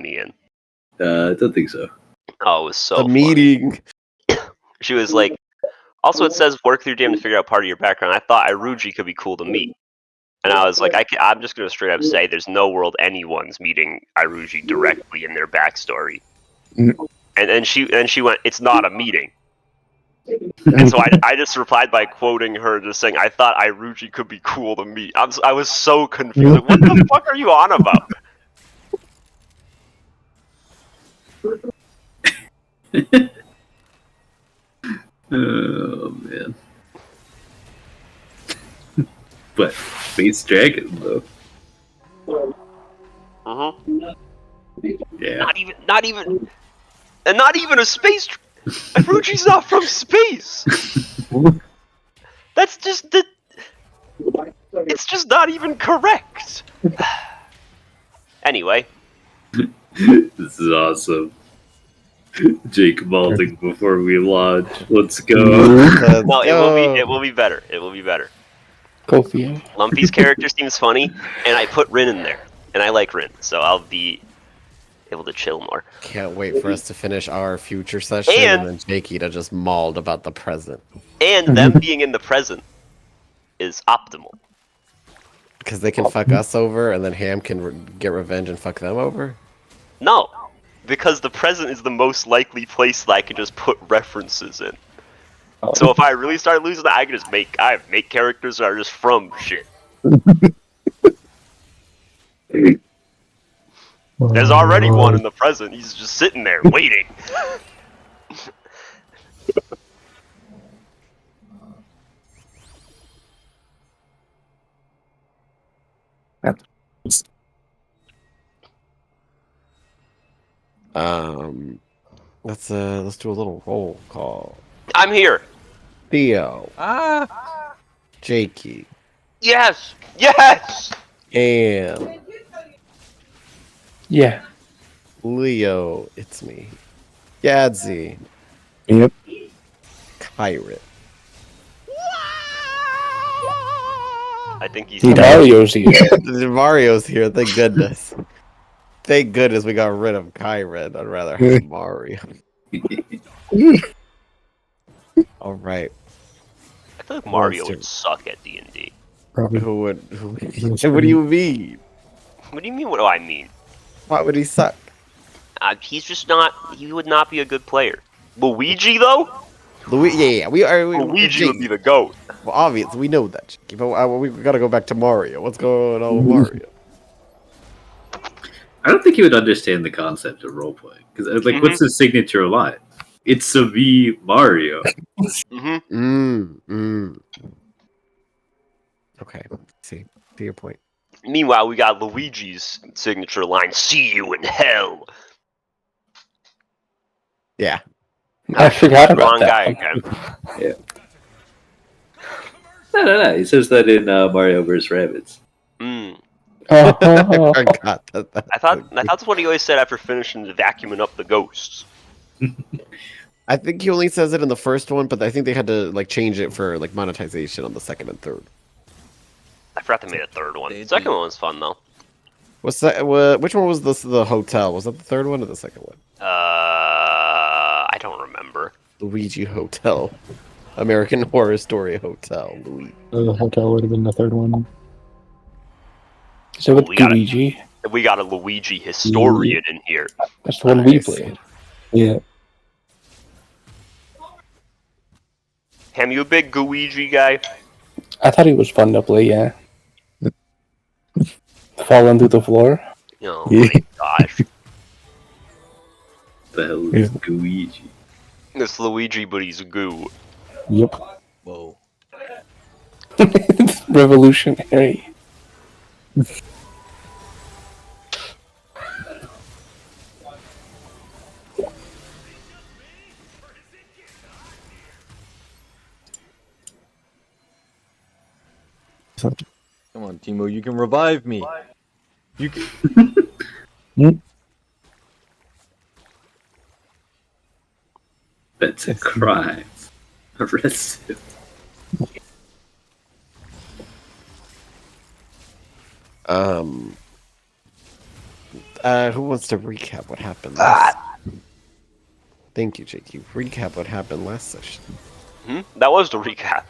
me in. I don't think so. Oh, it was so The funny. meeting. She was like, also it says work through DM to figure out part of your background. I thought Iruji could be cool to meet. And I was like, I'm just going to straight up say there's no world anyone's meeting Iruji directly in their backstory. And she went, it's not a meeting. And so I just replied by quoting her, just saying, I thought Iruji could be cool to meet. I was so confused. Like, what the fuck are you on about? Oh man. But Space Dragon though. Yeah. Not even a space. Iruji's not from space. That's just the. It's just not even correct. Anyway. This is awesome. Jake malting before we launch. Let's go. No, it will be better. It will be better. Kofi. Lumpy's character seems funny, and I put Rin in there, and I like Rin, so I'll be able to chill more. Can't wait for us to finish our future session and then Jakey to just mauled about the present. And them being in the present is optimal. Because they can fuck us over, and then Ham can get revenge and fuck them over? No, because the present is the most likely place that I can just put references in. So if I really start losing that, I can just make characters that are just from shit. There's already one in the present. He's just sitting there waiting. Let's do a little roll call. I'm here. Theo. Jakey. Yes. Yes. Ham. Yeah. Leo. It's me. Yadzi. Yep. Kyrit. I think he's Mario's here. Mario's here, thank goodness. Thank goodness we got rid of Kyrit. I'd rather have Mario. Alright. I feel like Mario would suck at D&D. Probably. Who would what do you mean? What do you mean, what do I mean? Why would he suck? He's just not, he would not be a good player. Luigi, though? Luigi would be the GOAT. Well, obviously, we know that. But we gotta go back to Mario. What's going on with Mario? I don't think he would understand the concept of roleplaying. Because, like, what's his signature line? It's a me, Mario. Okay, see your point. Meanwhile, we got Luigi's signature line, "See you in hell." Yeah. I forgot about Wrong that. guy again. Yeah. No. He says that in Mario vs. Rabbids. I forgot that. I thought that's what he always said after finishing vacuuming up the ghosts. I think he only says it in the first one, but I think they had to like change it for like monetization on the second and third. I forgot they made a third one. The second one was fun though. What's that? Which one was the hotel? Was that the third one or the second one? I don't remember. Luigi Hotel, American Horror Story Hotel. Luigi. The hotel would have been the third one. So with Luigi. We got a Luigi historian in here. That's the one we played. Yeah. Ham, you a big Luigi guy? I thought he was fun to play, yeah. Falling through the floor. Oh my gosh. The hell is Luigi? It's Luigi, but he's a goo. Yep. Whoa. It's revolutionary. Come on, Timo, you can revive me. You can. That's a crime. Arrest him. Who wants to recap what happened last? Thank you, Jake. You recap what happened last session. That was the recap.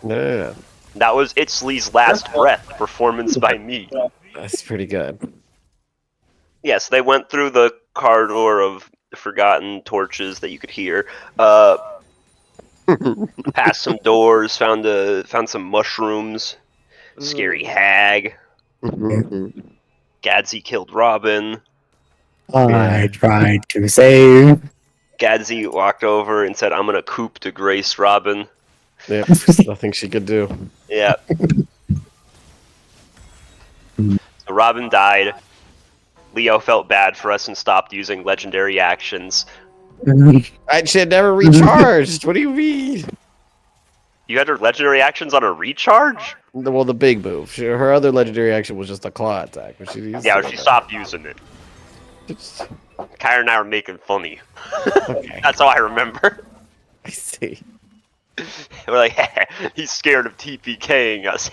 Yeah, That was Itzley's last breath, performance by me. that's pretty good. Yes, they went through the corridor of forgotten torches that you could hear. Past some doors, found some mushrooms. Scary hag. Gadsy killed Robin. I tried to save. Gadsy walked over and said, "I'm gonna coup de grace Robin." Yep, there's nothing she could do. Yeah. So Robin died. Leo felt bad for us and stopped using legendary actions. She had never recharged. What do you mean? You had her legendary actions on a recharge? Well, the big move. Her other legendary action was just a claw attack, but she used Yeah, it. she stopped using it. It's- Kyra and I were making funny. Okay, That's how I remember. I see. We're like, he's scared of TPKing us.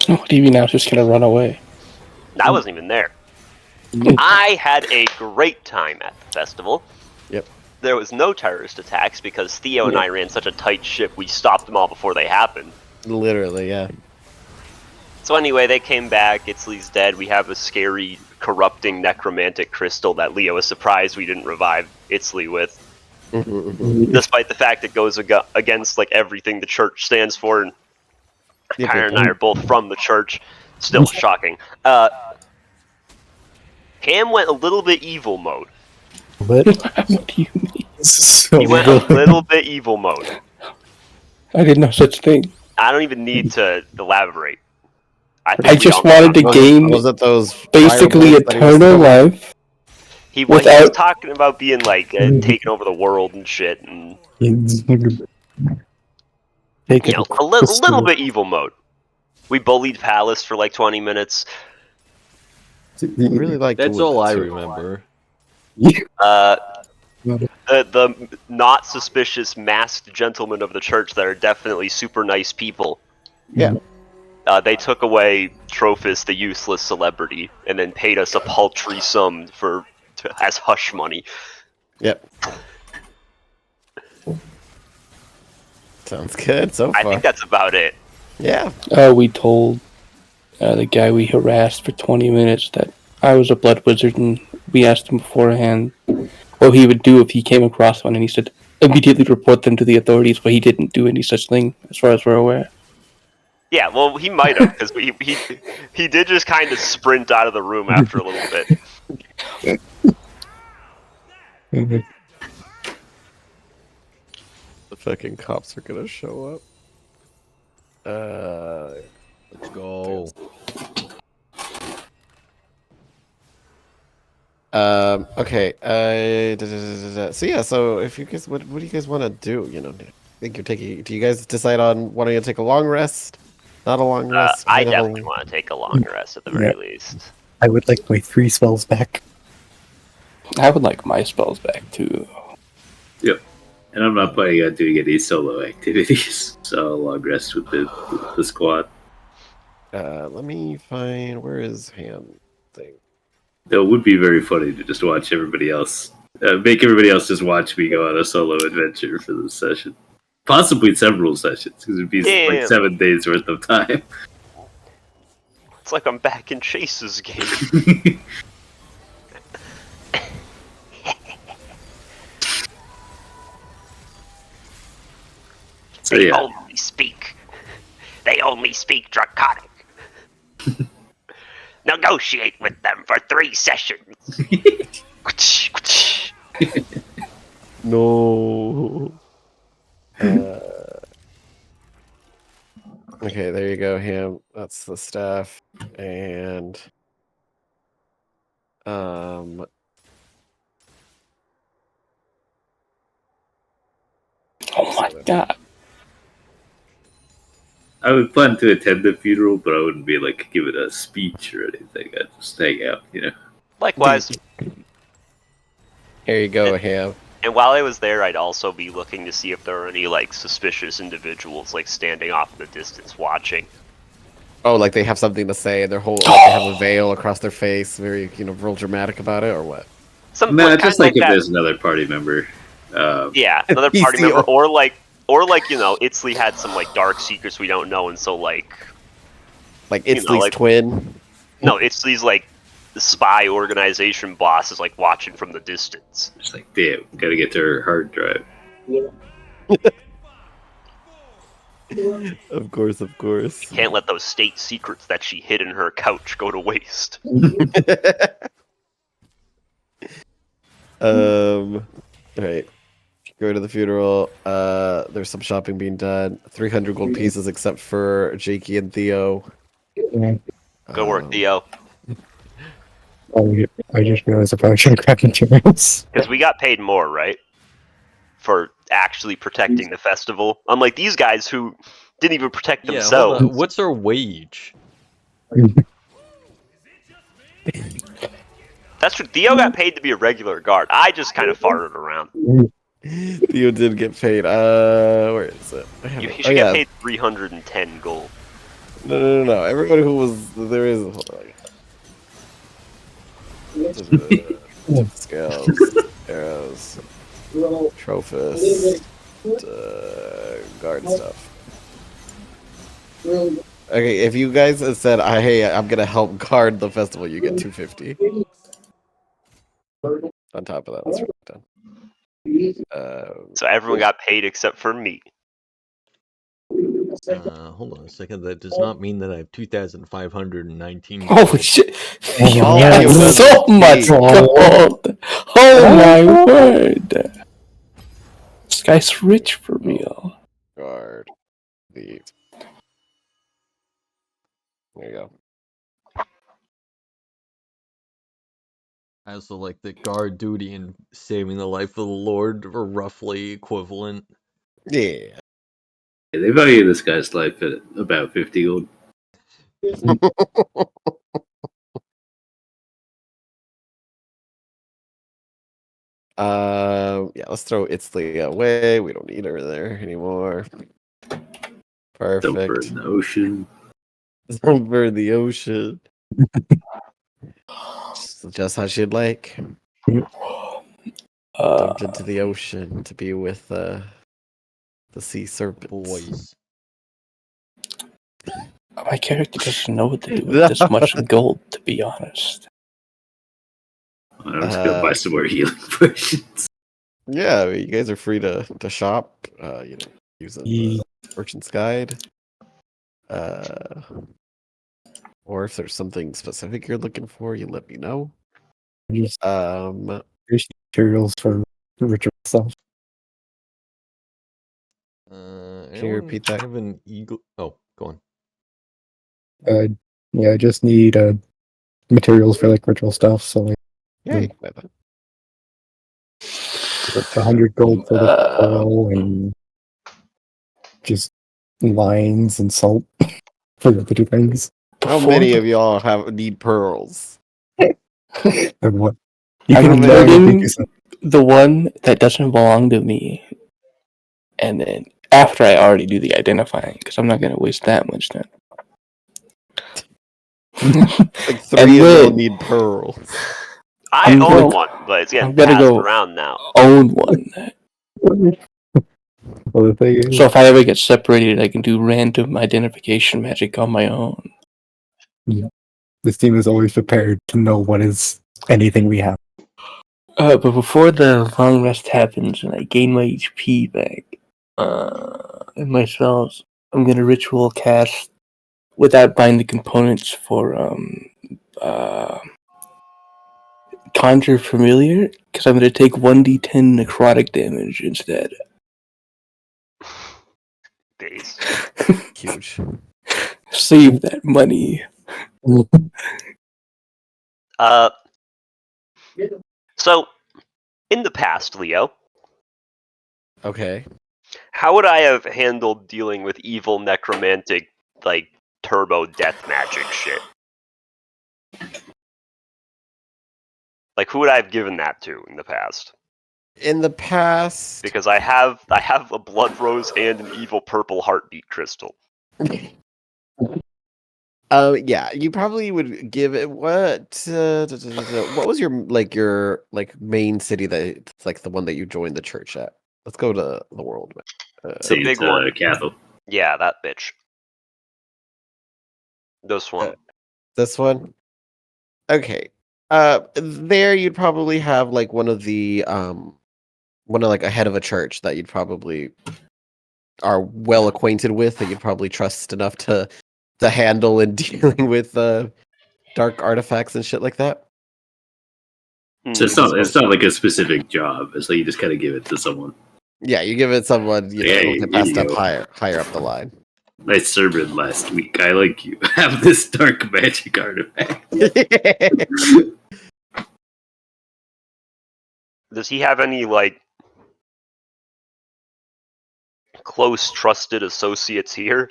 TV now is just gonna run away. I wasn't even there. I had a great time at the festival. Yep. There was no terrorist attacks because Theo and I ran such a tight ship, we stopped them all before they happened. Literally, yeah. So anyway, they came back, Itzley's dead, we have a scary, corrupting necromantic crystal that Leo is surprised we didn't revive Itzley with. Despite the fact it goes against like everything the church stands for, and Kyra and I are both from the church. Still shocking. Cam went a little bit evil mode. What? What do you mean? So He went a little bit evil mode. I did no such thing. I don't even need to elaborate. I think we just all know. wanted to gain Was it those basically fireballs that he was eternal throwing? life. He was without- talking about being like taking over the world and shit, and Take you know, a little bit evil mode. We bullied Palace for like 20 minutes. I really like. That's all I remember. The not suspicious masked gentlemen of the church that are definitely super nice people. Yeah. They took away Trophus, the useless celebrity, and then paid us a paltry sum as hush money. Yep. Sounds good so I far. think that's about it. Yeah. We told the guy we harassed for 20 minutes that I was a blood wizard, and we asked him beforehand what he would do if he came across one, and he said immediately report them to the authorities, but he didn't do any such thing, as far as we're aware. Yeah, well, he might have, because he did just kind of sprint out of the room after a little bit. The fucking cops are gonna show up. Let's go. Okay. So yeah. So if you guys, what do you guys want to do? You know, think you're taking? Do you guys decide on wanting to take a long rest? Not a long rest. I high definitely level? want to take a long rest at the very least. I would like my 3 spells back. I would like my spells back, too. And I'm not planning on doing any solo activities, so I'll long rest with the squad. Let me find where is hand thing. Though it would be very funny to just watch everybody else, make everybody else just watch me go on a solo adventure for this session. Possibly several sessions, because it'd be like 7 days worth of time. It's like I'm back in Chase's game. So They yeah, only speak Draconic. Negotiate with them for 3 sessions. No. Okay, there you go, Ham. That's the staff, and Oh my god. I would plan to attend the funeral, but I wouldn't be like giving a speech or anything. I'd just hang out, you know. Likewise. here you go, Ham. And while I was there, I'd also be looking to see if there are any like suspicious individuals like standing off in the distance watching. Oh, like they have something to say, and like they have a veil across their face, very real dramatic about it, or what? Nah, Kind just of like if that. there's another party member. Yeah, another party PC member, or Itzley had some like dark secrets we don't know, and so like Itzley's twin. no, Itzley's like the spy organization boss is like watching from the distance. It's like, damn, gotta get to her hard drive. Of course. Can't let those state secrets that she hid in her couch go to waste. All right. Go to the funeral. There's some shopping being done. 300 gold pieces, except for Jakey and Theo. Go work, Theo. I just realized I probably should have grabbed materials. Because we got paid more, right? For actually protecting the festival. Unlike these guys who didn't even protect Yeah, themselves. hold on. What's our wage? That's true. Theo got paid to be a regular guard. I just kind of farted around. Theo did get paid. Where is it? You should get paid 310 gold. No. Everybody who was there is. Scales, arrows, trophies, guard stuff. Okay, if you guys had said, "Hey, I'm gonna help guard the festival," you get 250. On top of that, let's write it down. So everyone got paid except for me. Hold on a second. That does not mean that I have 2,519. Holy shit! All Yeah, Theo does so is much pay. gold! Oh my word! This guy's rich for me. Guard the. There you go. I also like that guard duty and saving the life of the Lord are roughly equivalent. Yeah. They value this guy's life at about 50 gold. Yeah, let's throw Itzley away. We don't need her there anymore. Dump her Perfect. in the ocean. Over the ocean. Just how she'd like. Dumped into the ocean to be with the sea serpents. Boys. My character doesn't know what to do with this much gold, to be honest. I'm just gonna buy some more healing potions. Yeah, I mean, you guys are free to shop. Using the Merchant's Guide. Or if there's something specific you're looking for, you let me know. Just there's materials for ritual stuff. Can you repeat that? Have an eagle. Oh, go on. Yeah, I just need materials for like ritual stuff. So like, Yeah, you can buy that. it's 100 gold for the pearl and just lines and salt for the two things. How many of y'all need pearls? And what? You I'm can putting do some- the one that doesn't belong to me, and then after I already do the identifying, because I'm not going to waste that much time. Like 3 of y'all need pearls. I I'm own gonna- one, but it's getting I'm gonna passed go around now. Own one. Well, the thing is, So if I ever get separated, I can do random identification magic on my own. this team is always prepared to know what is anything we have. But before the long rest happens and I gain my HP back, and my spells, I'm gonna ritual cast without buying the components for Conjure Familiar, because I'm gonna take 1d10 necrotic damage instead. Days. Huge. Save that money. So, in the past, Leo, Okay. how would I have handled dealing with evil necromantic, like, turbo death magic shit? Like, who would I have given that to in the past? In the past, Because I have a blood rose and an evil purple heartbeat crystal. Yeah, you probably would give it what? What was your main city that's like the one that you joined the church at? Let's go to the world. Say big it's one. Cathal. Yeah, that bitch. This one. This one. Okay. There you'd probably have like one of like a head of a church that you'd probably are well acquainted with, that you'd probably trust enough to handle in dealing with dark artifacts and shit like that. So Hmm. it's not like a specific job. It's like you just kind of give it to someone. Yeah, you give it someone, it'll Hey, get here passed you up go. higher up the line. Nice sermon last week. I like you. Have this dark magic artifact. Does he have any like close trusted associates here?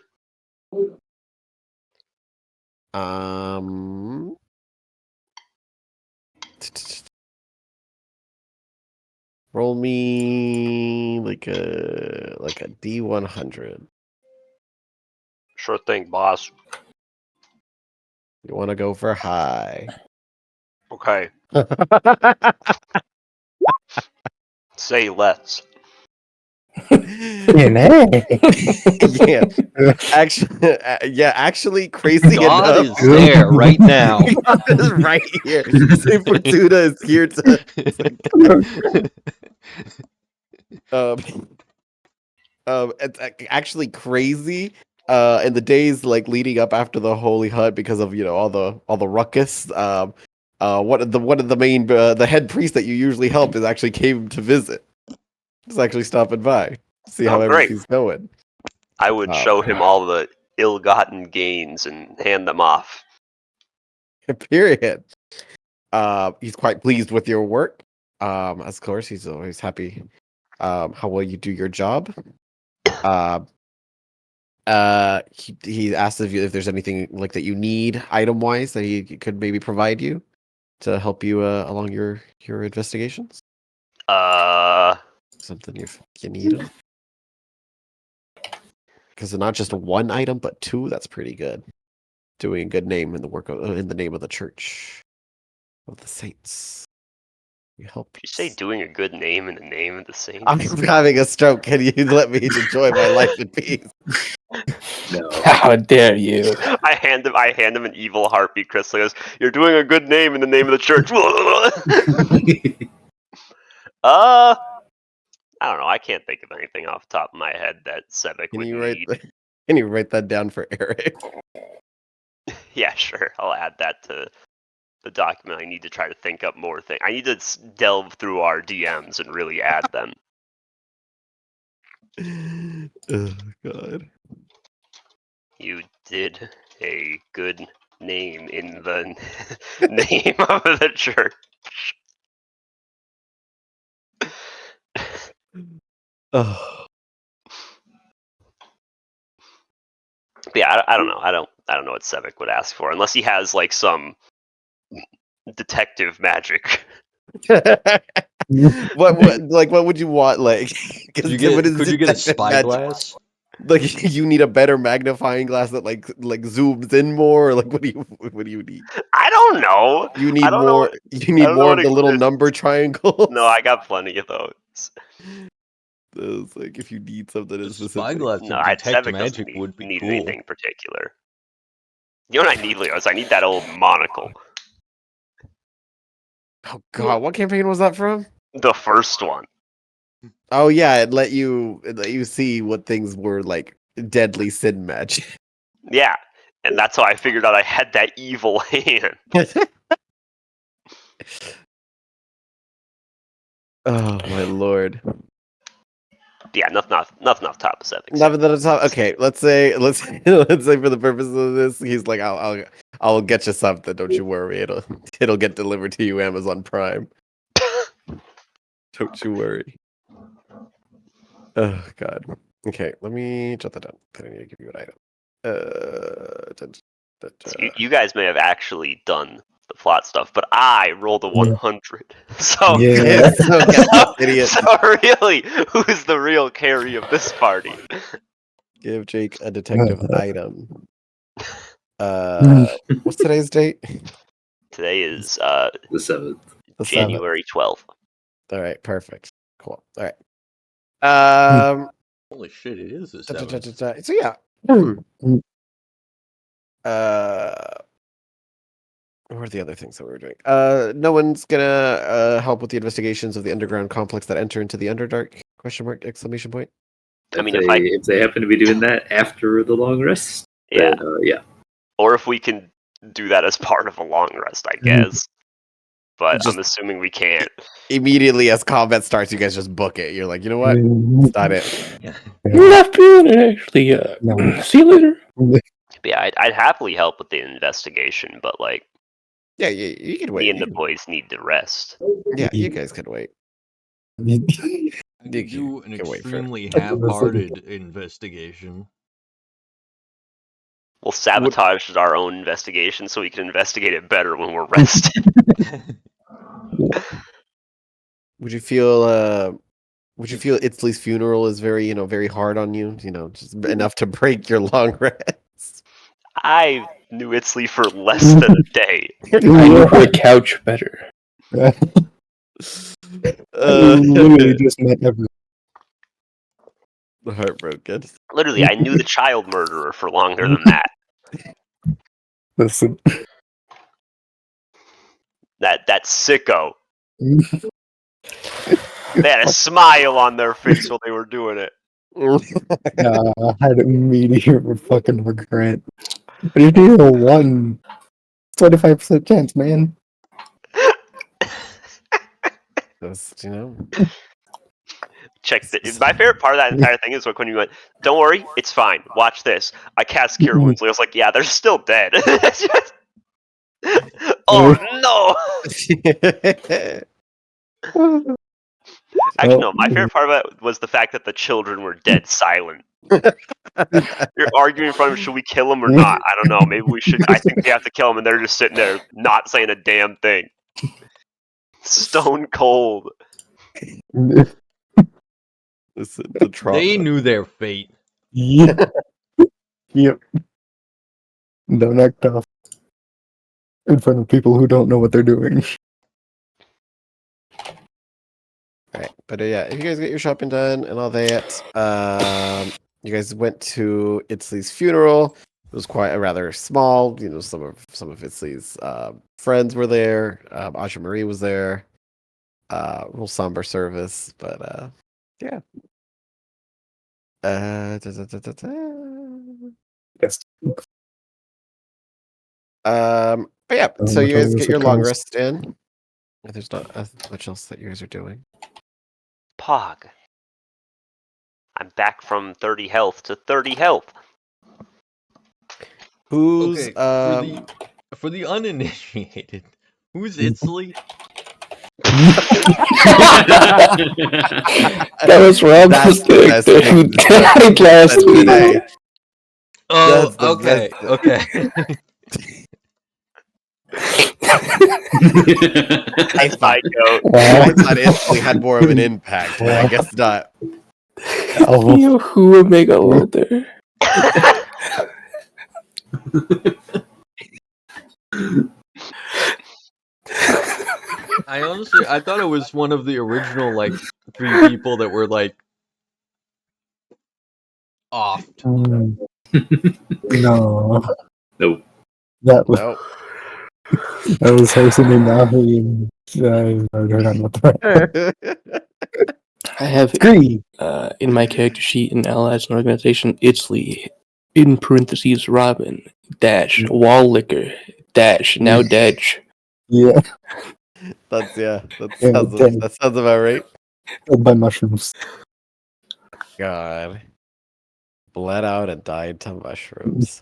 Roll me like a D100. Sure thing, boss. You want to go for high. Okay. Say less. Yeah, actually, crazy God enough, is there right now. God is right here. Saint Fortuna is here to. It's actually crazy. In the days like leading up after the Holy Hut, because of all the ruckus. One of the main the head priest that you usually help is actually came to visit. He's actually stopping by, see how Oh, great. everything's going. I would show him all the ill-gotten gains and hand them off. Period. He's quite pleased with your work. Of course, he's always happy. How well you do your job. He asked if there's anything like that you need item wise that he could maybe provide you to help you along your investigations. Something you need, because not just one item but two. That's pretty good. Doing a good name in the work in the name of the church of the saints. You help. Did you say doing a good name in the name of the saints? I'm having a stroke. Can you let me enjoy my life in peace? No. How dare you? I hand him an evil heartbeat crystal. He goes, "You're doing a good name in the name of the church." I don't know. I can't think of anything off the top of my head that Sevek Can would you need. Can you write that down for Eric? Yeah, sure. I'll add that to the document. I need to try to think up more things. I need to delve through our DMs and really add them. Oh God. You did a good name in the name of the church. Oh. But yeah, I don't know. I don't know what Sevek would ask for unless he has like some detective magic. what would you want, like? Could you What is get a detective spyglass? Like, you need a better magnifying glass that like zooms in more, or like what do you need? I don't know. You I need don't know. more. You need don't know more what of the little exists. number triangles. No, I got plenty of those. It's like if you need something A in specific. spyglass No, to detect Sevek doesn't magic would be need cool. anything particular. You know what I need, Leo? Is I need that old monocle. Oh God, what campaign was that from? The first one. Oh yeah, it let you see what things were like deadly sin magic. Yeah. And that's how I figured out I had that evil hand. Oh my lord. Yeah, nothing off top of Sevek's. Nothing that it's not okay. Let's say let's say for the purposes of this, he's like, I'll get you something. Don't you worry. It'll get delivered to you Amazon Prime. Don't you worry. Oh God. Okay, let me jot that down. I need to give you an item. You guys may have actually done the plot stuff, but I rolled a 100. So, Yeah. So get this idiot. so really, who's the real carry of this party? Give Jake a detective item. What's today's date? Today is The 7th. The 7th. January 12th. All right, perfect. Cool. All right. Holy shit! It is the Da, da, da, 7th. da, da. So yeah. What are the other things that we were doing? No one's gonna help with the investigations of the underground complex that enter into the Underdark? Question mark! Exclamation point. I mean, if they happen to be doing that after the long rest, yeah, then, yeah. or if we can do that as part of a long rest, I guess. But Just I'm assuming we can't. immediately as combat starts, you guys just book it. You're like, you know what? That's not it. You're not feeling it, actually. No. See you later. But yeah, I'd happily help with the investigation, but like, Yeah, you can me wait. and the boys need to rest. Yeah, you guys can wait. I You could do an can wait for it. extremely half-hearted investigation. We'll sabotage our own investigation so we can investigate it better when we're rested. Would you feel Itzley's funeral is very, very hard on you? Just enough to break your long rest. I knew Itzley for less than a day. I knew the couch better. Literally just met everyone. Heartbroken. Literally, I knew the child murderer for longer than that. Listen. That sicko. They had a smile on their face while they were doing it. I had immediate fucking regret. I just need a 25% chance, man. Just, Check my favorite part of that entire thing is like when you went, "Don't worry, it's fine. Watch this." I cast Cure Wounds. I was like, "Yeah, they're still dead." Oh no! Actually, no. My favorite part of it was the fact that the children were dead silent. You're arguing in front of them, should we kill them or not? I don't know. Maybe we should. I think we have to kill them, and they're just sitting there not saying a damn thing. Stone cold. Listen, the trauma. They knew their fate. Yep. Don't act tough in front of people who don't know what they're doing. Alright, but yeah, if you guys get your shopping done and all that, you guys went to Itzley's funeral. It was quite rather small. Some of Itzley's friends were there. Asha Marie was there. Real somber service, but yeah. Yes. But yeah, Oh, so you which guys one get was your it long called? rest in. There's not much else that you guys are doing. Pog. I'm back from 30 health to 30 health. Who's Okay, for the uninitiated, who's Itzley? That was Rob's That's the mistake. best Who thing died last said week. today. Oh, That's the okay, best. okay. I thought Itzley had more of an impact, but I guess not. You who Omega older. I thought it was one of the original, like, 3 people that were, like, offed. No. Nope. That was Nope. that was Harrison and Nahi, and I forgot what the I have Agree. in my character sheet in Allies and Organization, Itzley, in parentheses, Robin, dash, wall liquor, dash, now Dedge. Yeah, That Yeah, sounds about right. killed by mushrooms. God. Bled out and died to mushrooms.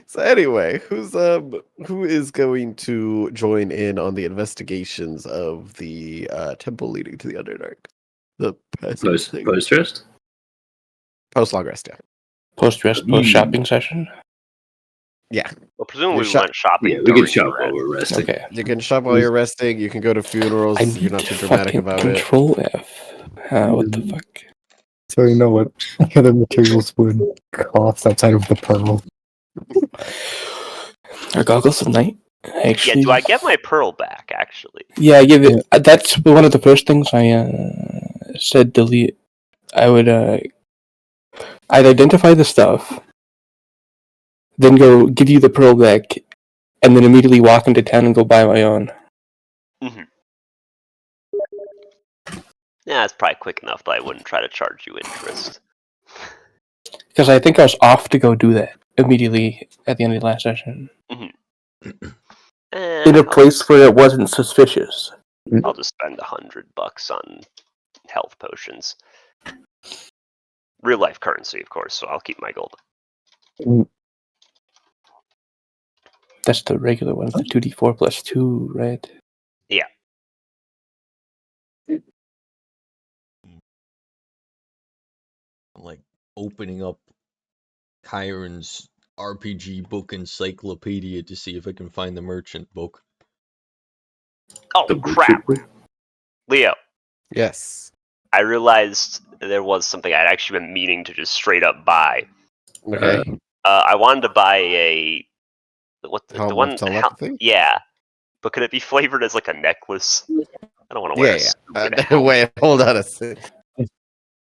So anyway, who is going to join in on the investigations of the temple leading to the Underdark? The Post rest? Post long rest, yeah. Post rest, post shopping session. Yeah. Well, presumably we shop- went shopping. Yeah, we can during shop the while rest. we're resting. Okay. You can shop while you're resting, you can go to funerals I if you're need not to too dramatic fucking about control F. What the fuck? So you know what other materials would cost outside of the pearl. Our goggles of night. Actually, Yeah, do I get my pearl back, actually? Yeah, I give it. That's one of the first things I said. Delete. I would. I'd identify the stuff, then go give you the pearl back, and then immediately walk into town and go buy my own. Mm-hmm. Yeah, it's probably quick enough that I wouldn't try to charge you interest. Because I think I was off to go do that immediately at the end of the last session. Mm-hmm. In a place where it wasn't suspicious. I'll just spend $100 on health potions. Real life currency, of course, so I'll keep my gold. That's the regular one, the 2d4 plus 2, right? Yeah. I'm like opening up Chiron's RPG book encyclopedia to see if I can find the merchant book. Oh, crap. Leo. Yes. I realized there was something I'd actually been meaning to just straight up buy. Okay. I wanted to buy a... Helm of telepathy? Yeah. But could it be flavored as like a necklace? I don't want to wear a stupid helmet. Wait, hold on a second.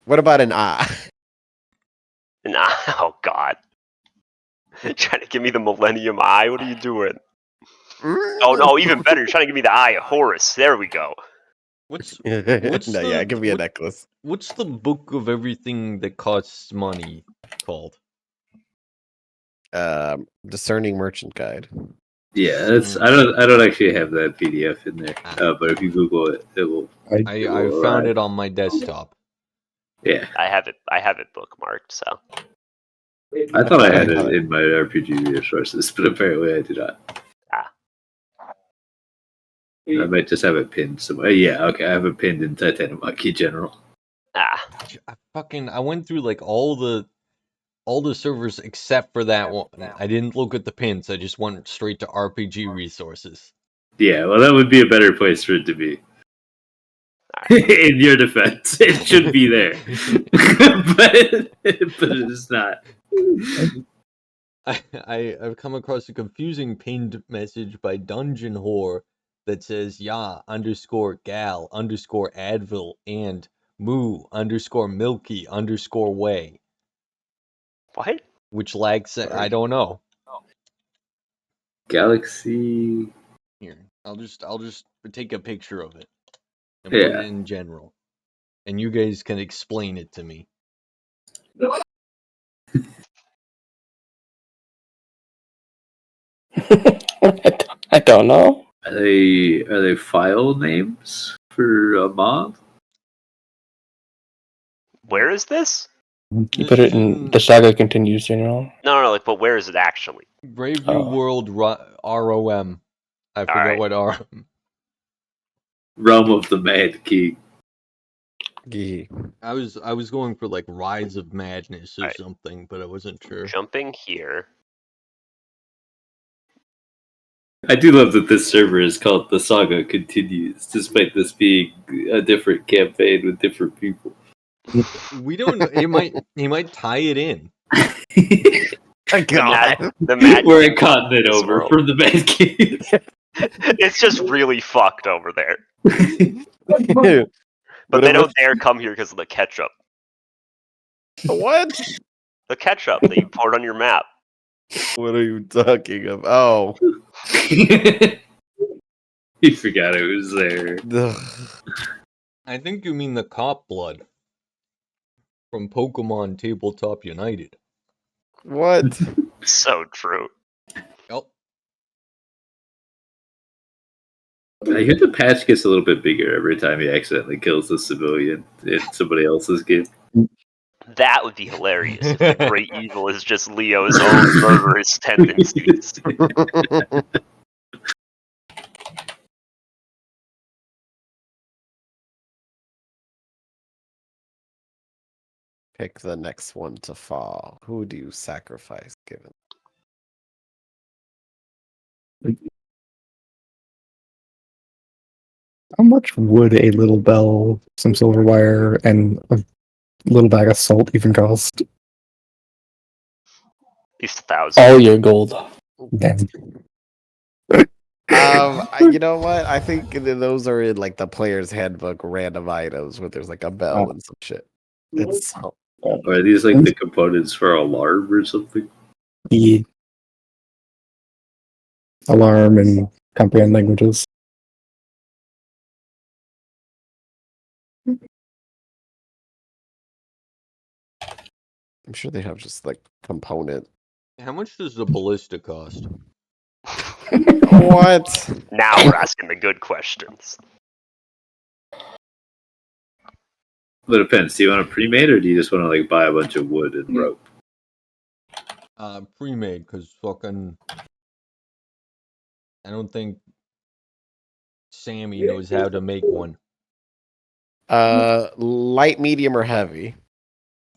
What about an eye? Nah, oh god. Trying to give me the Millennium Eye? What are you doing? Oh no, even better. You're trying to give me the Eye of Horus. There we go. What's No, the give me a necklace. what's the book of everything that costs money called? Discerning Merchant Guide. Yeah, that's. I don't actually have that PDF in there, but if you Google it, it will. I found it on my desktop. Yeah, I have it bookmarked, so. I thought I had it in my RPG resources, but apparently I do not. I might just have it pinned somewhere. Yeah, okay, I have it pinned in Titanomachy General. I went through like all the servers except for that one. I didn't look at the pins. I just went straight to RPG resources. Yeah, well, that would be a better place for it to be. In your defense, it should be there, but it is not. I've come across a confusing pinned message by Dungeon Whore that says _gal _advil and moo _milky _way. What? Which lags? I don't know. Galaxy. Here, I'll just take a picture of it and put it in general, and you guys can explain it to me. I don't know. Are they file names for a mod? Where is this? You put it in the Saga Continues General. No, like, but where is it actually? Braveview World ROM. I forget what ROM. Realm of the Mad King. I was going for like Rise of Madness or something, but I wasn't sure. Jumping here. I do love that this server is called The Saga Continues, despite this being a different campaign with different people. We don't know. He might tie it in. God. The Mad We're a continent over from the Mad King. It's just really fucked over there. But they don't dare come here because of the ketchup. What? The ketchup that you poured on your map. What are you talking about? Oh. You forgot it was there. I think you mean the cop blood from Pokemon Tabletop United. What? So true. Oh. I hear the patch gets a little bit bigger every time he accidentally kills a civilian in somebody else's game. That would be hilarious if the great evil is just Leo's own murderous tendencies. Pick the next one to fall. Who do you sacrifice given? How much would a little bell, some silver wire, and a little bag of salt even cost? At least 1,000. All your gold. Damn. You know what? I think those are in like the player's handbook random items where there's like a bell and some shit. It's Are these like the components for alarm or something? The alarm and comprehend languages. I'm sure they have just like component. How much does the ballista cost? What? Now we're asking the good questions. Well, it depends. Do you want a pre-made or do you just want to like buy a bunch of wood and rope? Pre-made, because fucking... I don't think Sammy knows how to make one. Light, medium, or heavy?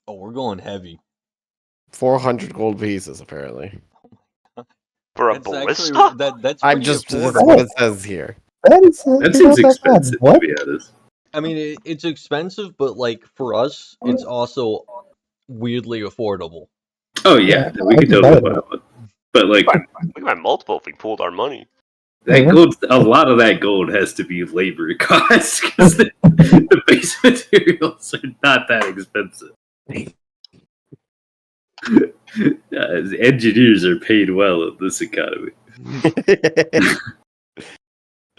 Oh, we're going heavy. 400 gold pieces, apparently. For a That's ballista? actually that's I'm pretty just this is affordable. what it says here. That seems expensive, to What? be honest. I mean, it's expensive, but like for us, it's also weirdly affordable. Oh yeah, Yeah, we I could can totally buy buy that. one. But like We could buy multiple if we pooled our money. that gold, a lot of that gold has to be labor costs because the base materials are not that expensive. Engineers are paid well in this economy.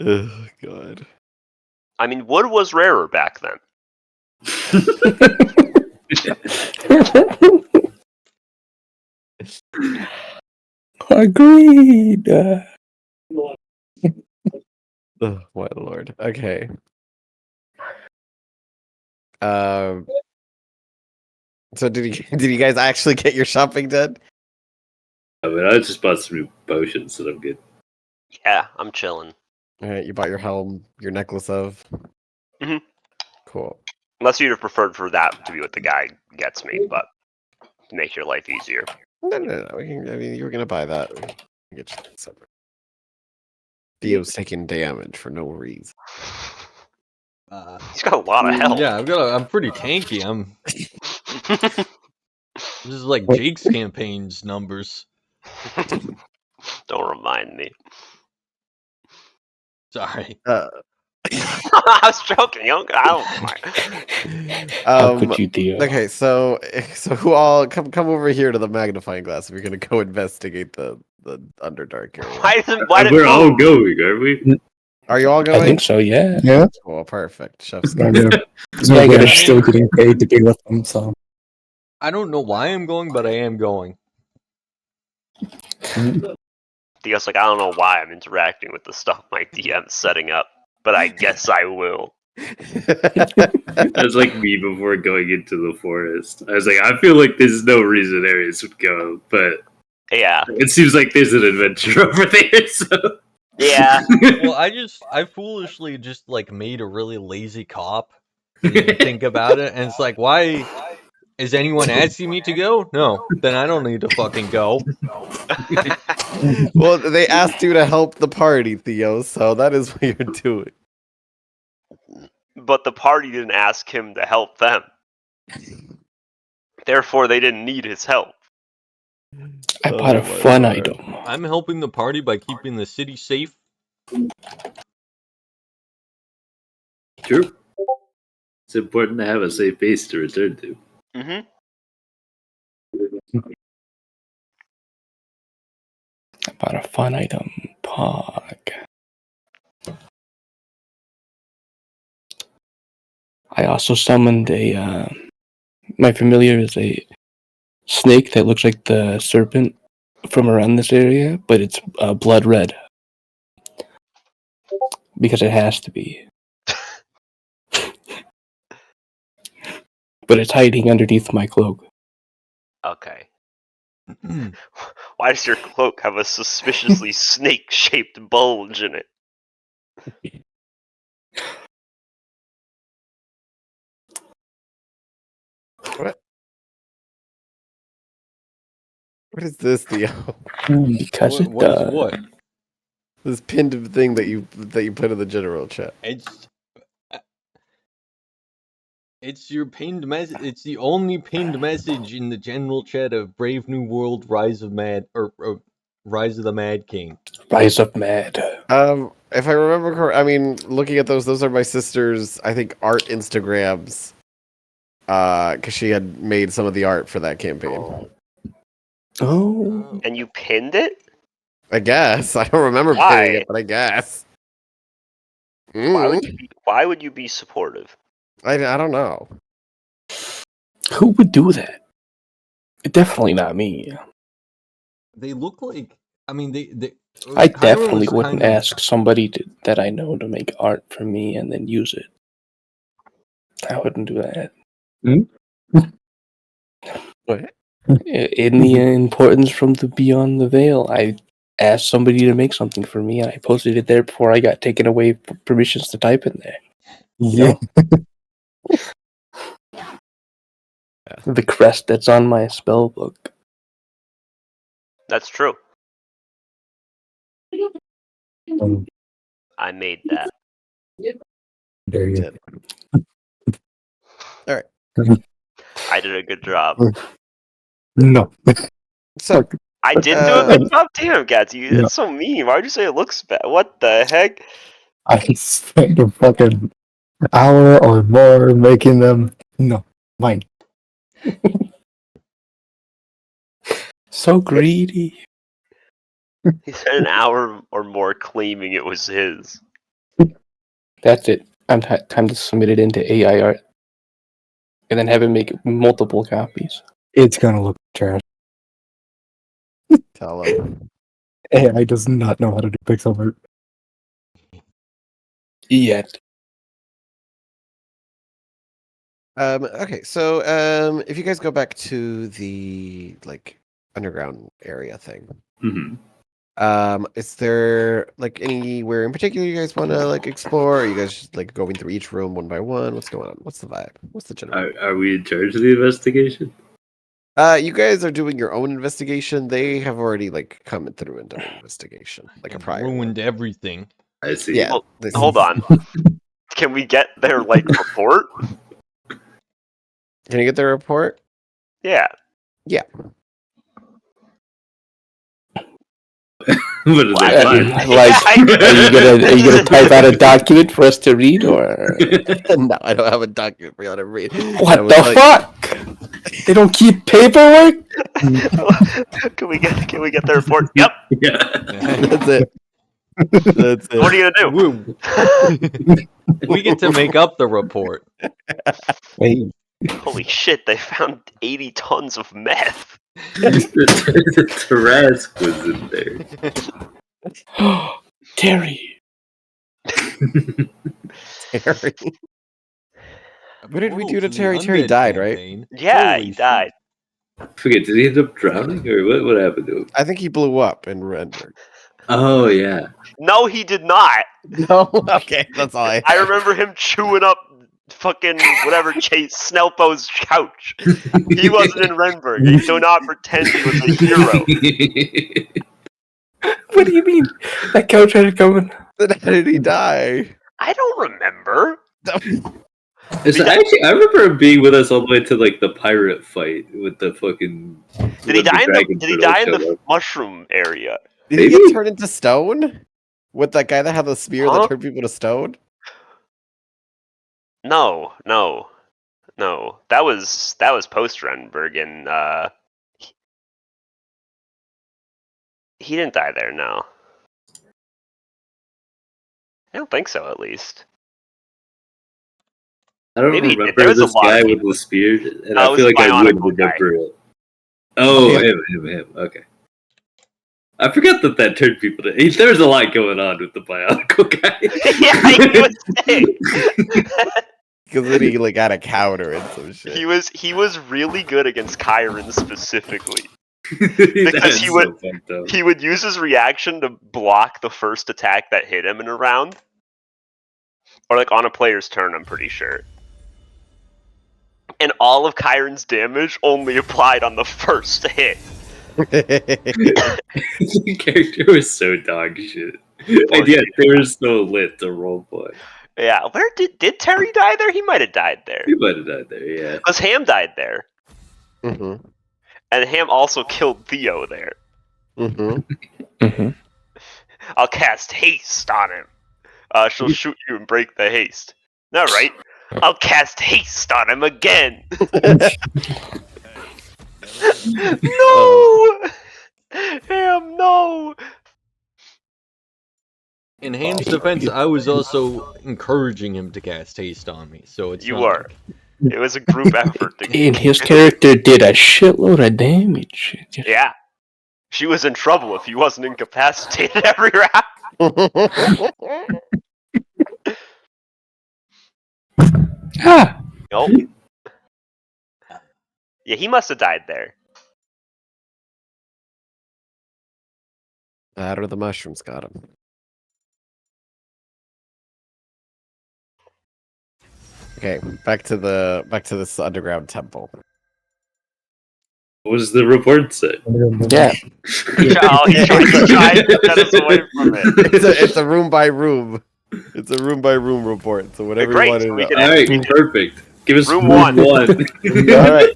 Oh god. I mean, wood was rarer back then. Agreed. Oh my lord. Okay. So did you guys actually get your shopping done? I mean, I just bought some new potions, so I'm good. Yeah, I'm chilling. All right, you bought your helm, your necklace of. Mhm. Cool. Unless you'd have preferred for that to be what the guy gets me, but to make your life easier. No. I mean, you were gonna buy that. We can get you that separate. Theo's taking damage for no reason. He's got a lot of health. Yeah, I'm pretty tanky. This is like Wait. Jake's campaign's numbers. Don't remind me. Sorry. I was joking. I don't mind. How could you, Theo? Okay, so who all come over here to the magnifying glass if you're gonna go investigate the Underdark area. Why did We're all move? going, are we? Are you all going? I think so, yeah. Yeah, Cool, perfect. Chef's I'm kiss. gonna. Yeah, I I'm gotta- still getting paid to be with them, so I don't know why I'm going, but I am going. Theo's like, I don't know why I'm interacting with the stuff my DM's setting up, but I guess I will. That's like me before going into the forest. I was like, I feel like there's no reason Ares would go, but Yeah. it seems like there's an adventure over there. So Yeah. Well, I foolishly just like made a really lazy cop. I didn't think about it, and it's like, why is anyone asking me to go? No, then I don't need to fucking go. Well, they asked you to help the party, Theo, so that is what you're doing. But the party didn't ask him to help them. Therefore, they didn't need his help. I bought a my fun lord. item. I'm helping the party by keeping the city safe. true. It's important to have a safe base to return to. Mm-hmm. I bought a fun item. Pog. I also summoned a. My familiar is a snake that looks like the serpent from around this area, but it's blood red. Because it has to be. But it's hiding underneath my cloak. Okay. Why does your cloak have a suspiciously snake-shaped bulge in it? What? What is this, Theo? Because it What is does. what? This pinned thing that you put in the general chat. It's your pinned message. It's the only pinned message in the general chat of Brave New World: Rise of Rise of the Mad King. Rise of Mad. If I remember correctly, I mean, looking at those are my sister's, I think, art Instagrams. Because she had made some of the art for that campaign. Oh. And you pinned it? I guess. I don't remember Why? pinning it, but I guess. Why would you be supportive? I don't know. Who would do that? Definitely not me. They look like. I mean, they I Chiron definitely was wouldn't kind of- ask somebody that I know to make art for me and then use it. I wouldn't do that. What? In the importance from the Beyond the Veil, I asked somebody to make something for me, and I posted it there before I got taken away permissions to type in there. Yeah. The crest that's on my spell book. That's true. Um, I made that. there you Did. All right. I did a good job. No. So, I did do a good job? Damn, Gatsy, that's so mean. Why'd you say it looks bad? What the heck? I spent a fucking hour or more making them. No, mine. So greedy. He spent an hour or more claiming it was his. That's it. Time to submit it into AI art. And then have it make multiple copies. It's gonna look trash. tell him. AI does not know how to do pixel art. Yet. Okay, so if you guys go back to the like underground area thing, Mhm. is there like anywhere in particular you guys want to like explore? Or are you guys just like going through each room one by one? What's going on? What's the vibe? What's the general? Are we in charge of the investigation? You guys are doing your own investigation. They have already like come through and done an investigation, like a They've prior ruined one. everything. I see. Yeah. Well, this hold is- on. Can we get their like report? Can you get the report? Yeah. What is Why? that? Are you gonna type out a document for us to read, or No, I don't have a document for you to read. what I was the like- fuck? They don't keep paperwork. Can we get the report? Yep. Yeah. That's it. That's it. What are you gonna do? We get to make up the report. Hey, Holy shit! They found 80 tons of meth. the Tarask was in there. Terry. Terry. What did we Portal do to the Terry? Terry Undead died, right? campaign. Yeah, Holy he shit. died. Forget, did he end up drowning or what happened to him? I think he blew up in Redbird. Oh yeah. No, he did not. No, okay, that's all I. I remember him chewing up fucking whatever Chase Snelpo's couch. He wasn't in Renberg. You do not pretend he was a hero. What do you mean? That couch had it coming. Then how did he die? I don't remember. I remember him being with us all the way to like the pirate fight with the fucking. Did he die in the dragons Did he that die in showed the up. mushroom area? Did he Maybe. get turned into stone? With that guy that had the spear Huh? that turned people to stone? No. That was post Renberg, and he didn't die there. No, I don't think so. At least. I don't Maybe he did. remember There was a this lot of guy with people. the spear, and No, I it was feel a like I would bionicle guy. remember it. Oh, Yeah. him. Okay. I forgot that turned people to. There was a lot going on with the bionicle guy. Yeah, he was sick. Because then he like got a counter and some shit. He was really good against Chiron specifically. Because he would use his reaction to block the first attack that hit him in a round, or like on a player's turn. I'm pretty sure. And all of Chiron's damage only applied on the first hit. The character was so dog shit. And yet they were so lit to roleplay. Yeah, where did Terry die there? He might have died there. He might have died there, yeah. Because Ham died there. Mm-hmm. And Ham also killed Theo there. Mm-hmm. I'll cast haste on him. She'll shoot you and break the haste. All right. I'll cast haste on him again. No! Ham, no! In Ham's defense, I was also encouraging him to cast haste on me, so it's You not were. It was a group effort. And his character did a shitload of damage. Yeah. She was in trouble if he wasn't incapacitated every round. Ah! Nope. Yeah, he must have died there. That or the mushrooms got him. Okay, back to this underground temple. What does the report say? Yeah. He tried to get us away from it. It's a room by room. It's a room by room report. So whatever you Great, want to we know. can- Alright, perfect. Give us Room room one. All right.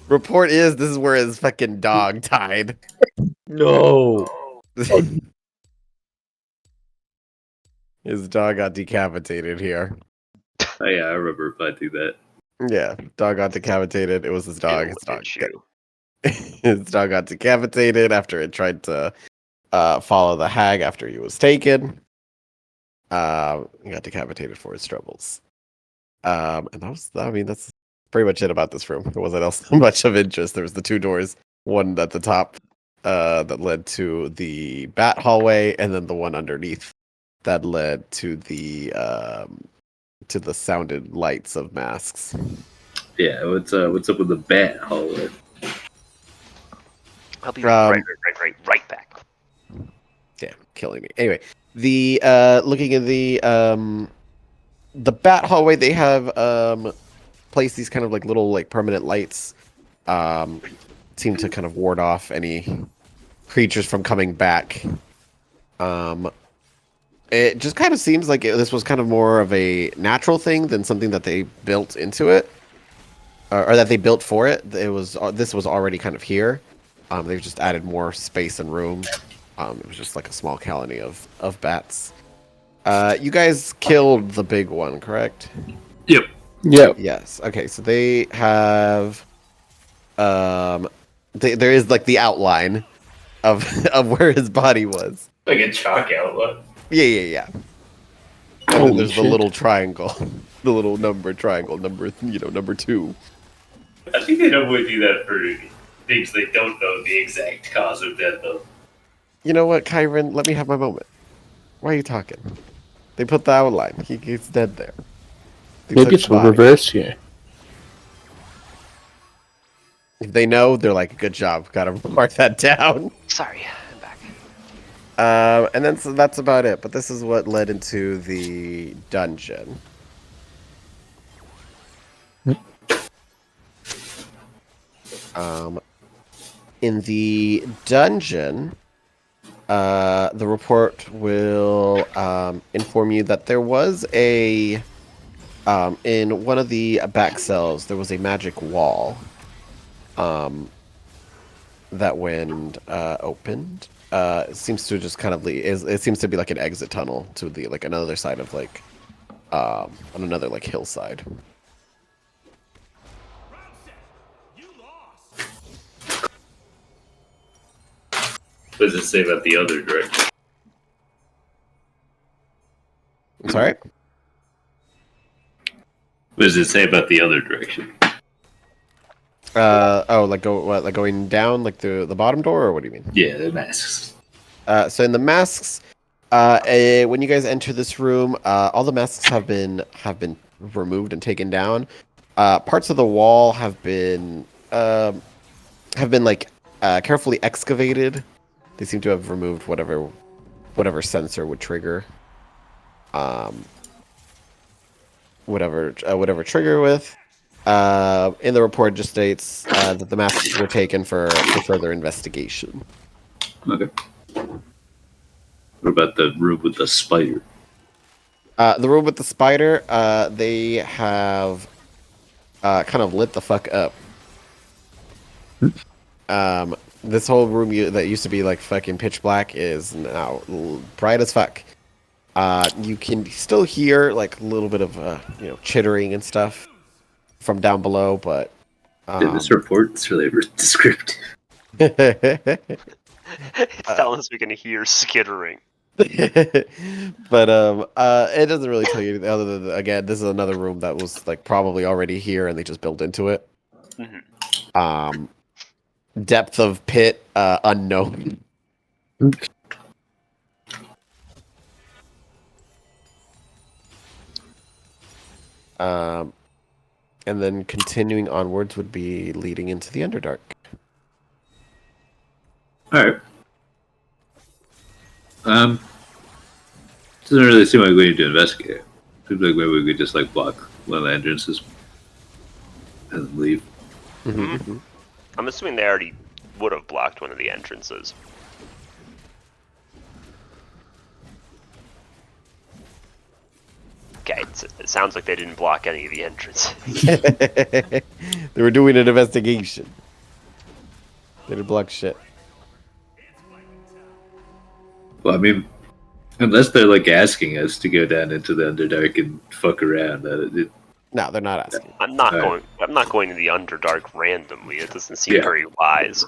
Report is this is where his fucking dog died. No. His dog got decapitated here. Oh yeah, I remember finding that. Yeah, dog got decapitated. It was his dog. His dog. You. His dog got decapitated after it tried to follow the hag after he was taken. He got decapitated for his troubles. And that's pretty much it about this room. There wasn't else much of interest. There was the two doors, one at the top that led to the bat hallway, and then the one underneath that led to the sounded lights of masks. Yeah, what's up with the bat hallway? I'll be right back. Damn, killing me. Anyway, the looking at the bat hallway, they have placed these kind of like little like permanent lights. Seem to kind of ward off any creatures from coming back. It just kind of seems like this was kind of more of a natural thing than something that they built into it, or that they built for it. This was already kind of here. They've just added more space and room. It was just like a small colony of bats. You guys killed the big one, correct? Yep. Yep. Yes. Okay, so they have there is like the outline of where his body was. Like a chalk outline. Yeah. And then Holy there's shit. the little triangle, the little number triangle, number 2. I think they normally do that for things they don't know the exact cause of death of. You know what, Chiron? Let me have my moment. Why are you talking? They put the outline. He's dead there. They Maybe took it's the body. reverse here. If they know, they're like, good job. Gotta mark that down. Sorry, I'm back. And then so that's about it. But this is what led into the dungeon. In the dungeon, the report will inform you that there was in one of the back cells, there was a magic wall that when opened, it seems to just kind of it seems to be like an exit tunnel to the like another side of like on another like hillside. What does it say about the other direction? I'm sorry. What does it say about the other direction? Like going down like the bottom door, or what do you mean? Yeah, the masks. So in the masks, when you guys enter this room, all the masks have been removed and taken down. Parts of the wall have been like carefully excavated. They seem to have removed whatever sensor would trigger, whatever trigger with. In the report, it just states that the masks were taken for further investigation. Okay. What about the room with the spider? The room with the spider, they have kind of lit the fuck up. This whole room that used to be like fucking pitch black is now bright as fuck. You can still hear like a little bit of chittering and stuff from down below, but This report's really descriptive. but It's telling us we can hear skittering. it doesn't really tell you anything other than, again, this is another room that was like probably already here and they just built into it. Mhm. Depth of pit unknown. And then continuing onwards would be leading into the Underdark. Alright. Doesn't really seem like we need to investigate. Seems like maybe we could just like block one of the entrances and then leave. Mm-hmm. I'm assuming they already would have blocked one of the entrances. Okay, it sounds like they didn't block any of the entrances. They were doing an investigation. They didn't block shit. Well, I mean, unless they're like asking us to go down into the Underdark and fuck around, No, they're not asking. I'm not Alright. going to the Underdark randomly. It doesn't seem Yeah. very wise.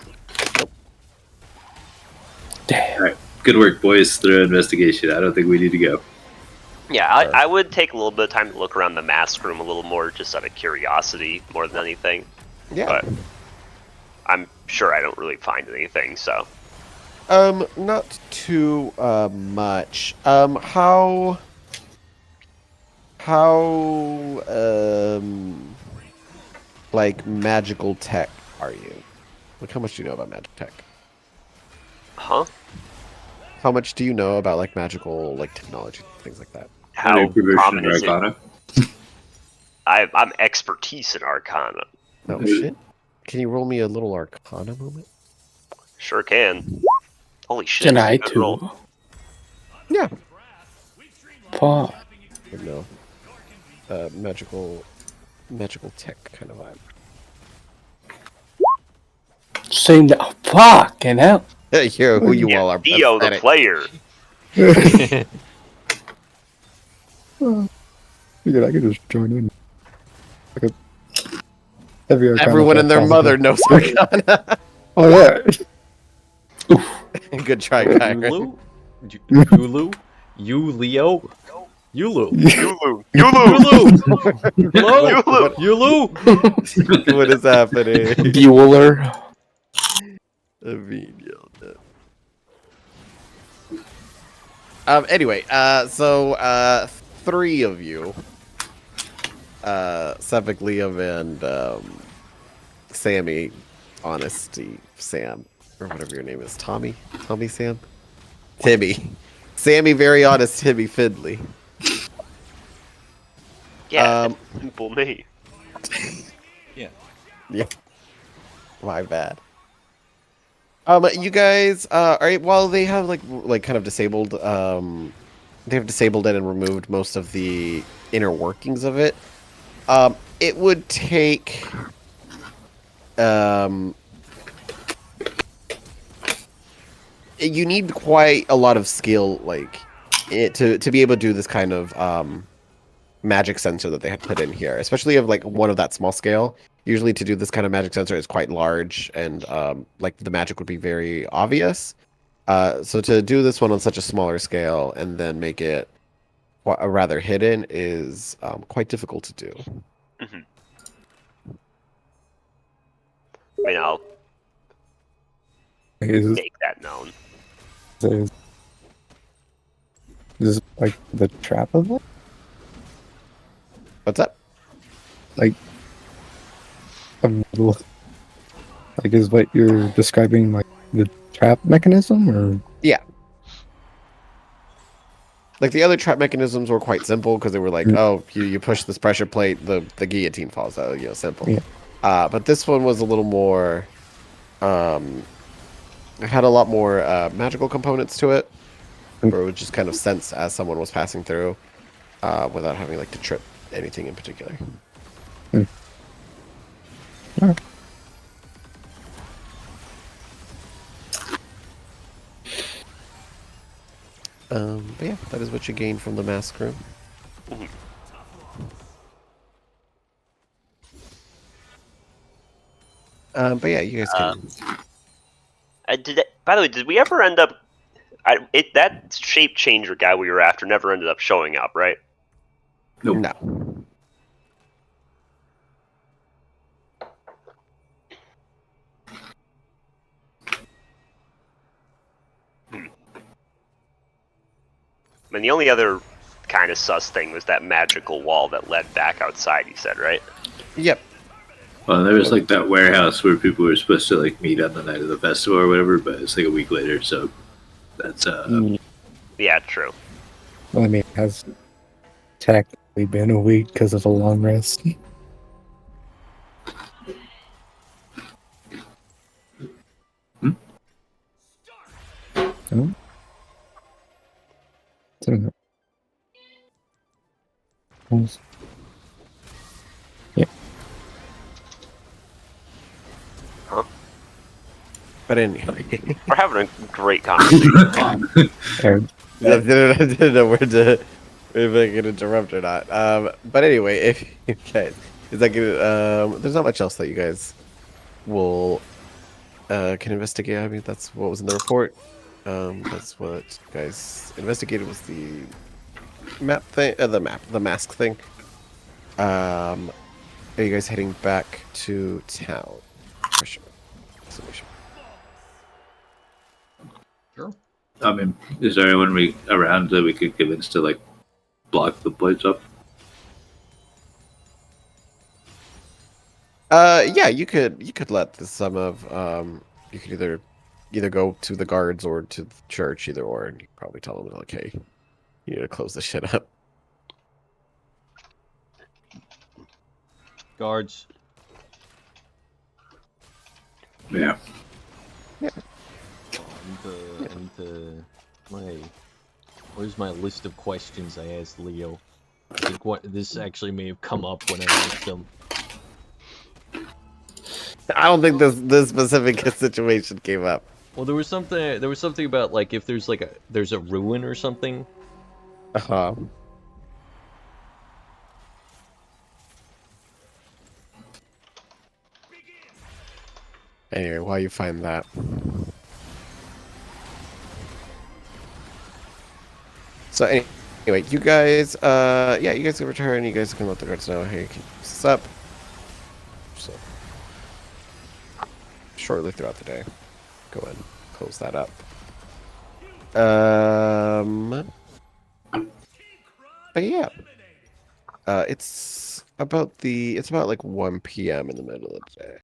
Damn. Alright, good work, boys. Through investigation. I don't think we need to go. Yeah, I would take a little bit of time to look around the mask room a little more, just out of curiosity more than anything. Yeah. But I'm sure I don't really find anything, so. Not too much. How like magical tech are you? Like, how much do you know about magic tech? Huh? How much do you know about like magical like technology, things like that? How Information common is it? Arcana. I'm expertise in Arcana. Oh shit! Can you roll me a little Arcana moment? Sure can. Holy shit. Can I good roll. too? Yeah. Fuck. No. Magical tech kind of vibe. Same. Fucking hell. Here, who you Yeah, all are. Dio the pathetic. player. Figured I could just join in. Like a heavy Arcana Everyone and their check, mother positive. knows Arcana. Oh yeah. Good try, Kyron. Yulu? Yulu? You Leo? Yulu. Yulu. Yulu! Hello? Yulu. Yulu! What is happening? Bueller. Anyway, so three of you, Sepik, Liam, and Sammy, Honesty, Sam, or whatever your name is, Tommy, Sam, Timmy, Sammy, very honest, Timmy, Findley. Yeah, simple me. Yeah, my bad. You guys, all right. Well, they have like kind of disabled. They have disabled it and removed most of the inner workings of it. It would take. You need quite a lot of skill, like, to be able to do this kind of magic sensor that they had put in here, especially of like one of that small scale. Usually to do this kind of magic sensor is quite large and like the magic would be very obvious. So to do this one on such a smaller scale and then make it rather hidden is quite difficult to do. Mm-hmm. I mean, I'll Is make that known. this like the trap of it? What's up? Like a middle, like is what you're describing like the trap mechanism, or Like the other trap mechanisms were quite simple because they were like, oh, you push this pressure plate, the guillotine falls out. Simple. Yeah. But this one was a little more. It had a lot more magical components to it, where it would just kind of sense as someone was passing through. without having like to trip anything in particular. Alright. But yeah, that is what you gain from the mask room. Mhm. But yeah, you guys can. By the way, did we ever end up? That shape changer guy we were after never ended up showing up, right? Nope. No. I mean, the only other kind of sus thing was that magical wall that led back outside. You said, right? Yep. Well, there was like that warehouse where people were supposed to like meet on the night of the festival or whatever, but it's like a week later, so that's Yeah, true. Well, I mean, it has technically been a week because of the long rest. Oh. Yeah. Huh? But anyway, We're having a great conversation. Eric, I didn't know where to if I could interrupt or not. But anyway, if you guys, is that good? There's not much else that you guys will can investigate. I mean, that's what was in the report. That's what you guys investigated was the map thing, the mask thing. Are you guys heading back to town? Question mark. Exclamation. Sure. I mean, is there anyone around that we could convince to like block the place up? Yeah, you could let some of you could either go to the guards or to the church, either or, and you could probably tell them like, hey, you need to close this shit up. Guards. Yeah. I need to where's my list of questions I asked Leo? I think this actually may have come up when I asked him. I don't think this specific situation came up. Well, there was something about like if there's a ruin or something. Um, anyway, while you find that. So anyway, you guys, yeah, you guys can return. You guys can let the guards know, hey, can you use this up? So shortly throughout the day, go ahead and close that up. But yeah, it's about like 1 p.m. in the middle of the day,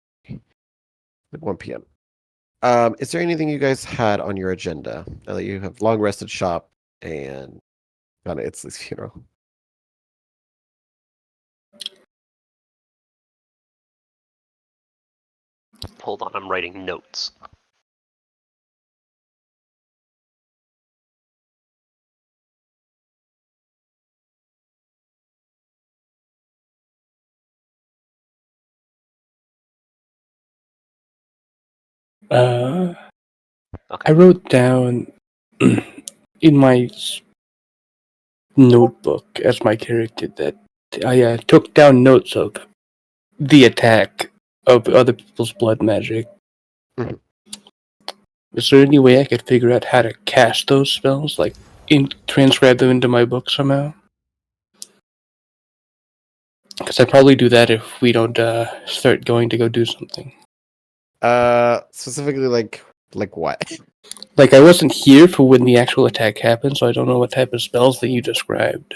like 1 p.m. Is there anything you guys had on your agenda now that you have long rested shop and kind of it's this funeral? Hold on, I'm writing notes. I Okay. wrote down in my notebook as my character that I took down notes of the attack of other people's blood magic. Mhm. Is there any way I could figure out how to cast those spells, like transcribe them into my book somehow? Because I'd probably do that if we don't start going to go do something. Specifically like what? Like, I wasn't here for when the actual attack happened, so I don't know what type of spells that you described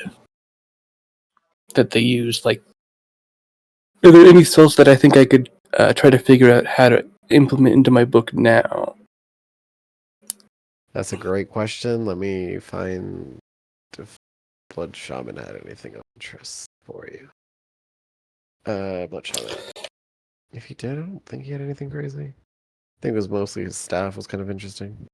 that they use. Like, are there any spells that I think I could try to figure out how to implement into my book now? That's a great question. Let me find if Blood Shaman had anything of interest for you. Blood Shaman. If he did, I don't think he had anything crazy. I think it was mostly his staff was kind of interesting.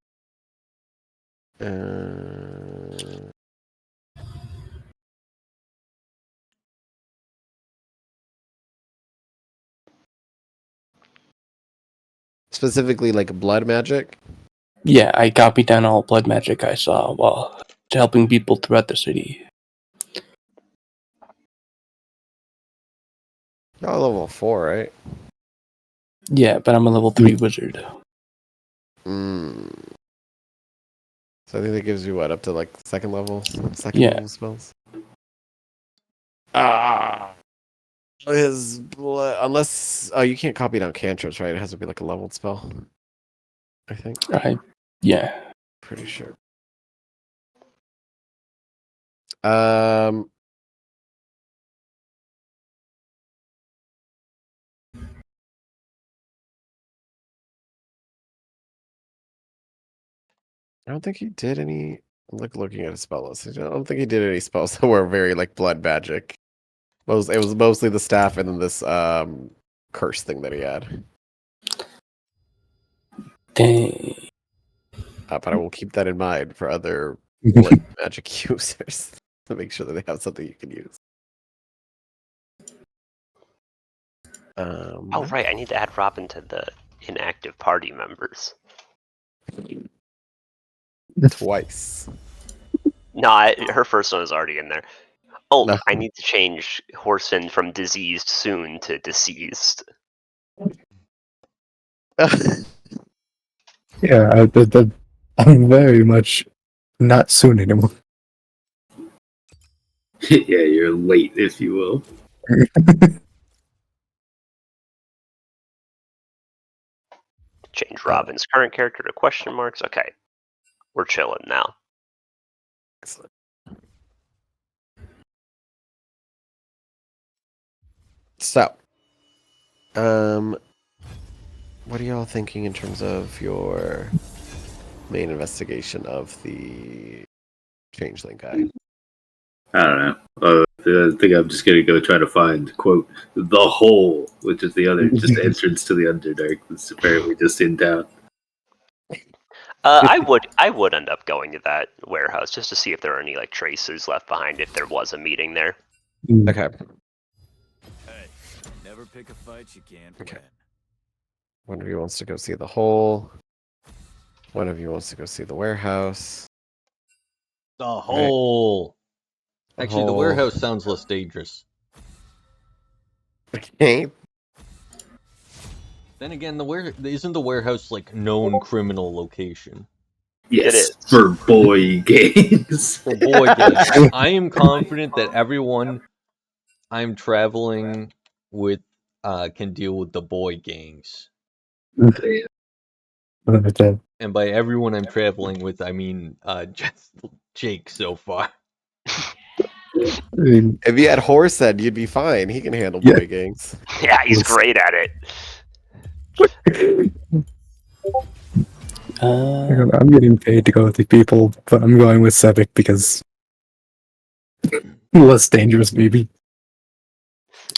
specifically like blood magic? Yeah, I copied down all blood magic I saw while helping people throughout the city. Oh, level 4, right? Yeah, but I'm a level 3 wizard. Mm. So I think that gives you what, up to like second level Yeah. level spells. Ah, his blood. Unless you can't copy down cantrips, right? It has to be like a leveled spell. I think. Yeah. Pretty sure. Um. I don't think he did any. I'm like looking at his spell list. I don't think he did any spells that were very like blood magic. It was mostly the staff and then this curse thing that he had. Dang. But I will keep that in mind for other blood magic users to make sure that they have something you can use. Oh, right. I need to add Robin to the inactive party members. Twice. No, her first one is already in there. Oh, No. I need to change Horson from diseased soon to deceased. Yeah, I'm very much not soon anymore. Yeah, you're late, if you will. Change Robin's current character to question marks. Okay. We're chilling now. Excellent. So, what are y'all thinking in terms of your main investigation of the changeling guy? I don't know. I think I'm just gonna go try to find quote the hole, which is the other just entrance to the Underdark. That's apparently just in town. I would end up going to that warehouse just to see if there are any like traces left behind if there was a meeting there. Okay. Hey, never pick a fight you can't Okay. win. One of you wants to go see the hole. One of you wants to go see the warehouse. The hole. Actually, the hole. warehouse sounds less dangerous. Okay. Then again, isn't the warehouse like known criminal location? Yes, It is. for boy games. For boy gangs, I am confident that everyone I'm traveling with can deal with the boy gangs. And by everyone I'm traveling with, I mean just Jake so far. I mean, If you had Horsehead, you'd be fine. He can handle Yeah. boy gangs. Yeah, he's great at it. I'm getting paid to go with these people, but I'm going with Sevic because less dangerous, maybe.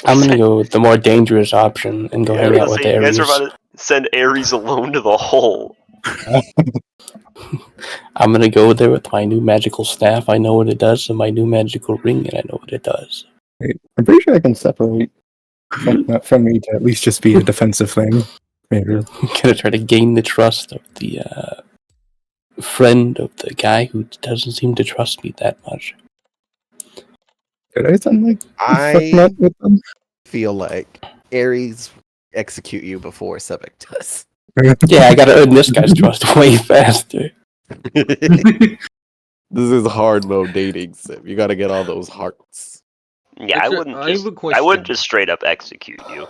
I'm gonna go with the more dangerous option and go Yeah, hang out with you guys Ares. are about to send Ares alone to the hole. I'm gonna go there with my new magical staff. I know what it does, and my new magical ring, and I know what it does. I'm pretty sure I can separate from me to at least just be a defensive thing. Maybe. I'm gonna try to gain the trust of the friend of the guy who doesn't seem to trust me that much. Could I send like I fuck with them? feel like Ares execute you before Sevic does. Yeah, I gotta earn this guy's trust way faster. This is hard mode dating, Sim. You gotta get all those hearts. Yeah, Actually, I have a question. I wouldn't just straight up execute you.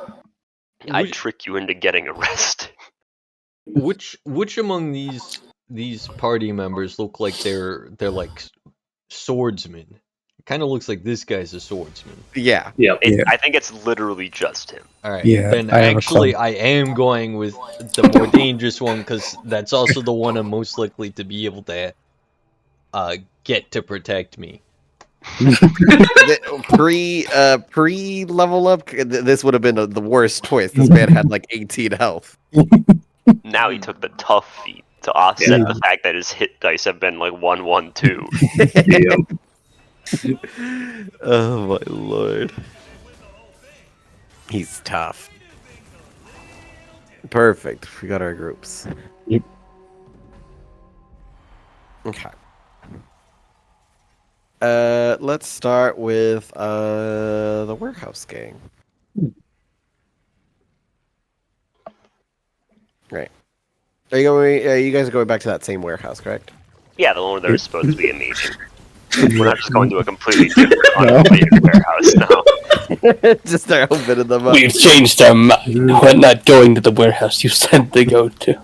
I'd Which- trick you into getting arrested. Which among these party members look like they're like swordsmen? It kind of looks like this guy's a swordsman. Yeah. Yep. Yeah. I think it's literally just him. All right. Yeah, Then I have a actually, club. I am going with the more dangerous one because that's also the one I'm most likely to be able to get to protect me. Pre level up, this would have been the worst twist. This man had like 18 health. Now he took the tough feat to offset the fact that his hit dice have been like 1, 1, 2. Yep. Oh my lord. He's tough. Perfect. We got our groups. Yep. Okay. Let's start with the warehouse gang. Right. Are you guys are going back to that same warehouse, correct? Yeah, the one where there's supposed to be a meeting. We're not just No. going to a completely different, unrelated warehouse now. Just start opening them up. We've changed our mind. We're not going to the warehouse you said to go to.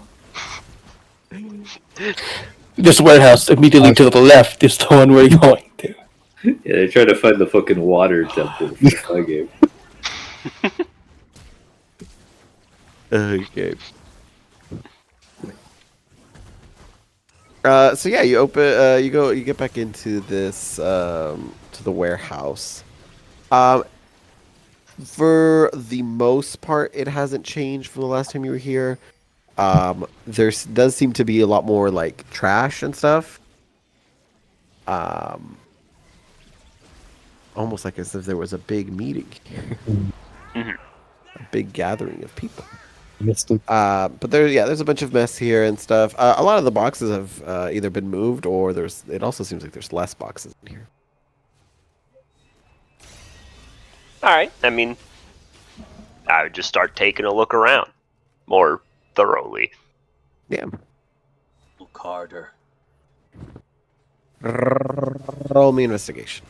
This warehouse immediately to the left is the one we're going to. Yeah, they're trying to find the fucking water temple for my game. Okay. So yeah, you open. You get back into this to the warehouse. For the most part, it hasn't changed from the last time you were here. Does seem to be a lot more like trash and stuff. Almost like as if there was a big meeting here. A big gathering of people. Missed it. But there's a bunch of mess here and stuff. A lot of the boxes have either been moved or it also seems like there's less boxes in here. Alright, I mean, I would just start taking a look around more thoroughly. Yeah. Look harder. Roll me investigation.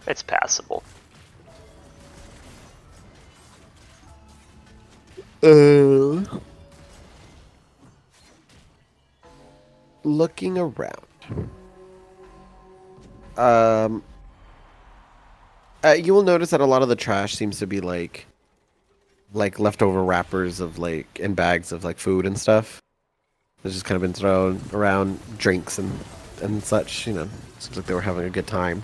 It's passable. Looking around. You will notice that a lot of the trash seems to be like leftover wrappers of and bags of food and stuff. It's just kind of been thrown around, drinks and such. Seems like they were having a good time.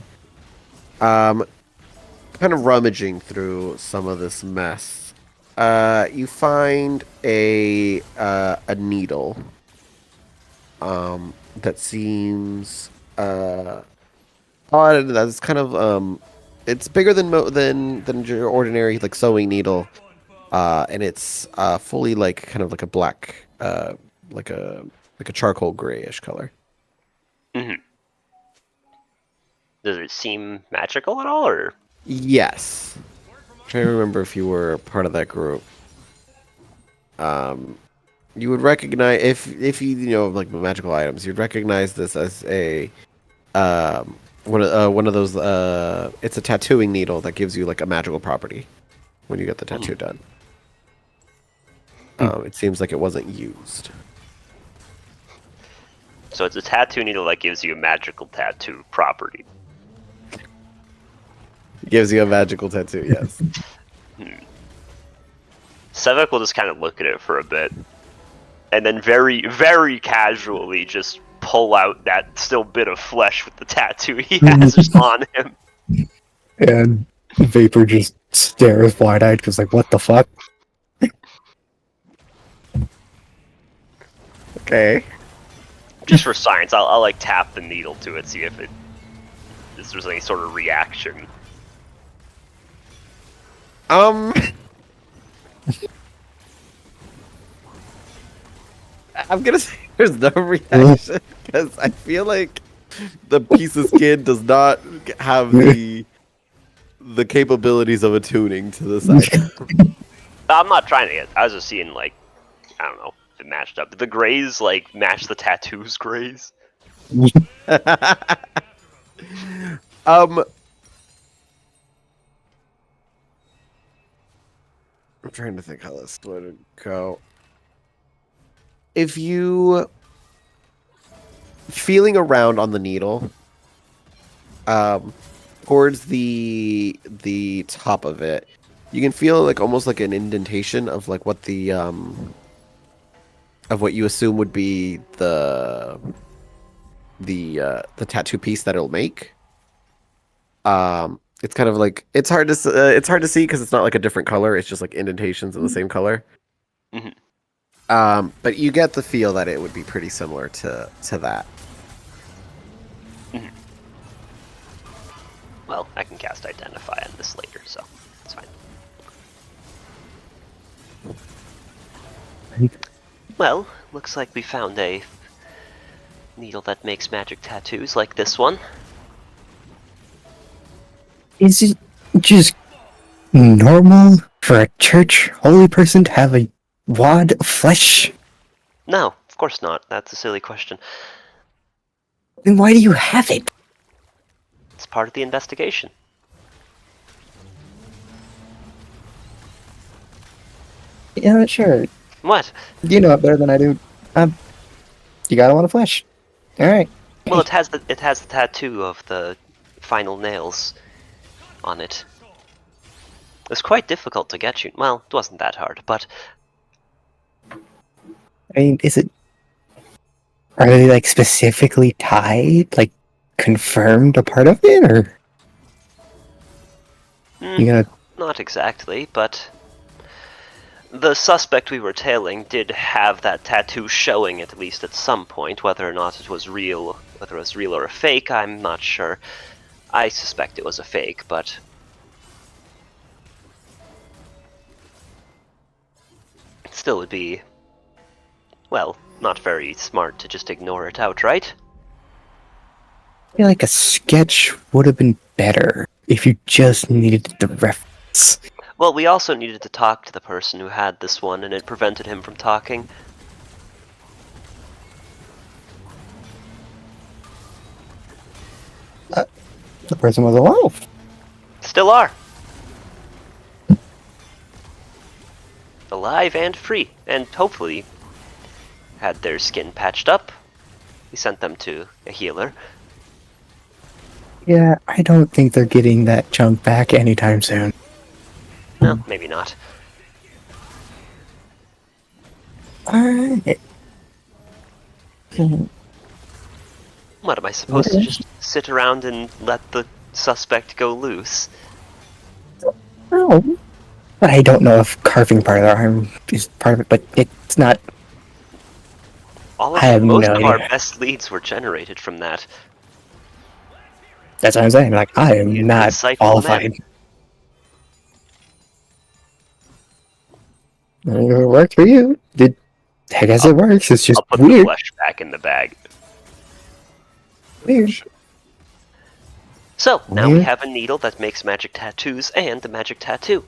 Kind of rummaging through some of this mess. You find a needle. That seems odd. That's kind of it's bigger than your ordinary sewing needle. And it's fully kind of like a black, like a charcoal grayish color. Mm-hmm. Does it seem magical at all, or? Yes. I'm trying to remember if you were part of that group. You would recognize if you know magical items, you'd recognize this as a one of those. It's a tattooing needle that gives you a magical property when you get the tattoo done. It seems like it wasn't used. So it's a tattoo needle that gives you a magical tattoo property. It gives you a magical tattoo, yes. Sevek will just kind of look at it for a bit, and then very, very casually just pull out that still bit of flesh with the tattoo he has just on him. And Vapor just stares wide-eyed because what the fuck? Okay. Just for science, I'll tap the needle to it, see if there's any sort of reaction. I'm gonna say there's no reaction because I feel like the piece of skin does not have the capabilities of attuning to this item. I'm not trying to get. I was just seeing I don't know if it matched up. Did the grays match the tattoos grays? I'm trying to think how this would go. If you feeling around on the needle, towards the top of it, you can feel almost like an indentation of what the of what you assume would be the tattoo piece that it'll make. It's kind of it's hard to see because it's not a different color. It's just indentations of the same color. Mm-hmm. But you get the feel that it would be pretty similar to that. Mm-hmm. Well, I can cast Identify on this later, so it's fine. Well, looks like we found a needle that makes magic tattoos like this one. Is it just normal for a church holy person to have a wad of flesh? No, of course not. That's a silly question. Then why do you have it? It's part of the investigation. Yeah, sure. What? You know it better than I do. You got a lot of flesh. All right. Well, it has the tattoo of the final nails on it. It was quite difficult to get you. Well, it wasn't that hard, but I mean, are they like specifically tied, like confirmed a part of it, or you gonna? not exactly, but the suspect we were tailing did have that tattoo showing at least at some point. Whether or not it was real, or a fake, I'm not sure. I suspect it was a fake, but it still would be, well, not very smart to just ignore it outright. I feel like a sketch would have been better if you just needed the reference. Well, we also needed to talk to the person who had this one, and it prevented him from talking. The person was alive. Still are. Alive and free, and hopefully had their skin patched up. We sent them to a healer. Yeah, I don't think they're getting that chunk back anytime soon. No, maybe not. Alright. What, am I supposed to just sit around and let the suspect go loose? No. But I don't know if carving part of their arm is part of it, but it's not. Most of our best leads were generated from that. That's what I'm saying. Like, I am You'd not insightful qualified. man. If it worked for you, I guess it works. It's just I'll put the weird. flesh back in the bag. Weird. So, now we Weird. have a needle that makes magic tattoos and a magic tattoo.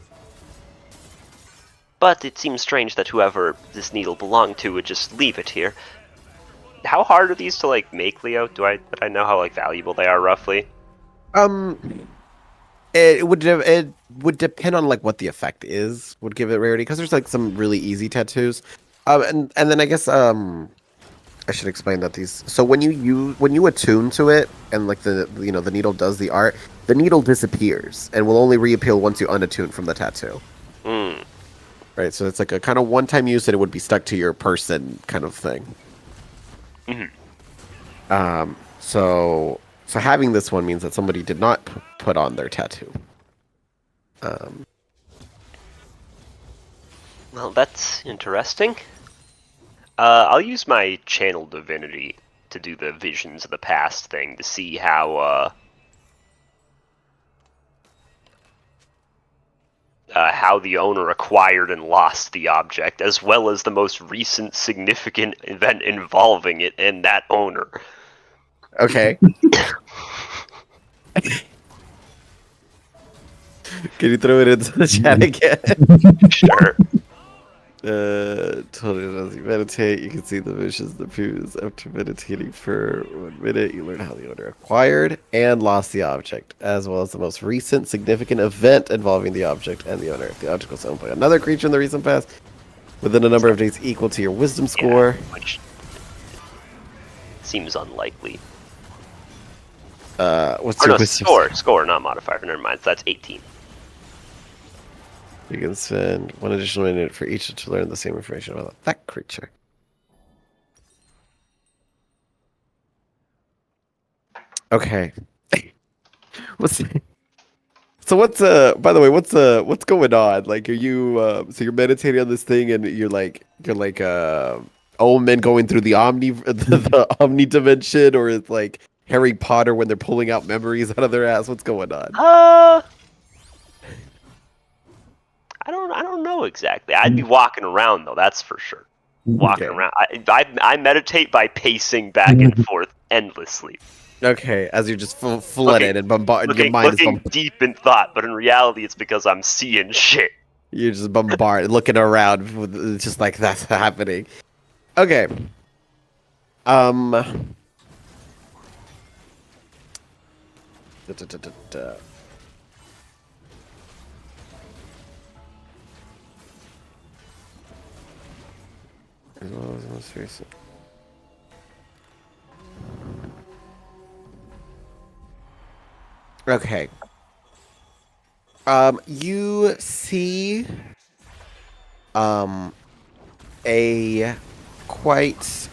But it seems strange that whoever this needle belonged to would just leave it here. How hard are these to, like, make, Leo? Did I know how, like, valuable they are, roughly? It would depend on like what the effect is. Would give it rarity because there's like some really easy tattoos, and then I guess I should explain that these. So when you attune to it and like the needle does the art, the needle disappears and will only reappear once you unattune from the tattoo. Right, so it's like a kind of one-time use and it would be stuck to your person kind of thing. So having this one means that somebody did not put on their tattoo. Well, that's interesting. I'll use my channel divinity to do the visions of the past thing to see how the owner acquired and lost the object, as well as the most recent significant event involving it and that owner. Okay. Can you throw it into the chat again? Sure. Totally, as you meditate, you can see the visions, the views. After meditating for 1 minute, you learn how the owner acquired and lost the object, as well as the most recent significant event involving the object and the owner. If the object was owned by another creature in the recent past, within a number of days equal to your wisdom score. Yeah, which seems unlikely. What's your wisdom score, not modifier. Never mind. So that's 18. You can spend 1 additional minute for each to learn the same information about that creature. Okay. By the way, what's going on? Like, are you so you're meditating on this thing and you're like Omen going through the omni the omni dimension, or it's like Harry Potter when they're pulling out memories out of their ass? What's going on? I don't know exactly. I'd be walking around though, that's for sure. Walking Okay. around. I meditate by pacing back and forth endlessly. Okay, as you're just flooded and bombarded, your mind is looking deep in thought, but in reality, it's because I'm seeing shit. You're just bombarded, looking around, it's just like that's happening. Okay. Da, da, da, da, da. As well as most recent. Okay. You see, a quite,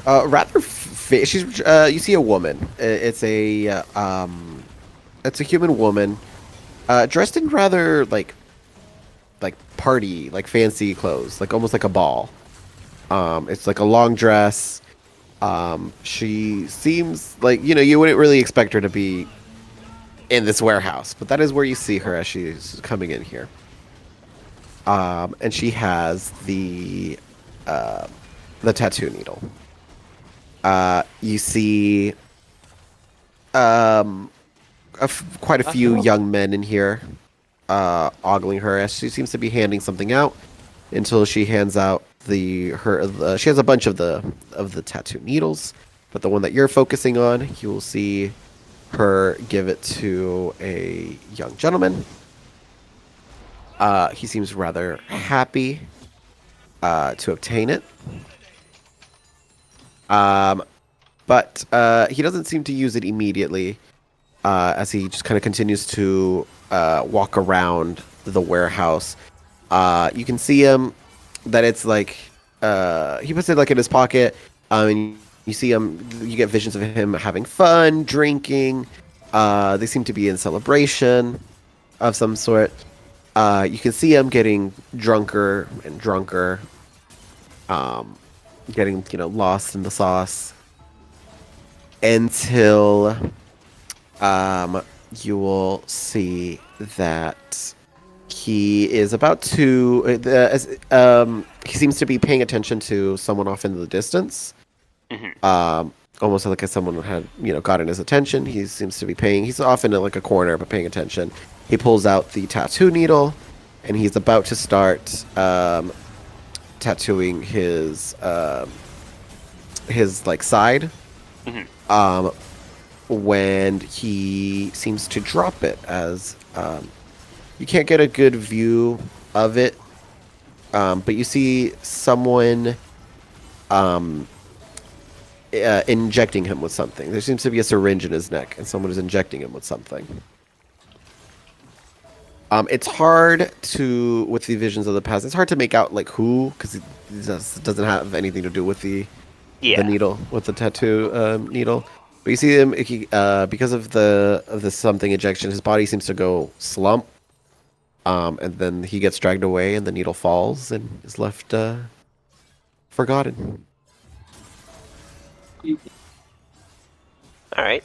rather, she's, you see a woman. It's a human woman, dressed in rather, like party, like fancy clothes, like almost like a ball. It's like a long dress. She seems like, you wouldn't really expect her to be in this warehouse, but that is where you see her as she's coming in here. And she has the tattoo needle. You see, quite a few young men in here, ogling her as she seems to be handing something out until she hands out she has a bunch of the tattoo needles, but the one that you're focusing on, you will see her give it to a young gentleman. He seems rather happy to obtain it. But he doesn't seem to use it immediately, as he just kind of continues to walk around the warehouse. You can see him that it's like he puts it like in his pocket. And you see him. You get visions of him having fun, drinking. They seem to be in celebration of some sort. You can see him getting drunker and drunker, getting lost in the sauce until you will see that he is about to he seems to be paying attention to someone off in the distance. Almost like if someone had gotten his attention. He seems to be he's off in like a corner but paying attention. He pulls out the tattoo needle and he's about to start tattooing his like side. When he seems to drop it, as you can't get a good view of it, but you see someone injecting him with something. There seems to be a syringe in his neck, and someone is injecting him with something. It's hard to, with the visions of the past, it's hard to make out like who, because it doesn't have anything to do with the needle, with the tattoo needle. But you see him, because of the something injection, his body seems to go slump, and then he gets dragged away, and the needle falls and is left forgotten. All right.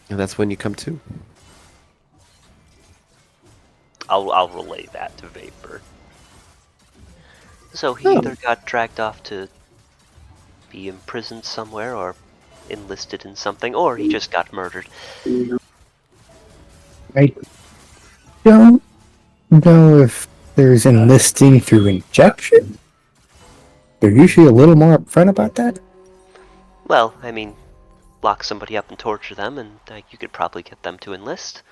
And that's when you come to. I'll relay that to Vapor. So he either got dragged off to be imprisoned somewhere, or enlisted in something, or he just got murdered. I don't know if there's enlisting through injection. They're usually a little more upfront about that. Well, I mean, lock somebody up and torture them, and you could probably get them to enlist.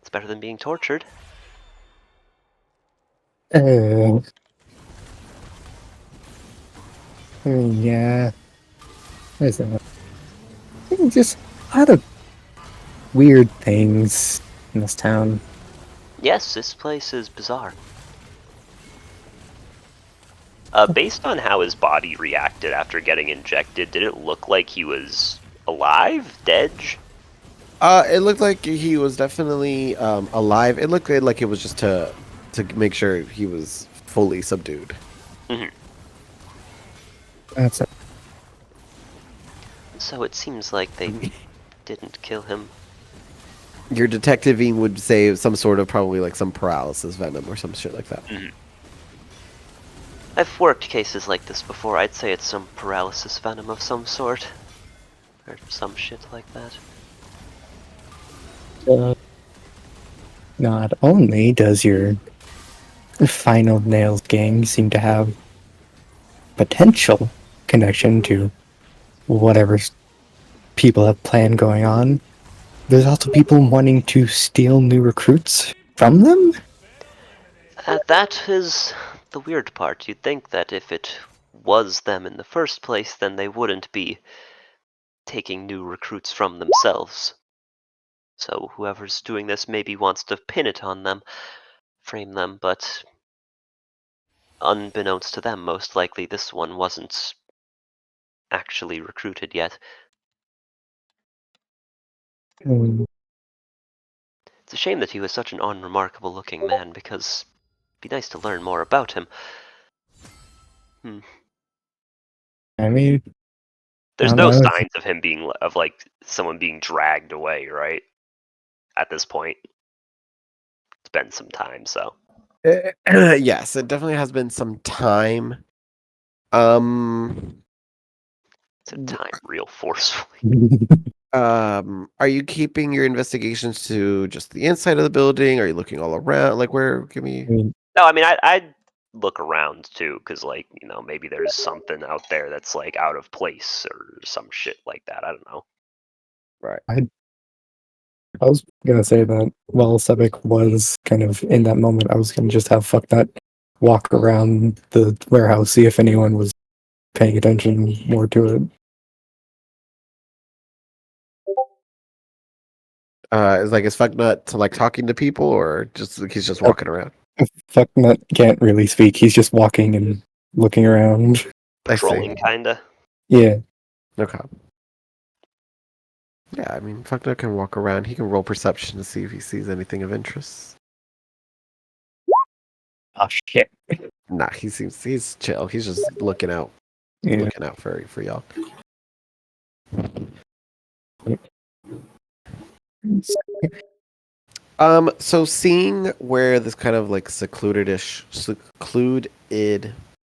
It's better than being tortured. I mean, yeah. There's just a lot of weird things in this town. Yes, this place is bizarre. Based on how his body reacted after getting injected, did it look like he was alive? Dead? It looked like he was definitely alive. It looked like it was just to make sure he was fully subdued. That's So it seems like they didn't kill him. Your detectiving would say some sort of probably like some paralysis venom or some shit like that. I've worked cases like this before. I'd say it's some paralysis venom of some sort. Or some shit like that. Not only does your Final Nails gang seem to have potential connection to whatever people have planned going on, there's also people wanting to steal new recruits from them? That is the weird part. You'd think that if it was them in the first place, then they wouldn't be taking new recruits from themselves. So whoever's doing this maybe wants to pin it on them, frame them, but unbeknownst to them, most likely this one wasn't actually recruited yet. Hmm. It's a shame that he was such an unremarkable looking man, because it'd be nice to learn more about him. I mean, There's I no don't know. signs of him being like someone being dragged away, right? At this point, it's been some time, so Yes, it definitely has been some time. Um, it's a time real forcefully. are you keeping your investigations to just the inside of the building? Are you looking all around? Like, where? Give me. I mean, No, I mean I'd look around too, because like maybe there's something out there that's like out of place or some shit like that. I don't know. Right. I was gonna say that while Sebek was kind of in that moment, I was gonna just have fuck that walk around the warehouse, see if anyone was paying attention more to it. Is Fucknut to like talking to people or just like, he's just Fuck, walking around? fuck that can't really speak. He's just walking and looking around. I see. Patrolling, kinda. Yeah. Okay. Yeah, I mean, Fucknut can walk around. He can roll perception to see if he sees anything of interest. Oh shit. Nah, he's chill. He's just looking out, Yeah. looking out for y'all. So seeing where this kind of like secluded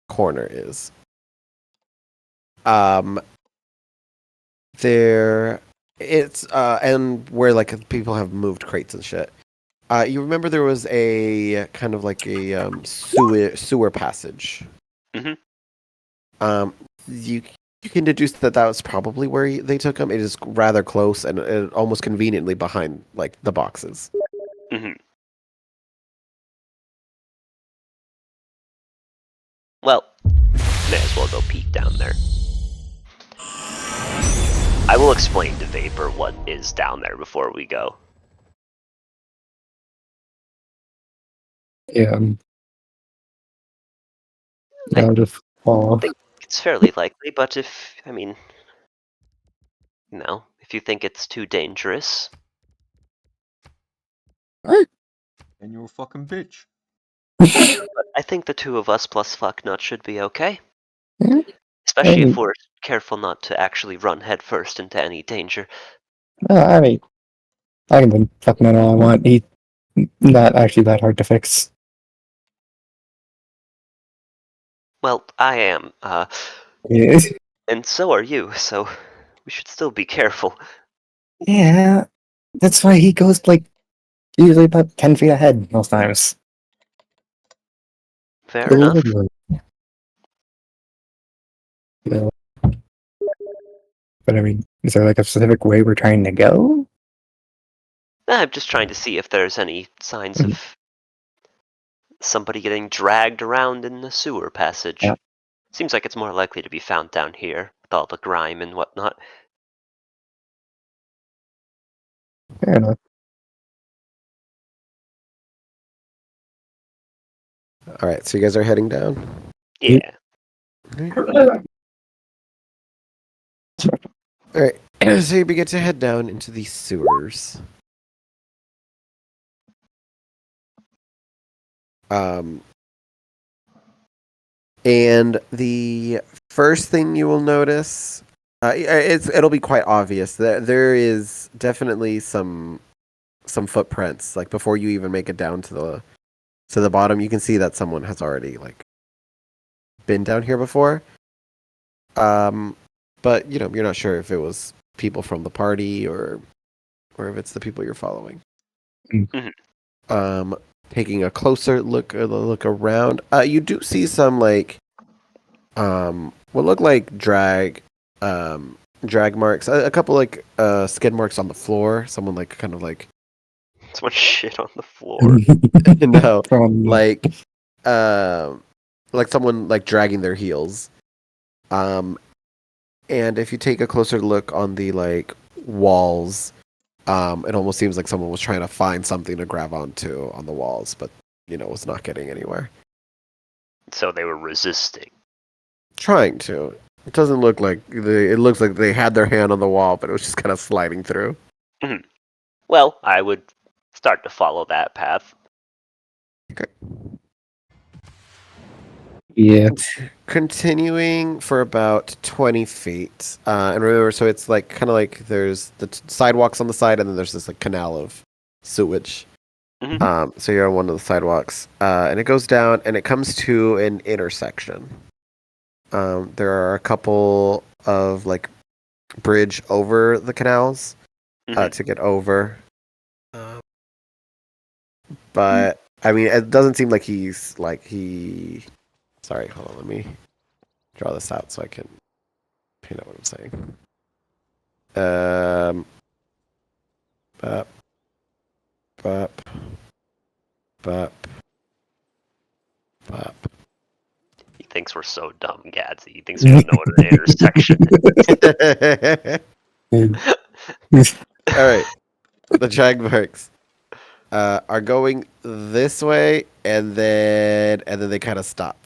corner is, there, it's and where like people have moved crates and shit. You remember there was a kind of like a sewer passage. Mhm. Um, you you can deduce that that was probably where they took him. It is rather close and almost conveniently behind like the boxes. Mhm. Well, may as well go peek down there. I will explain to Vapor what is down there before we go. Yeah. I I'll just fall. think it's fairly likely, but if if you think it's too dangerous, And you're a fucking bitch. but I think the two of us plus Fucknut should be okay. Especially if we're careful not to actually run headfirst into any danger. I mean, I can then fuck man all I want. He's not actually that hard to fix. Well, I am, Yeah. and so are you, so we should still be careful. Yeah. That's why he goes like usually about 10 feet ahead most times. Fair enough. Yeah. But I mean, is there like a specific way we're trying to go? I'm just trying to see if there's any signs of somebody getting dragged around in the sewer passage. Yeah. Seems like it's more likely to be found down here, with all the grime and whatnot. Fair enough. All right, so you guys are heading down. Yeah. All right, so you begin to head down into the sewers. And the first thing you will notice It'll be quite obvious that there is definitely some footprints. Like before you even make it down to the bottom, you can see that someone has already like been down here before. But you're not sure if it was people from the party or if it's the people you're following. Mhm. Taking a closer look around, you do see some like what look like drag marks, a couple like skid marks on the floor. Someone like kind of like Someone shit on the floor. no, From like someone like dragging their heels. And if you take a closer look on the like walls, it almost seems like someone was trying to find something to grab onto on the walls, but was not getting anywhere. So they were resisting. Trying to. It doesn't look like it looks like they had their hand on the wall, but it was just kind of sliding through. Well, I would start to follow that path. Okay. yeah, Continuing for about 20 feet. And remember, so it's like kind of like there's the sidewalks on the side, and then there's this like canal of sewage. Mhm. So you're on one of the sidewalks, and it goes down, and it comes to an intersection. There are a couple of like bridge over the canals Mhm. to get over. But I mean, it doesn't seem like he. Sorry, hold on. Let me draw this out so I can paint out what I'm saying. Bop, bop, bop, bop. He thinks we're so dumb, Gadsy. He thinks we don't know what an intersection All right, the drag marks are going this way, and then they kind of stop.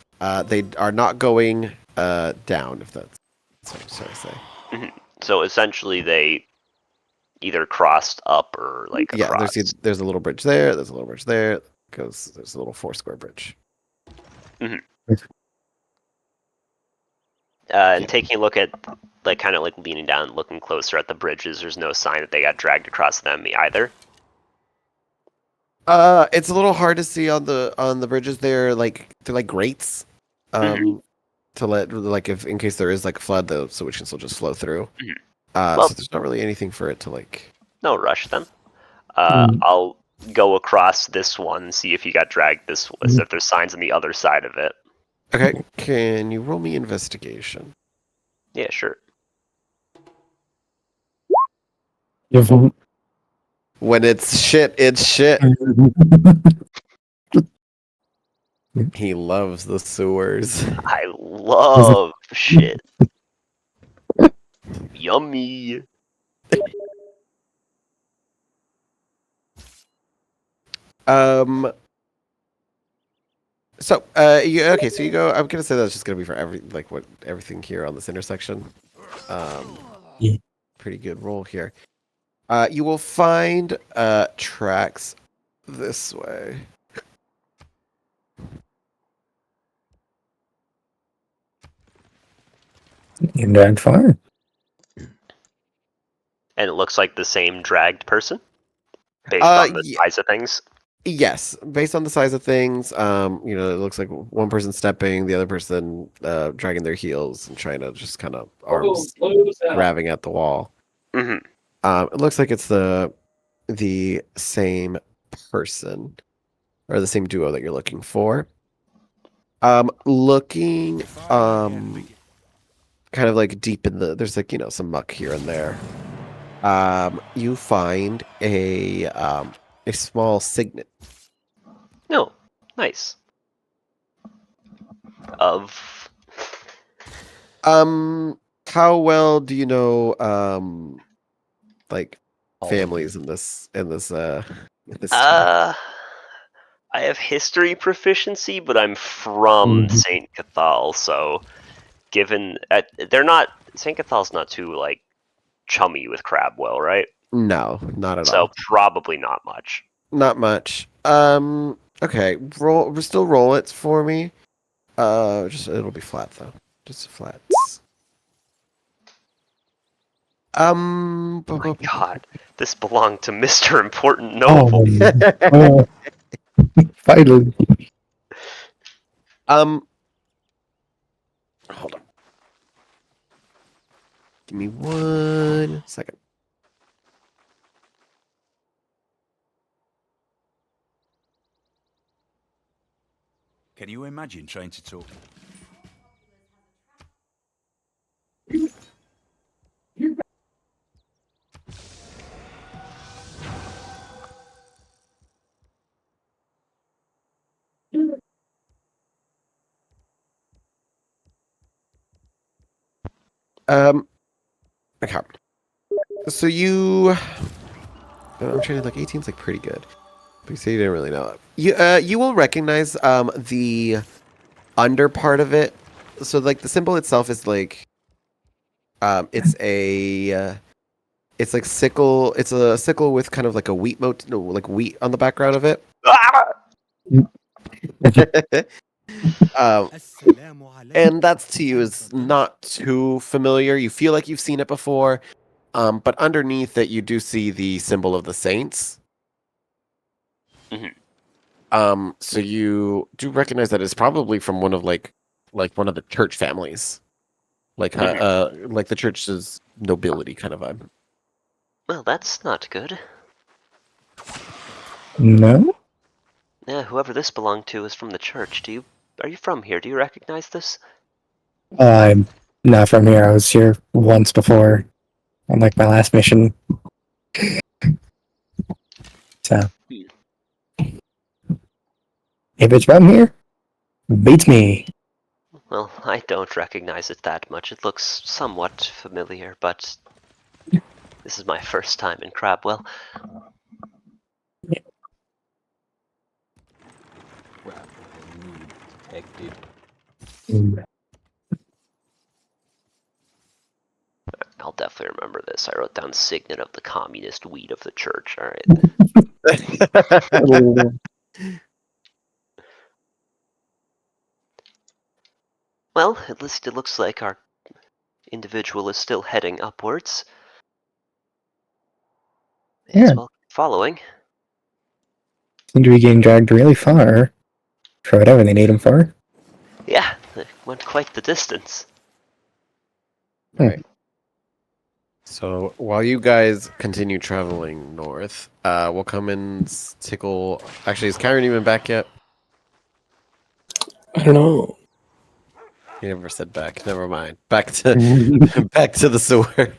They are not going down. If that's what I'm trying to say. is. So essentially, they either crossed up or like Yeah, across. there's a little bridge there. There's a little bridge there. There's a little 4 square bridge. And Yeah. taking a look at, like, kind of like leaning down, looking closer at the bridges, there's no sign that they got dragged across them either. It's a little hard to see on the bridges. They're like grates, Mhm. to let like if in case there is like a flood, the sewage can still just flow through. Mhm. Well, So there's not really anything for it to like. no rush then. Mm. I'll go across this one, see if he got dragged this way, if there's signs on the other side of it. Okay, can you roll me investigation? Yeah, sure. When it's shit, it's shit. He loves the sewers. I love shit. Yummy. Um. So, okay. So you go. I'm gonna say that's just gonna be for everything here on this intersection. Yeah. Pretty good roll here. You will find tracks this way. And that's fine. And it looks like the same dragged person, based on the size of things. Yes, based on the size of things, it looks like one person stepping, the other person dragging their heels and trying to just kind of arms grabbing at the wall. Hmm. It looks like it's the same person or the same duo that you're looking for. Looking kind of like deep in there's like some muck here and there. You find a small signet. No, nice. Of How well do you know like All of families you. in this in this town? I have history proficiency, but I'm from Mhm. Saint Cathal, so given they're not Saint Cathal's not too like chummy with Crabwell, right? No, not at So all. probably not much. Not much. Okay, still roll it for me. Just it'll be flat though. Just flats. My God, this belonged to Mr. Important Oh, Noble. oh, finally. Hold on. Give me 1 second. Can you imagine trying to talk? Okay. So you, I'm trying to look. 18's like pretty good. But you say you didn't really know it. You will recognize the under part of it. So like the symbol itself is like, it's like sickle. It's a sickle with kind of like a wheat like wheat on the background of it. Ah! um, and that's to you is not too familiar. You feel like you've seen it before, but underneath it you do see the symbol of the saints. So you do recognize that it's probably from one of like one of the church families, like the church's nobility kind of vibe. Well, that's not good. No? Yeah, whoever this belonged to is from the church. Are you from here? Do you recognize this? I'm not from here. I was here once before on like my last mission. So if it's from here, beats me. Well, I don't recognize it that much. It looks somewhat familiar, but this is my first time in Crabwell. Detected. I'll definitely remember this. I wrote down signet of the communist weed of the church. All right. Well, at least it looks like our individual is still heading upwards. May as Yeah. well keep following. Seem to be getting dragged really far for whatever they need him for. Yeah, it went quite the distance. Right. So while you guys continue traveling north, we'll come and tickle. Actually, is Chiron even back yet? I don't know. He never said back. Never mind. Back to back to the sewer.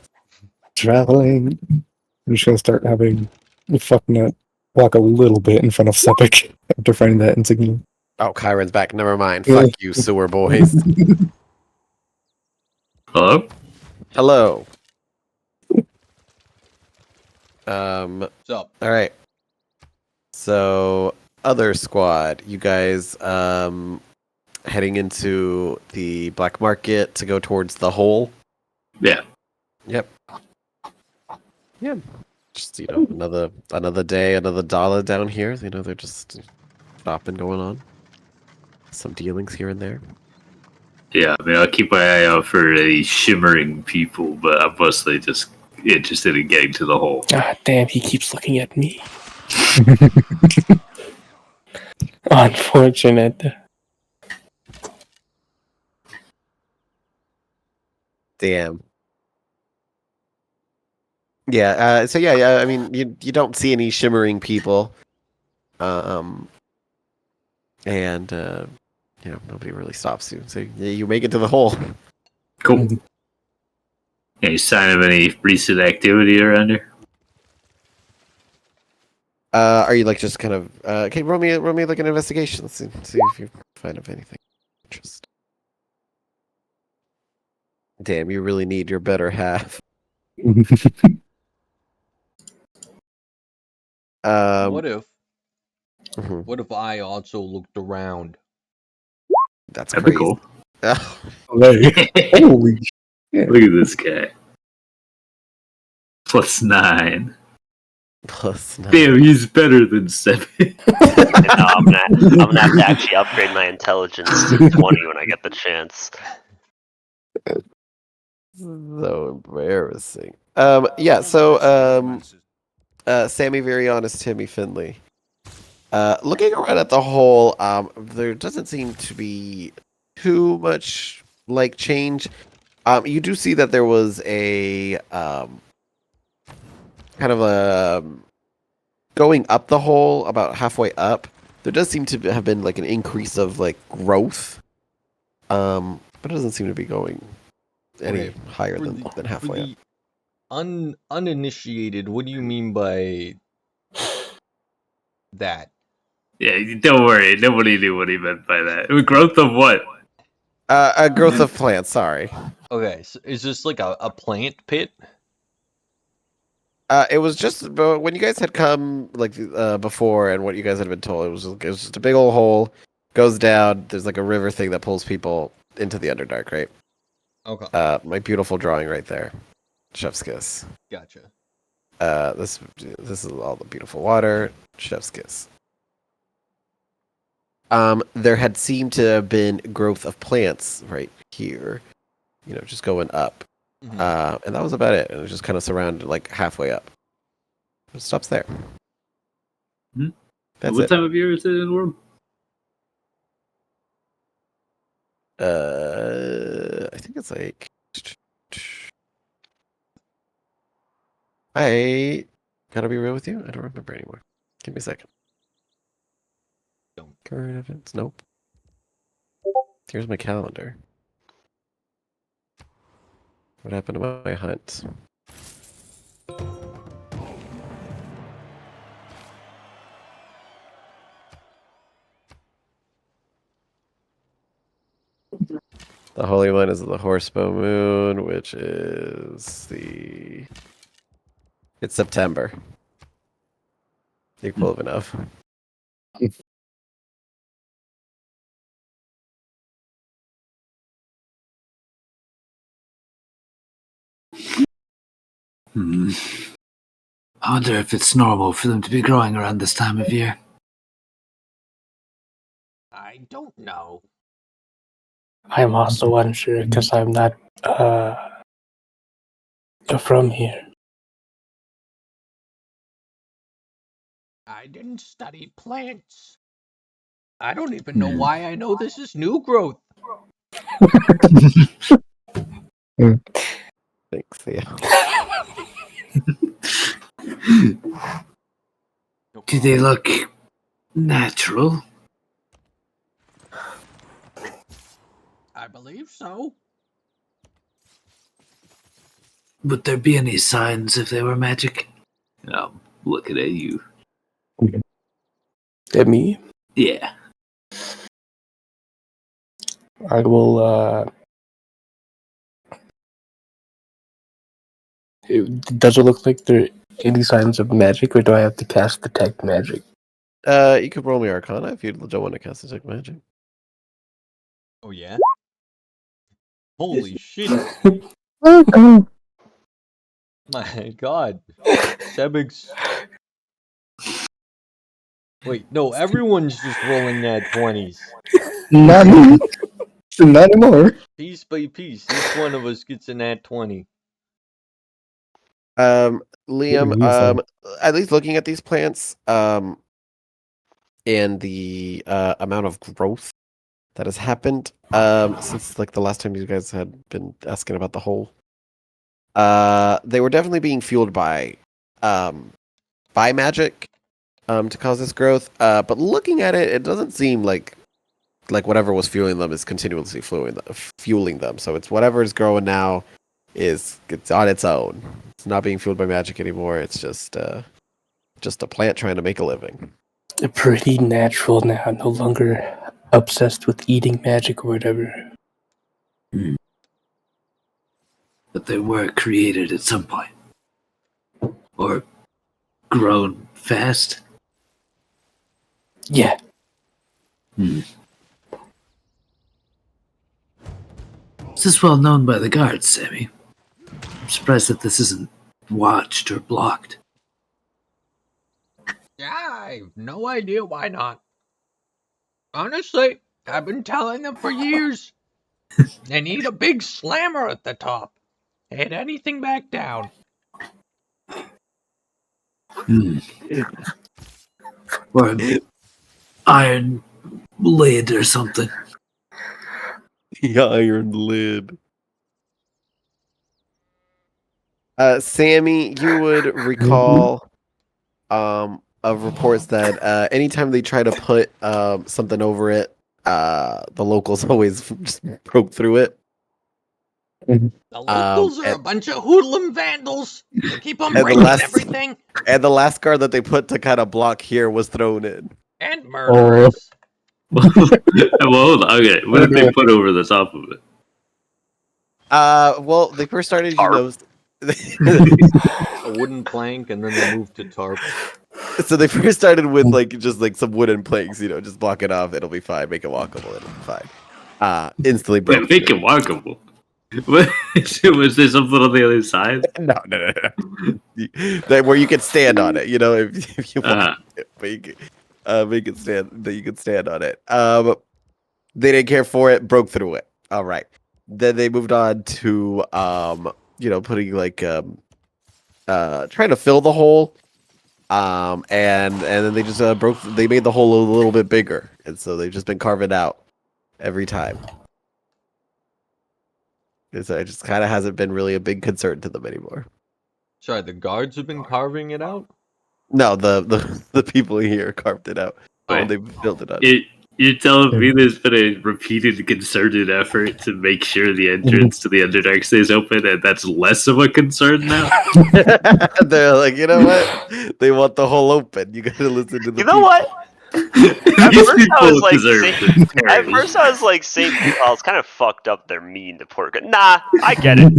Traveling. I'm just gonna start having fucking walk a little bit in front of Sepik after finding that insignia. Oh, Chiron's back. Never mind. Fuck you, sewer boys. Hello? Hello. What's up? All right. So, other squad, you guys heading into the black market to go towards the hole. Yeah. Yep. Yeah. Just another day, another dollar down here. They're just shopping going on. Some dealings here and there. Yeah, I mean, I'll keep my eye out for any shimmering people, but I'm mostly just interested in getting to the hole. Ah, damn, he keeps looking at me. Unfortunate. Damn. Yeah. So yeah. I mean, you don't see any shimmering people. And nobody really stops you. So yeah, you make it to the hole. Cool. Any sign of any recent activity around here? Are you like just kind of okay? Roll me like an investigation. Let's see if you find of anything interesting. Damn, you really need your better half. What if Mhm. what if I also looked around? That's That'd be crazy. cool. Holy shit. Look at this guy. +9. Plus 9. Damn, he's better than 7. No, I'm gonna have to actually upgrade my intelligence to 20 when I get the chance. So embarrassing. Yeah. So, Sammy Virion is Timmy Finley. Looking around at the whole, there doesn't seem to be too much like change. You do see that there was a kind of a going up the hole about halfway up. There does seem to have been like an increase of like growth, but it doesn't seem to be going any Okay, higher For than the, halfway up. uninitiated, what do you mean by that? Yeah, don't worry. Nobody knew what he meant by that. Growth of what? A growth of plants. Sorry. Okay, so is this like a plant pit? It was just but when you guys had come like before, and what you guys had been told. It was just a big old hole, goes down. There's like a river thing that pulls people into the Underdark, right? Okay, My beautiful drawing right there, Chef's kiss. gotcha. This is all the beautiful water, Chef's kiss. There had seemed to have been growth of plants right here, just going up. Mhm. And that was about it. And it was just kind of surrounded like halfway up. It stops there. Hmm? That's What it. time of year is it in the world? I think it's like I gotta be real with you. I don't remember anymore. Give me a second. Don't. Current events. Nope. Here's my calendar. What happened to my hunt? The holy one is the horsebow moon, which is it's September. Equivalent of. I wonder if it's normal for them to be growing around this time of year. I don't know. I'm also unsure because I'm not from here. I didn't study plants. I don't even know why I know this is new growth. Thanks, yeah. Do they look natural? I believe so. Would there be any signs if they were magic? I'm looking at you. At me, Yeah. I will. Does it look like there are any signs of magic, or do I have to cast detect magic? You could roll me Arcana if you don't want to cast Detect Magic. Oh yeah? Holy shit. My god. Sebix. Wait, no, everyone's just rolling nat 20s. Not me. Not anymore. Piece by piece, each one of us gets a nat 20. Liam, at least looking at these plants, and the amount of growth that has happened, since like the last time you guys had been asking about the hole, they were definitely being fueled by magic, to cause this growth. But looking at it, it doesn't seem like whatever was fueling them is continuously fueling them. So it's whatever is growing now it's on its own. It's not being fueled by magic anymore. It's just a plant trying to make a living. They're pretty natural now, no longer obsessed with eating magic or whatever. But they were created at some point. Or grown fast. Yeah. Is this well known by the guards, Sammy? I'm surprised that this isn't watched or blocked. Yeah, I have no idea why not. Honestly, I've been telling them for years. They need a big slammer at the top. Hit anything back down. Or an iron lid or something. The iron lid. Sammy, you would recall of reports that anytime they try to put something over it, the locals always just broke through it. The locals are a and- bunch of hoodlum vandals. They keep on and the breaking last- everything. And the last guard that they put to kind of block here was thrown in. And murderers. Well, hold on. Okay, what did they put over the top of it? Well, they first started, Tarp. A wooden plank, and then they moved to tarp. So they first started with just some wooden planks, just block it off, it'll be fine, make it walkable, it'll be fine. Instantly broke. Wait, make it walkable. Was there something on the other side? No. Where you can stand on it, if you want. But you can, make it stand that you can stand on it. They didn't care for it, broke through it. All right. Then they moved on to putting trying to fill the hole. And then they just they made the hole a little bit bigger, and so they've just been carving out every time. So it just kind of hasn't been really a big concern to them anymore. Sorry, the guards have been carving it out? No, the people here carved it out when they built it up. You're telling me there's been a repeated concerted effort to make sure the entrance to the Underdark stays open, and that's less of a concern now? They're like, you know what? They want the hole open. You gotta listen to the You know what? At first I was like, St. Paul's kind of fucked up. They're mean to poor guys. Nah, I get it.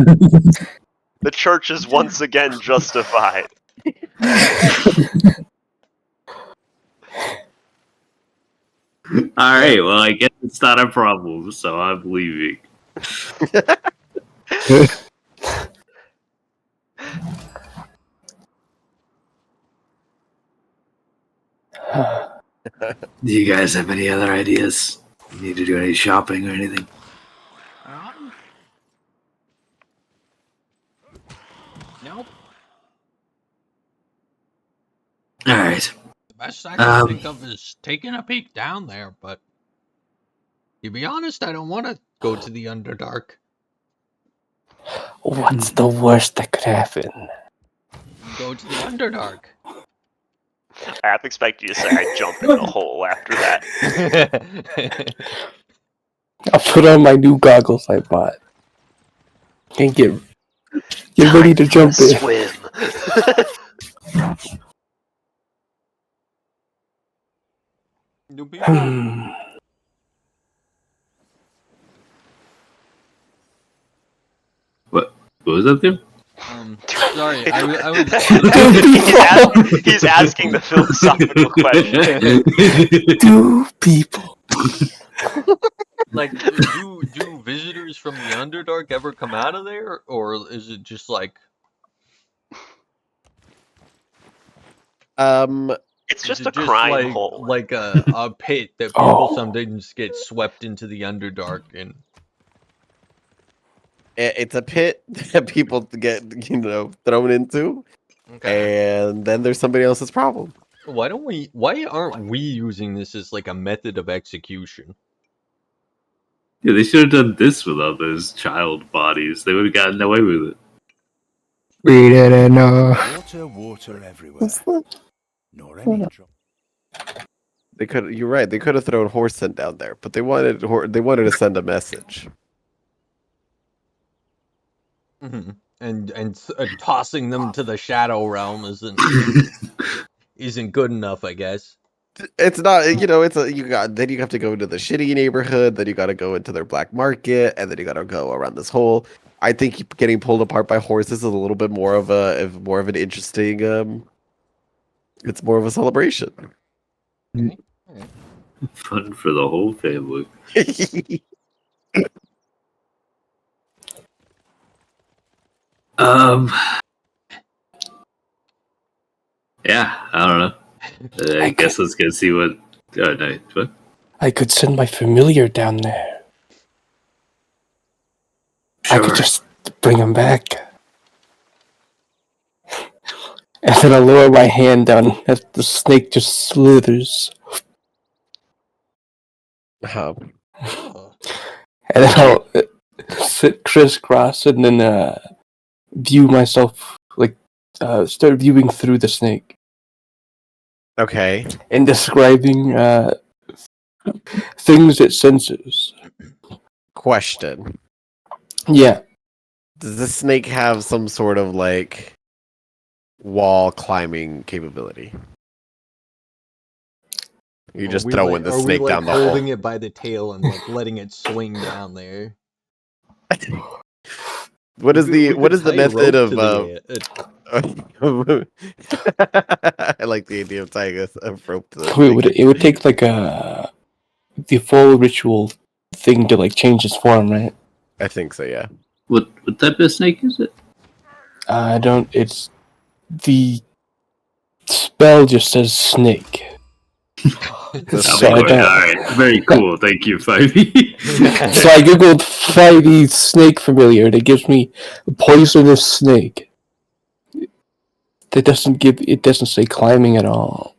The church is once again justified. Alright, well, I guess it's not a problem, so I'm leaving. Do you guys have any other ideas? You need to do any shopping or anything? Nope. Alright. The best I can think of is taking a peek down there, but to be honest, I don't want to go to the Underdark. What's the worst that could happen? Go to the Underdark. I half expect you to say I jump in the hole after that. I'll put on my new goggles I bought and get ready to jump in. Swim. Do people, What was that there? sorry, I was. He's asking the philosophical question. Do people? Like, do visitors from the Underdark ever come out of there, or is it just like? It's just is a it crime like, hole. like a pit that people sometimes get swept into the Underdark in. It's a pit that people get thrown into, and then there's somebody else's problem. Why aren't we using this as like a method of execution? Yeah, they should have done this without those child bodies. They would have gotten away with it. We didn't know. Water everywhere. Nor any drop. They could. You're right. They could have thrown Horson down there, but they wanted to send a message. Mm-hmm. And tossing them to the Shadow Realm isn't good enough, I guess. It's not. Then you have to go into the shitty neighborhood. Then you got to go into their black market, and then you got to go around this hole. I think getting pulled apart by horses is a little bit more of an interesting. It's more of a celebration. Okay. Fun for the whole family. Yeah, I don't know. I guess let's go see what. Oh no, what? I could send my familiar down there. I could just bring him back. And then I lower my hand down as the snake just slithers. Oh, Oh. And then I'll sit crisscross and then view myself, start viewing through the snake okay. and describing things it senses. Question: Yeah. does this snake have some sort of like wall climbing capability? You just throwing the snake down the holding hole. it by the tail and like letting it swing down there? What is the tie a method rope of? to I like the idea of tying a rope to the Wait, snake. it would take like the full ritual thing to like change its form, right? I think so. Yeah. What type of snake is it? I don't. It's the spell just says snake. The So I All don't. right, very cool. Thank you, 5e. So I googled 5e snake familiar, and it gives me poisonous snake. It doesn't say climbing at all.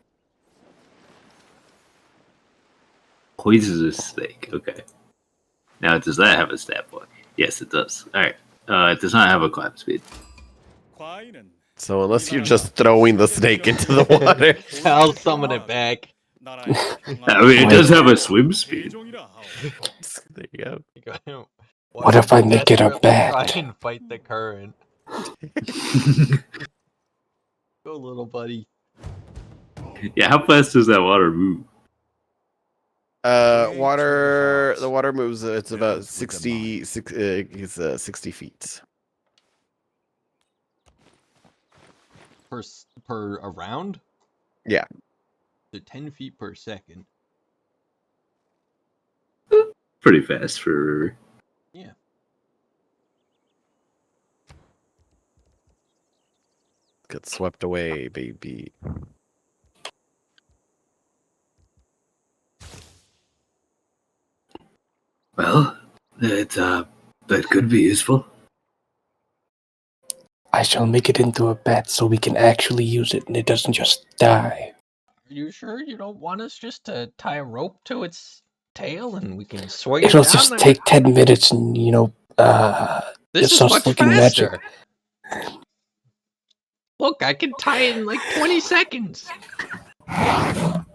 Poisonous snake. Okay. Now, does that have a stat point? Yes, it does. All right. It does not have a climb speed. So unless you're just throwing the snake into the water, I'll summon it back. I mean, it does have a swim speed. there you go. What if I make it a bat? Try and fight the current. Go, little buddy. Yeah, how fast does that water move? The water moves. It's about 60 feet. Per around? Yeah. So 10 feet per second. Pretty fast for a river. Yeah. Get swept away, baby. Well, that could be useful. I shall make it into a bat so we can actually use it and it doesn't just die. Are you sure you don't want us just to tie a rope to its tail and we can swing It'll it down just there? take 10 minutes and, This it's is just much looking faster. magic. Look, I can tie it in like 20 seconds. I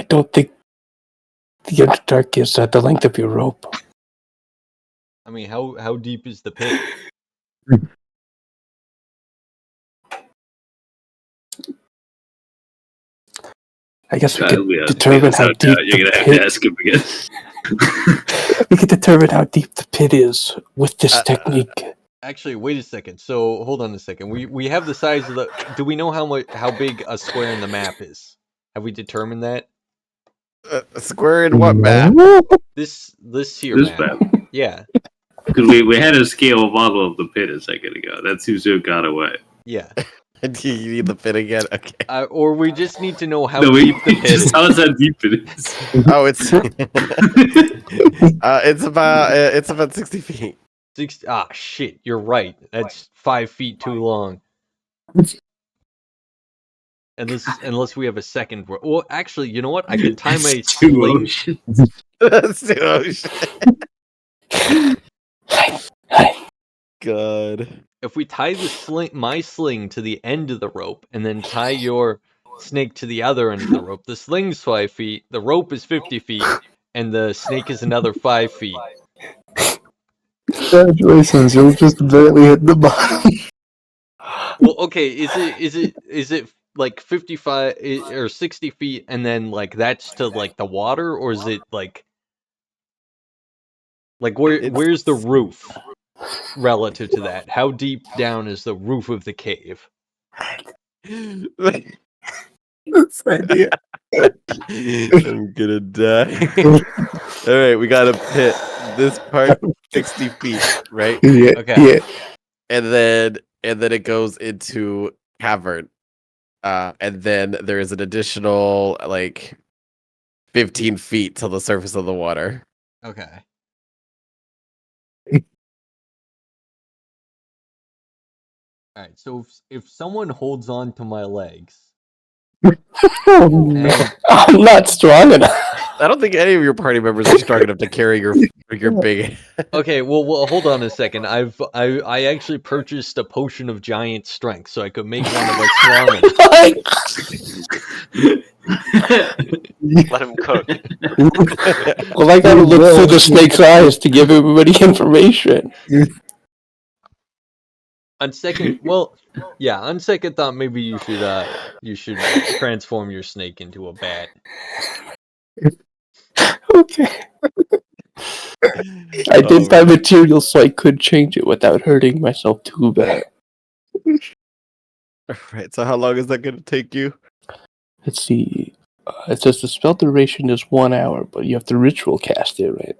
don't think the Underdark is the length of your rope. I mean, how deep is the pit? I guess we Kyle, could we have to determine figure how this deep out. You're the gonna have to pit. ask him again. We could determine how deep the pit is with this technique. Actually, wait a second. So hold on a second. We have the size of the. Do we know how big a square in the map is? Have we determined that? Square in what map? This here This map. map. Yeah. Because we had a scale model of the pit a second ago. That seems to have gone away. Yeah. Do you need the pit again? Okay. Or we just need to know how No, deep the pit just is. tell us how deep it is. Oh, it's it's about 60 feet. Shit, you're right. That's 5 feet too long. Unless we have a second. Well, actually, you know what? I can tie my It's two sling. oceans. That's too ocean. God. If we tie my sling to the end of the rope, and then tie your snake to the other end of the rope, the sling's 5 feet, the rope is 50 feet, and the snake is another 5 feet. Congratulations, you'll just barely hit the bottom. Well, okay, is it like 55 or 60 feet, and then like that's to like the water, or is it like where's the roof relative to that? How deep down is the roof of the cave? This idea. I'm gonna die. All right, we got a pit. This part 60 feet, right? Yeah, Okay. yeah. And then it goes into cavern. And then there is an additional like 15 feet to the surface of the water. Okay. All right, so if someone holds on to my legs, Oh, no. and I'm not strong enough. I don't think any of your party members are strong enough to carry your big. okay, well, hold on a second. I actually purchased a potion of giant strength, so I could make one of us strong enough. Let him cook. Well, I gotta look through the snake's eyes to give everybody information. On second thought, maybe you should transform your snake into a bat. Okay. I did buy materials so I could change it without hurting myself too bad. Alright, so how long is that going to take you? Let's see. It says the spell duration is 1 hour, but you have to ritual cast it, right?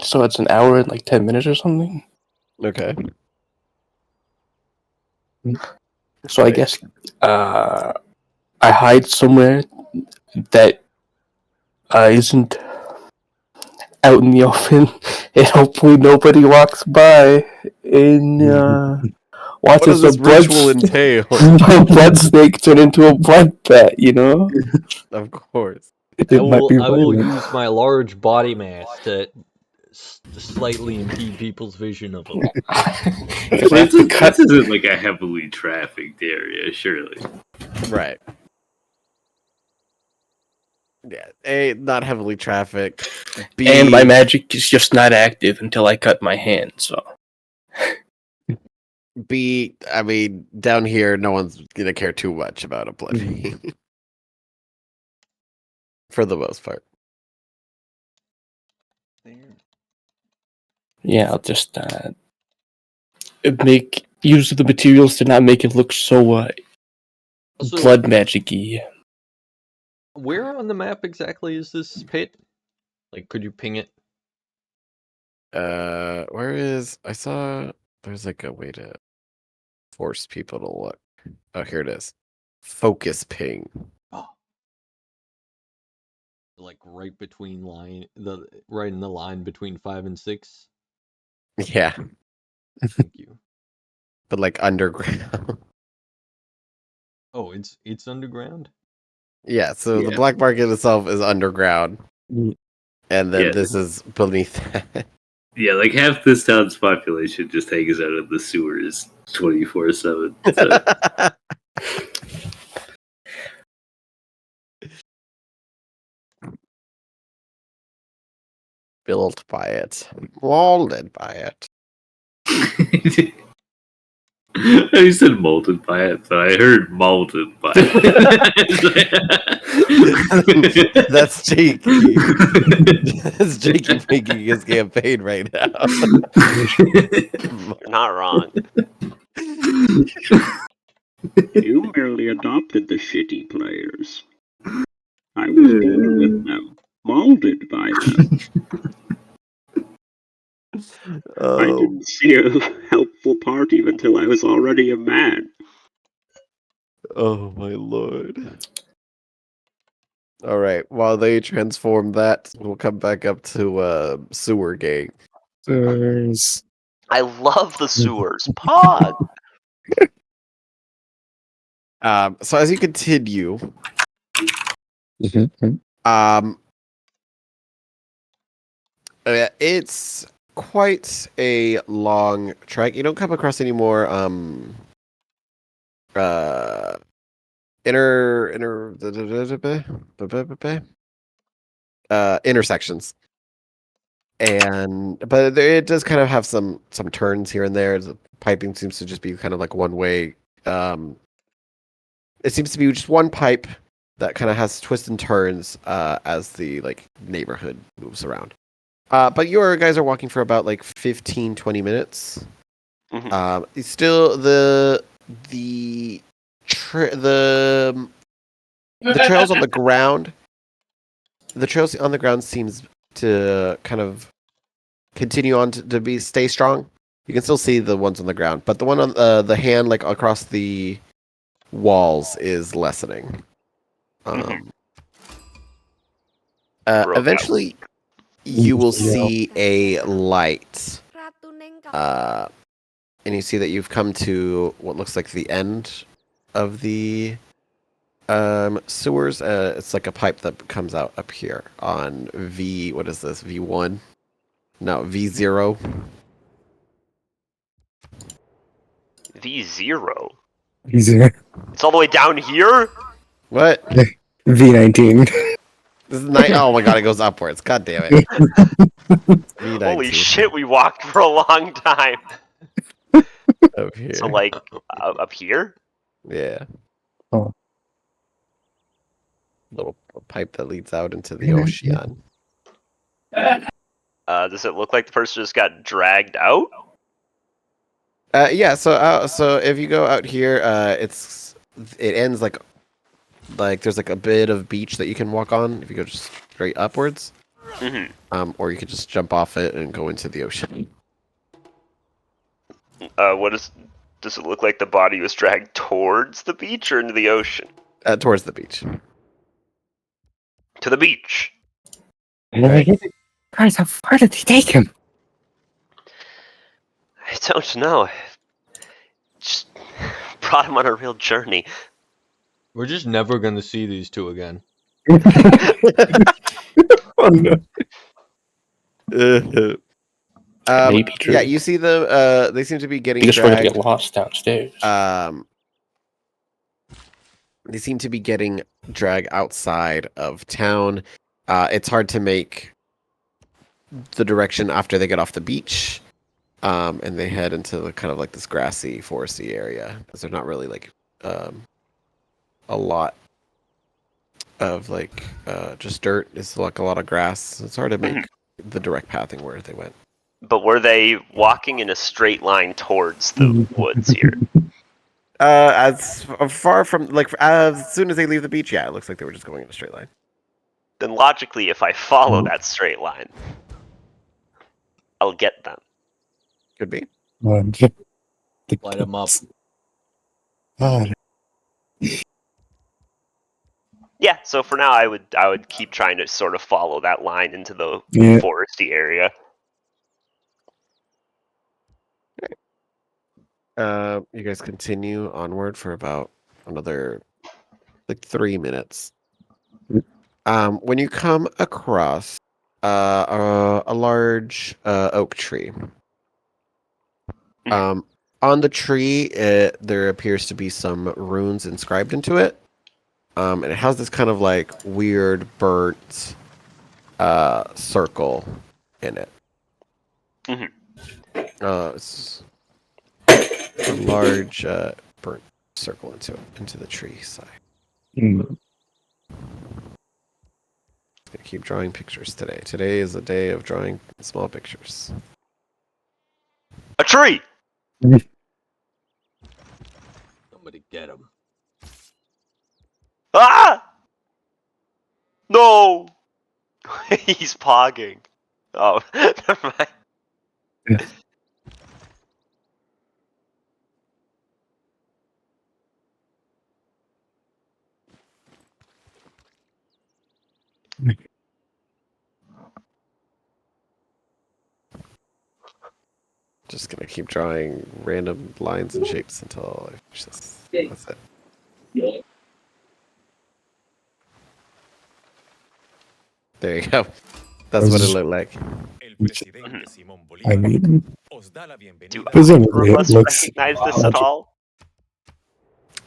So it's an hour and like 10 minutes or something. Okay. So I guess I hide somewhere that isn't out in the open, and hopefully nobody walks by and What watches does this a blood ritual entail? a blood snake turn into a blood bat, you know? Of course. I will use my large body mass to slightly impede people's vision of them. This isn't like a heavily trafficked area, surely. Right. Yeah, A, not heavily trafficked. B, And my magic is just not active until I cut my hand, so. B, I mean, down here, no one's gonna care too much about a blood fiend. For the most part. Yeah, I'll just use the materials to not make it look so So, blood magic-y. where on the map exactly is this pit? Like, could you ping it? Where is... I saw... There's like a way to force people to look. Oh, here it is. Focus ping. Oh. Like right between right in the line between 5 and 6. Yeah, Thank you. but like underground. Oh, it's underground? Yeah, so the Yeah. black market itself is underground. Mm. And then Yeah. this is beneath that. Yeah, like half this town's population just hangs out in the sewers 24/7. So. Built by it. Molded by it. I said molded by it, but I heard molded by it. That's Jakey. That's Jakey making his campaign right now. You're not wrong. You merely adopted the shitty players. I was born with them, molded by them. I didn't see a helpful part even till I was already a man. Oh my lord. Alright, while they transform that, we'll come back up to sewer gang. I love the sewers. Pod. So as you continue, it's quite a long trek. You don't come across any more intersections. But it does kind of have some turns here and there. The piping seems to just be kind of like one way. It seems to be just one pipe that kind of has twists and turns as the like neighborhood moves around. But your guys are walking for about like 15-20 minutes. Mm-hmm. Still the trails on the ground. The trails on the ground seems to kind of continue on to stay strong. You can still see the ones on the ground, but the one on the hand like across the walls is lessening. Eventually, you will see a light and you see that you've come to what looks like the end of the sewers. It's like a pipe that comes out up here on V. What is this? V1? No, V0. V0. V0. It's all the way down here. What? V19. This is night. Oh my god, it goes upwards. God damn it. V19. Holy shit, we walked for a long time. Up here. So like up here. Yeah. Oh. Little pipe that leads out into the ocean. Does it look like the person just got dragged out? Yeah. So if you go out here, it ends like there's like a bit of beach that you can walk on if you go just straight upwards. Or you could just jump off it and go into the ocean. Does it look like the body was dragged towards the beach or into the ocean? Towards the beach. To the beach. Guys, how far did they take him? I don't know. Just brought him on a real journey. We're just never gonna see these two again. Oh no. Maybe true. Yeah, you see them. They seem to be getting They just wanted to dragged. get lost downstairs. They seem to be getting dragged outside of town. It's hard to make the direction after they get off the beach, and they head into kind of like this grassy, foresty area because there's not really like a lot of like just dirt. It's like a lot of grass. It's hard to make the direct pathing where they went. But were they walking in a straight line towards the woods here? As far from like as soon as they leave the beach, yeah, it looks like they were just going in a straight line. Then logically, if I follow that straight line, I'll get them. Could be. Light them up. God. Yeah. So for now, I would keep trying to sort of follow that line into the Yeah. foresty area. You guys continue onward for about another like 3 minutes. When you come across a large oak tree. On the tree, there appears to be some runes inscribed into it. And it has this kind of like weird burnt circle in it. It's a large burnt circle into the tree side. Gonna keep drawing pictures today. Today is a day of drawing small pictures. A tree. Somebody get him. Ah! No! He's pogging. Oh, never mind. Just gonna keep drawing random lines and shapes until I finish this. That's it. There you go. That's what it looked like. I mean, Do presumably either of it us looks. recognize this at all?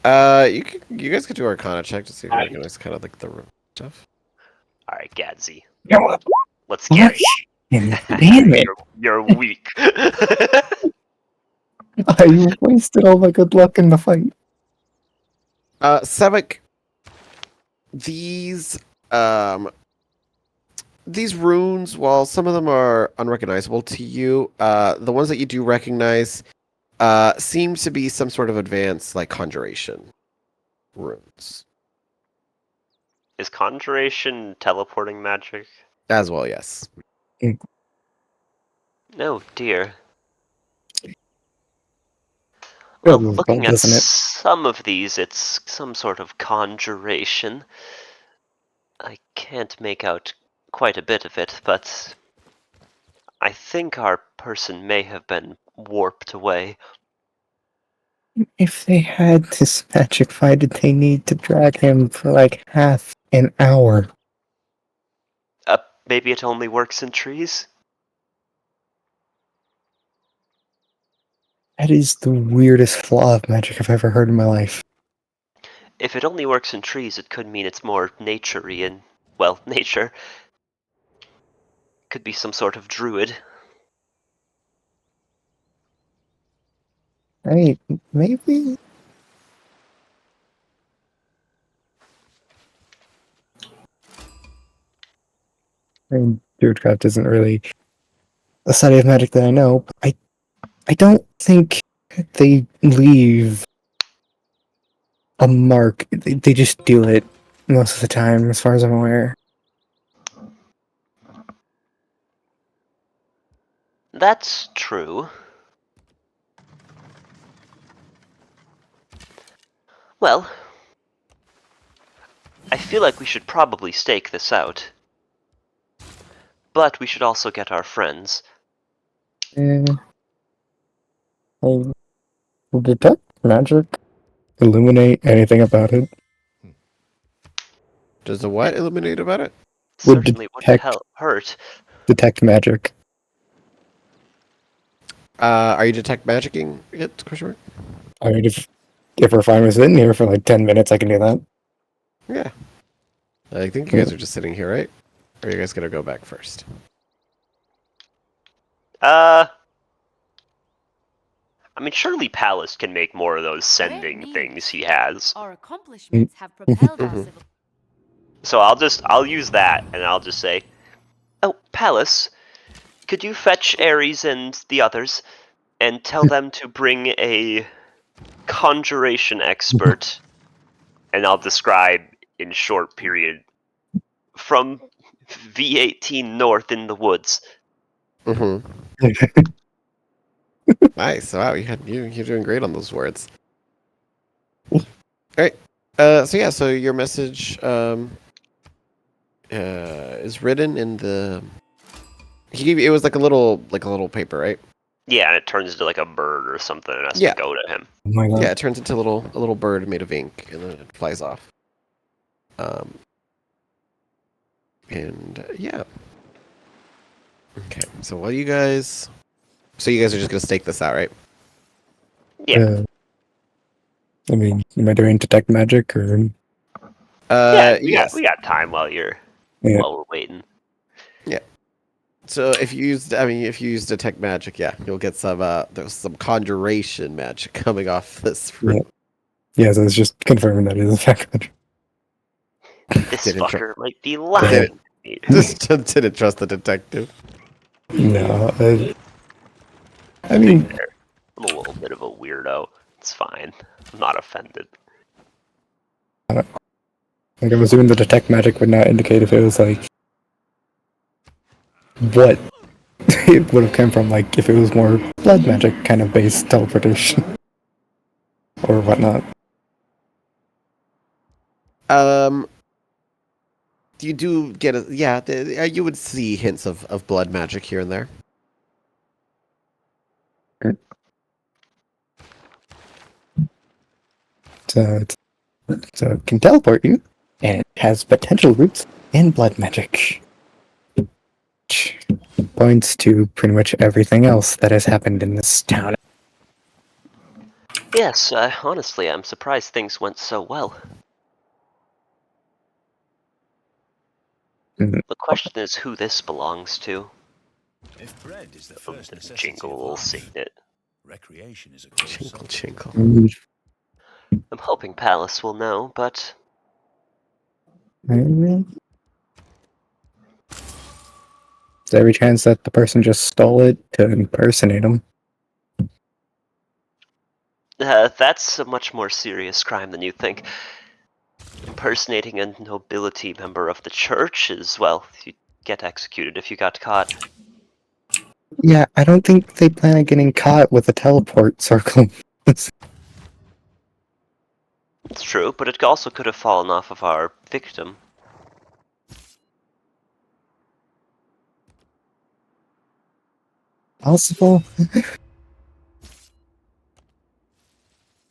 You guys could do Arcana check to see if you recognize kind of like the room stuff. All right, Gadsy. No, Let's get it. damn it! You're weak. I wasted all my good luck in the fight. Sevik, these runes, while some of them are unrecognizable to you, the ones that you do recognize seem to be some sort of advanced like conjuration runes. Is conjuration teleporting magic? As well, yes. No, dear. Well, Well, looking at doesn't it? some of these, it's some sort of conjuration. I can't make out quite a bit of it, but I think our person may have been warped away. If they had this magic, why did they need to drag him for like half an hour? Maybe it only works in trees? That is the weirdest flaw of magic I've ever heard in my life. If it only works in trees, it could mean it's more nature-y and, well, nature. Could be some sort of druid. I mean, maybe. I mean, Druidcraft isn't really a study of magic that I know, but I don't think they leave a mark. They just do it most of the time, as far as I'm aware. That's true. Well, I feel like we should probably stake this out. But we should also get our friends. Will detect magic illuminate anything about it? Does the what illuminate about it? Would Certainly wouldn't hurt. detect magic. Are you detect magicking it? Question mark? I mean, if we're fine with sitting here for like 10 minutes, I can do that. Yeah. I think you guys are just sitting here, right? Or are you guys gonna go back first? I mean, surely Palace can make more of those sending things he has. Our accomplishments have propelled our civil. So I'll use that, and I'll just say, "Oh, Palace, could you fetch Ares and the others, and tell them to bring a conjuration expert?" And I'll describe in short period from V18 North in the woods. Mm-hmm. Nice. Wow, you're doing great on those words. All right. So your message is written in the. He gave you, it was like a little paper, right? Yeah, and it turns into like a bird or something and has Yeah. to go to him. Oh my god. Yeah, it turns into a little bird made of ink, and then it flies off. Yeah. Okay. So what do you guys? So you guys are just gonna stake this out, right? Yeah. I mean, am I doing detect magic or? Yeah, Yes. we got time while we're waiting. So if you use detect magic, yeah, you'll get some there's some conjuration magic coming off this. Yeah, so it's just confirming that it is a fact. This Didn't fucker might be lying. Just didn't trust the detective. No, I mean, I'm a little bit of a weirdo. It's fine. I'm not offended. like I'm assuming the detect magic would not indicate if it was like what it would have come from, like if it was more blood magic kind of based teleportation or whatnot. You do get you would see hints of blood magic here and there. So it can teleport you and it has potential roots in blood magic. Which points to pretty much everything else that has happened in this town. Yes, honestly, I'm surprised things went so well. Mm, The question is who this belongs to. If bread is the first necessity Jingle of will life, sing it. recreation is a close Chinkle, second. chinkle. I'm hoping Palace will know, but There's every chance that the person just stole it to impersonate him. that's a much more serious crime than you think. Impersonating a nobility member of the church is, well, you'd get executed if you got caught. Yeah, I don't think they plan on getting caught with a teleport circle. It's true, but it also could have fallen off of our victim. Possible.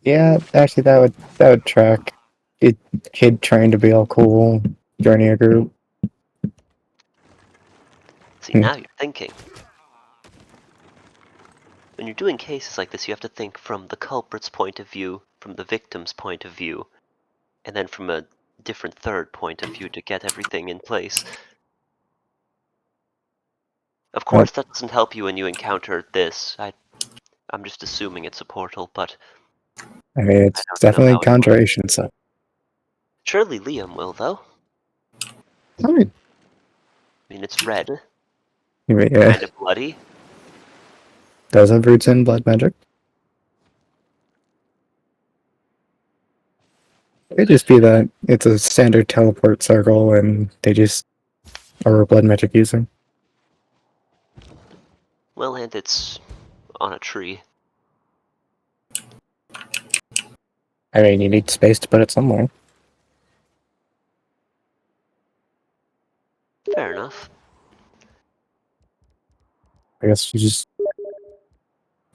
Yeah, actually, that would track. Kid trying to be all cool, joining a group. See, Hmm. now you're thinking. When you're doing cases like this, you have to think from the culprit's point of view, from the victim's point of view, and then from a different third point of view to get everything in place. Of course, that doesn't help you when you encounter this. I'm just assuming it's a portal, but I mean, I it's don't know definitely how it works. conjuration. So, Surely Liam will, though. I mean, I mean, it's red, yeah, kind of bloody. does have roots in blood magic. It'd just be that it's a standard teleport circle, and they just are a blood magic user. Well, and it's on a tree. I mean, you need space to put it somewhere. Fair enough. I guess you just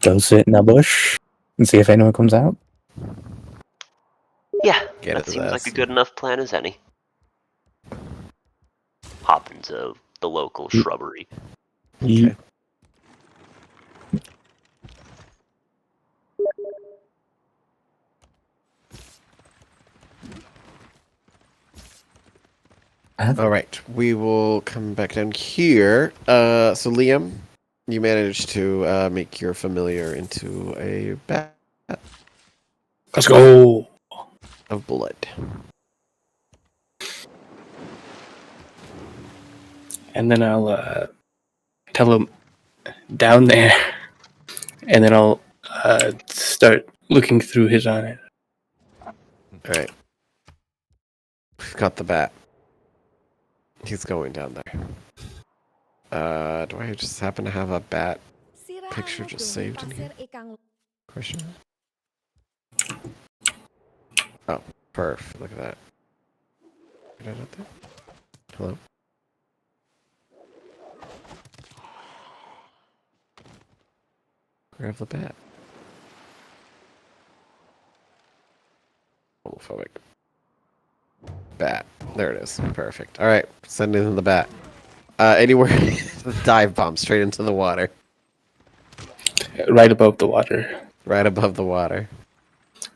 go sit in a bush and see if anyone comes out. Yeah, Get that his seems like a ass. good enough plan as any. Hop into the local shrubbery. Okay. All right, we will come back down here. So Liam, you managed to make your familiar into a bat Let's go. of blood. And then I'll tell him down there, and then I'll start looking through his eye. All right, we've got the bat. He's going down there. Do I just happen to have a bat picture just saved in here? Question. Oh, perf. Look at that. Get it out there. Hello. Grab the bat. Homophobic. Bat. There it is. Perfect. All right, send in the bat. Anywhere, dive bomb straight into the water, Right above the water. right above the water.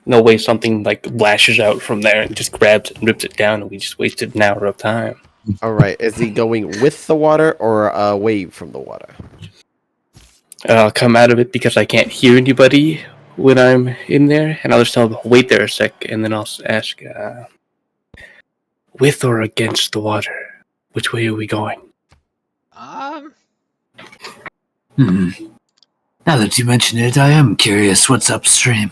No way something like lashes out from there and just grabs it and rips it down, and we just wasted an hour of time. All right, is he going with the water or away from the water? I'll come out of it because I can't hear anybody when I'm in there, and I'll just tell them, wait there a sec, and then I'll ask, with or against the water? Which way are we going? Now that you mention it, I am curious what's upstream.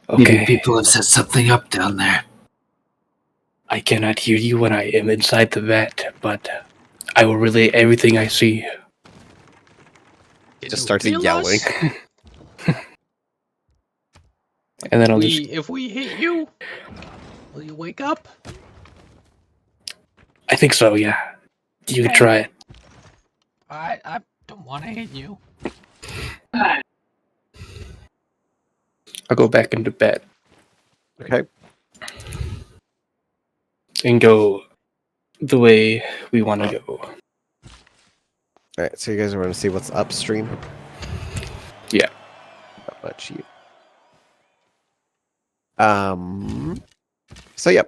Okay. Maybe people have set something up down there. I cannot hear you when I am inside the vat, but I will relay everything I see. He just starts yelling. And then I'll If we hit you, will you wake up? I think so, yeah. You can try it. I don't want to hit you. I'll go back into bed Okay. and go the way we want to go. All right, so you guys are going to see what's upstream. Yeah. Not much you. So yeah.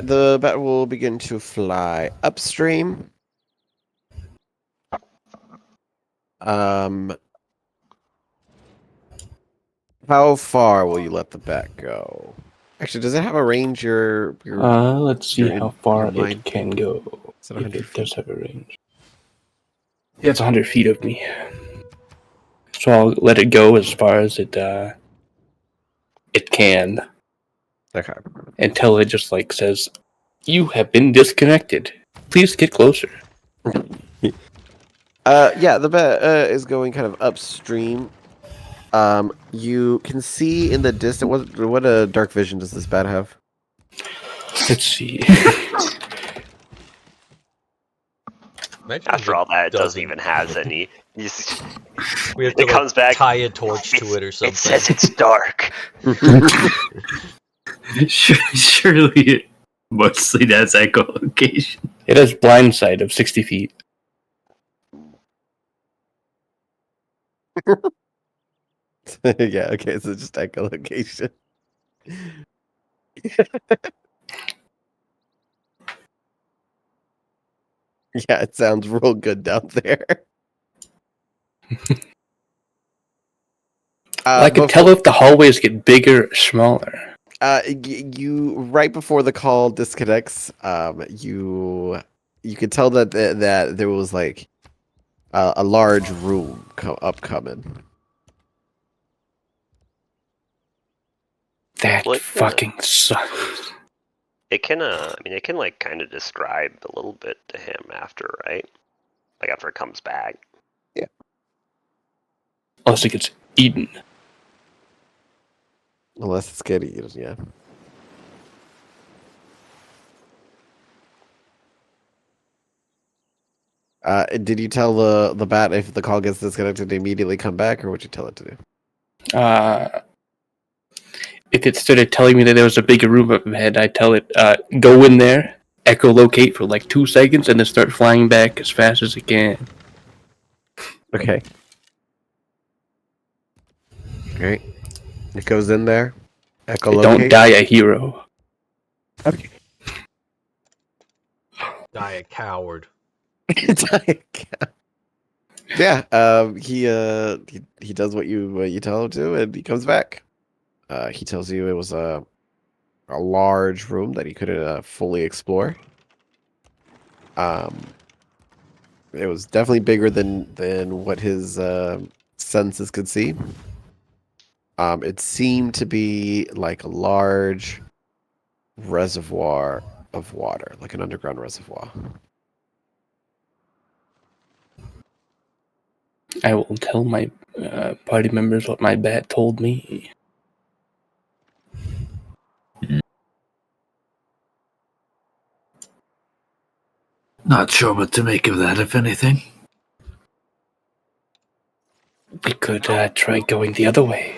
The bat will begin to fly upstream. How far will you let the bat go? Actually, does it have a range? Let's see your how far mind it can go. Is it If 100 it feet? does have a range. Yeah, it's 100 feet of me. So I'll let it go as far as it can. Okay. Until it just like says, you have been disconnected. Please get closer. Yeah, the bat is going kind of upstream. You can see in the distance. What dark vision does this bat have? Let's see. Imagine if After all that, it doesn't doesn't. even have any. It We have to comes back. tie a torch to it or something. It says it's dark. Surely it mostly has echolocation. It has blind sight of 60 feet. Yeah, okay, so just echolocation. Yeah, it sounds real good down there. I can tell if the hallways get bigger or smaller. You right before the call disconnects, you could tell that that there was like a large room upcoming. That Well, fucking sucks. It can, I mean, it can like kind of describe a little bit to him after, right? Like after it comes back. Unless it gets eaten. Unless it's getting eaten, yeah. Did you tell the bat if the call gets disconnected to immediately come back, or would you tell it to do? If it started telling me that there was a bigger room up ahead, I'd tell it, go in there, echolocate for like 2 seconds, and then start flying back as fast as it can. Okay. Great. It goes in there. Echolocate. Don't die a hero. Okay. Die a coward. Yeah. He does what you tell him to, and he comes back. He tells you it was a large room that he couldn't fully explore. It was definitely bigger than what his senses could see. It seemed to be like a large reservoir of water, like an underground reservoir. I will tell my party members what my bat told me. Not sure what to make of that, if anything. We could try going the other way.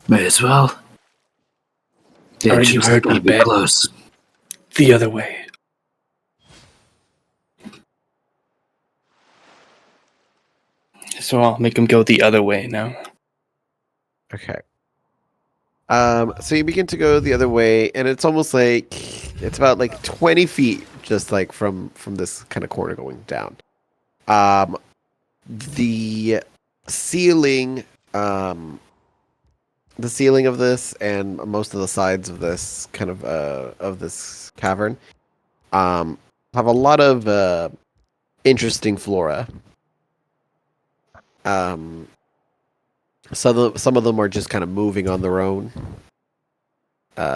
May as well. The Already entrance is heard gonna me, be bat. close. The other way. So I'll make him go the other way now. Okay. So you begin to go the other way, and it's almost like it's about like 20 feet, just like from this kind of corner going down. The ceiling, the ceiling of this, and most of the sides of this kind of this cavern, have a lot of interesting flora. Some of them are just kind of moving on their own.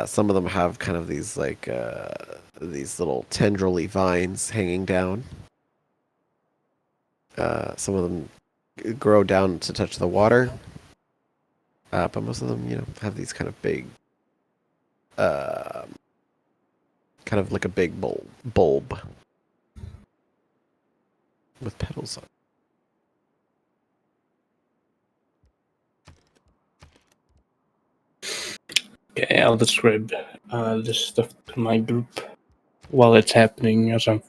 Some of them have kind of these like these little tendrily vines hanging down. Some of them grow down to touch the water. But most of them, have these kind of big, kind of like a big bulb with petals on it. Okay, I'll describe this stuff to my group while it's happening as I'm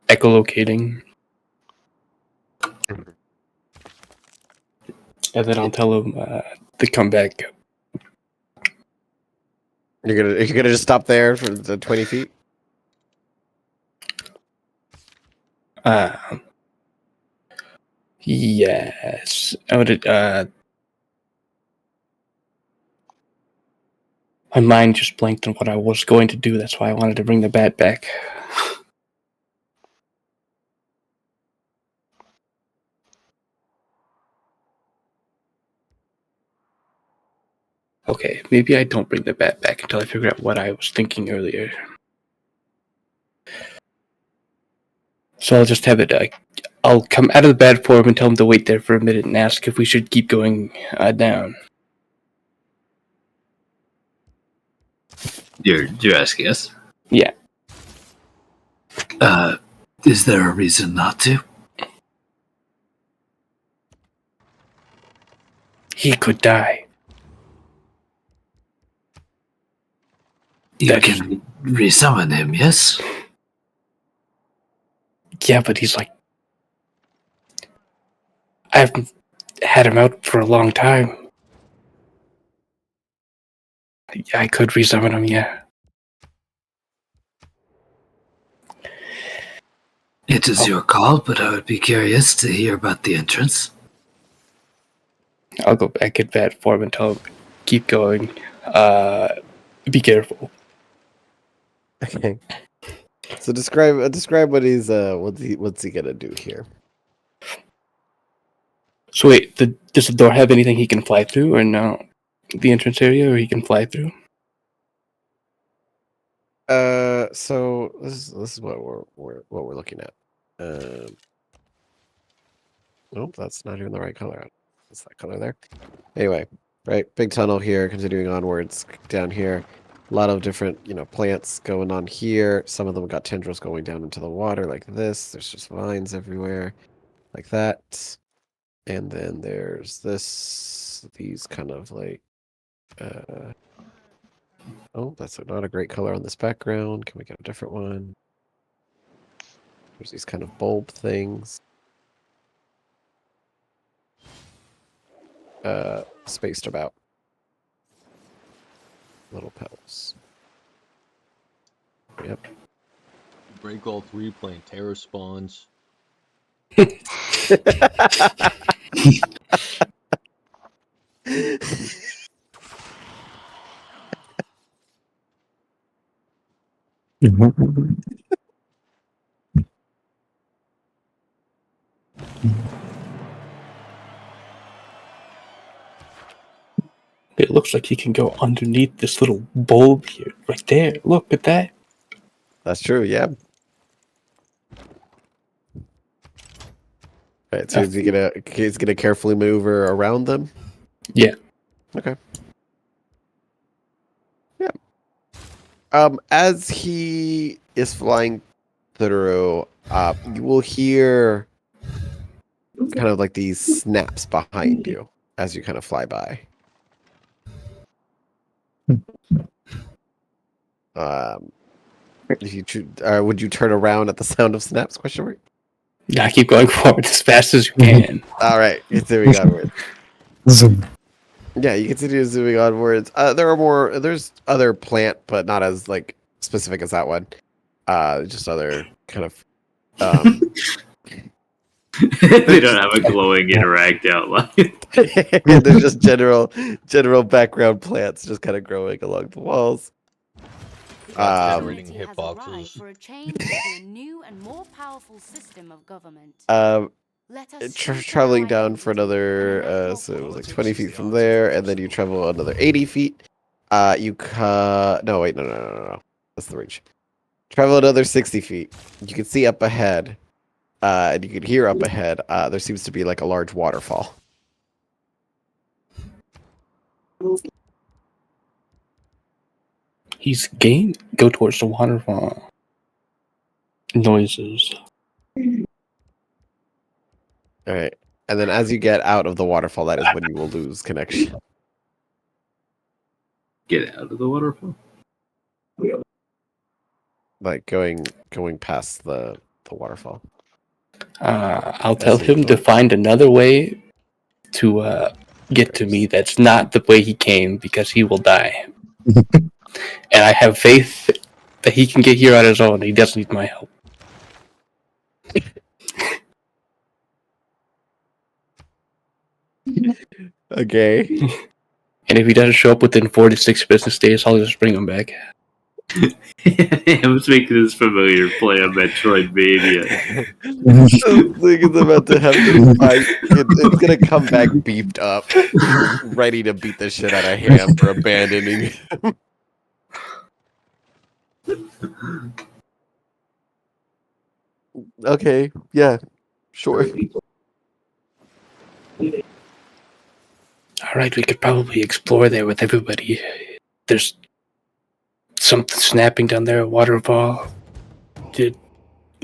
echolocating. And then I'll tell them to come back. You're gonna just stop there for the 20 feet? Yes. I would. My mind just blanked on what I was going to do. That's why I wanted to bring the bat back. Okay, maybe I don't bring the bat back until I figure out what I was thinking earlier. So I'll just have it. I'll come out of the bat form and tell him to wait there for a minute and ask if we should keep going down. You're asking us? Yeah. Is there a reason not to? He could die. You can resummon him, yes? Yeah, but he's like... I haven't had him out for a long time. I could resummon him, yeah. It is your call, but I would be curious to hear about the entrance. I'll go back at that form and tell him, keep going. Be careful. Okay. So describe what he's what's he gonna do here? So wait, does the door have anything he can fly through, or no? The entrance area, or he can fly through? So this is what we're looking at. Nope, that's not even the right color. That's that color there. Anyway, right, big tunnel here, continuing onwards down here. A lot of different, plants going on here. Some of them got tendrils going down into the water like this. There's just vines everywhere, like that. And then there's these kind of like, oh, that's not a great color on this background. Can we get a different one? There's these kind of bulb things. Spaced about. Little petals. Yep. Break all 3, playing terror spawns. It looks like he can go underneath this little bulb here, right there. Look at that. That's true, yeah. Right, so he's gonna carefully maneuver around them? Yeah. Okay. Yeah. As he is flying through, you will hear kind of like these snaps behind you as you kind of fly by. If you would you turn around at the sound of snaps? Question mark. Now keep going forward as fast as you can. All right, continuing onwards. Zoom. Yeah, you continue zooming onwards. There's other plant, but not as like specific as that one. Just other kind of. They don't have a glowing interact outline. There's just general background plants just kind of growing along the walls. Generating Humanity has hitboxes. arrived for a change into a new and more powerful system of government. Let us Traveling down for another, so it was like 20 feet from there, and then you travel another 80 feet. No, wait, no. That's the reach. Travel another 60 feet. You can see up ahead, and you can hear up ahead. There seems to be like a large waterfall. He's go towards the waterfall. Noises. All right, and then as you get out of the waterfall, that is when you will lose connection. Get out of the waterfall. Like going past the waterfall. I'll tell him to find another way to get to me that's not the way he came, because he will die. And I have faith that he can get here on his own. He doesn't need my help. Okay. And if he doesn't show up within 4 to 6 business days, I'll just bring him back. I was making this familiar play on Metroidvania. This thing is about to have to fight. It's gonna come back beefed up, ready to beat the shit out of Ham for abandoning him. Okay, yeah, sure. Alright, we could probably explore there with everybody. There's something snapping down there, a waterfall.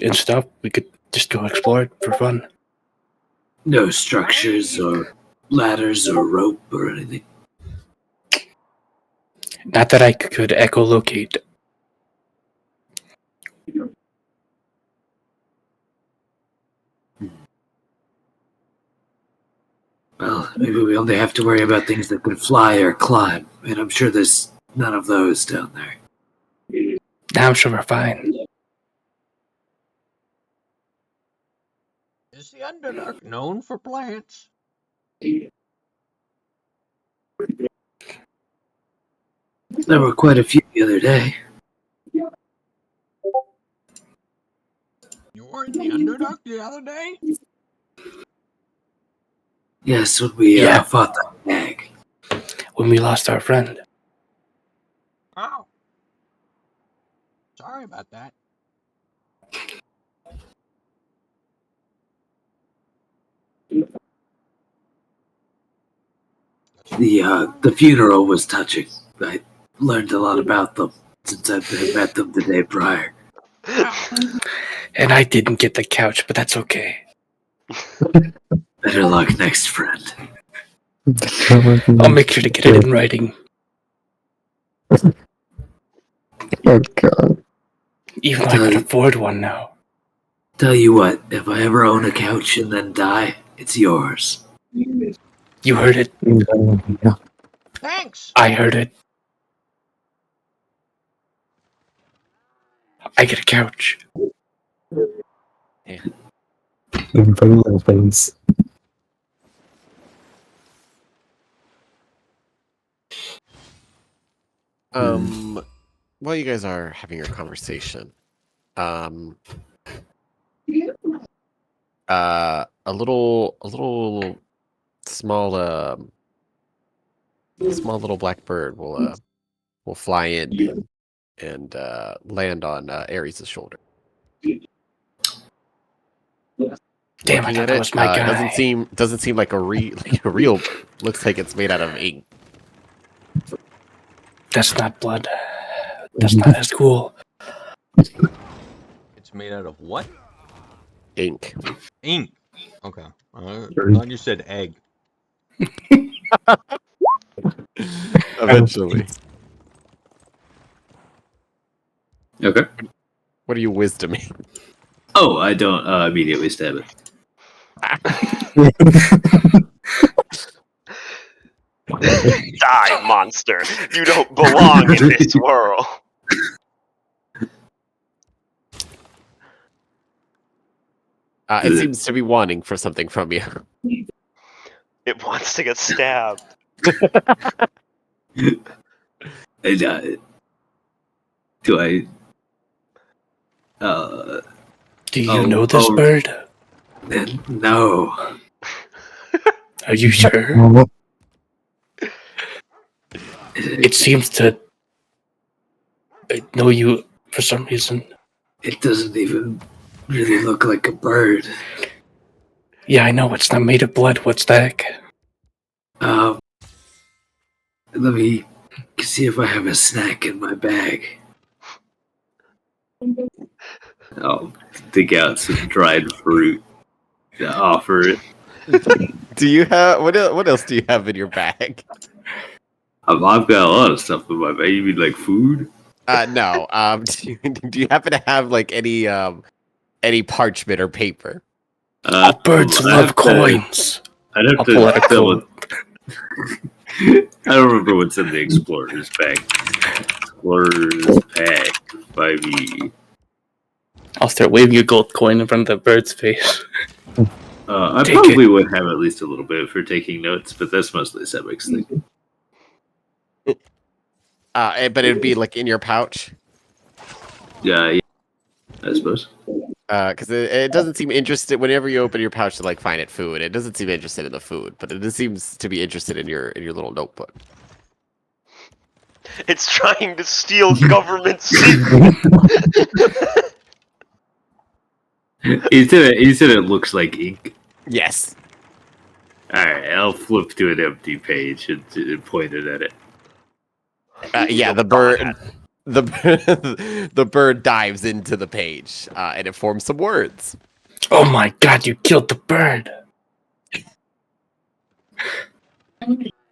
and stuff. We could just go explore it for fun. No structures or ladders or rope or anything. Not that I could echolocate. Well, maybe we only have to worry about things that can fly or climb, and I'm sure there's none of those down there. Now I'm sure we're fine. Is the Underdark known for plants? There were quite a few the other day. You were in the Underdark the other day? Yes, when we fought that hag. When we lost our friend. Oh. Sorry about that. The funeral was touching. I learned a lot about them since I met them the day prior. And I didn't get the couch, but that's okay. Better luck next, friend. I'll make sure to get it in writing. Oh god. Even though I could afford one now. Tell you what, if I ever own a couch and then die, it's yours. You heard it. Yeah. Thanks. I heard it. I get a couch. Things. While you guys are having your conversation, a little small little black bird will fly in and land on Ares' shoulder. Damn, I thought that was my guy. Doesn't seem like a real bird. Looks like it's made out of ink. That's not blood. That's not as cool. It's made out of what? Ink. Ink. Okay. I thought you said egg. Eventually. Okay. What are you wisdoming? Oh, I don't immediately stab it. Die, monster! You don't belong in this world. It seems to be wanting for something from you. It wants to get stabbed. Do I? Do you know this bird? No. Are you sure? It seems to know you for some reason. It doesn't even really look like a bird. Yeah, I know. It's not made of blood. What's the heck? Let me see if I have a snack in my bag. I'll dig out some dried fruit to offer it. Do you have what else do you have in your bag? I've got a lot of stuff in my bag. You mean like food? No. Do you happen to have like any parchment or paper? Birds love coins. I'd have to fill it. I don't remember what's in the Explorer's bag. Explorer's pack by me. I'll start waving a gold coin in front of the bird's face. I probably would have at least a little bit for taking notes, but that's mostly Sebek's thing. But it'd be like in your pouch. Yeah, I suppose. Because it doesn't seem interested whenever you open your pouch to like find it food. It doesn't seem interested in the food, but it just seems to be interested in your little notebook. It's trying to steal government secrets. He said it looks like ink. Yes. Alright, I'll flip to an empty page and point it at it. Yeah, the bird the bird dives into the page, and it forms some words. Oh my god, you killed the bird.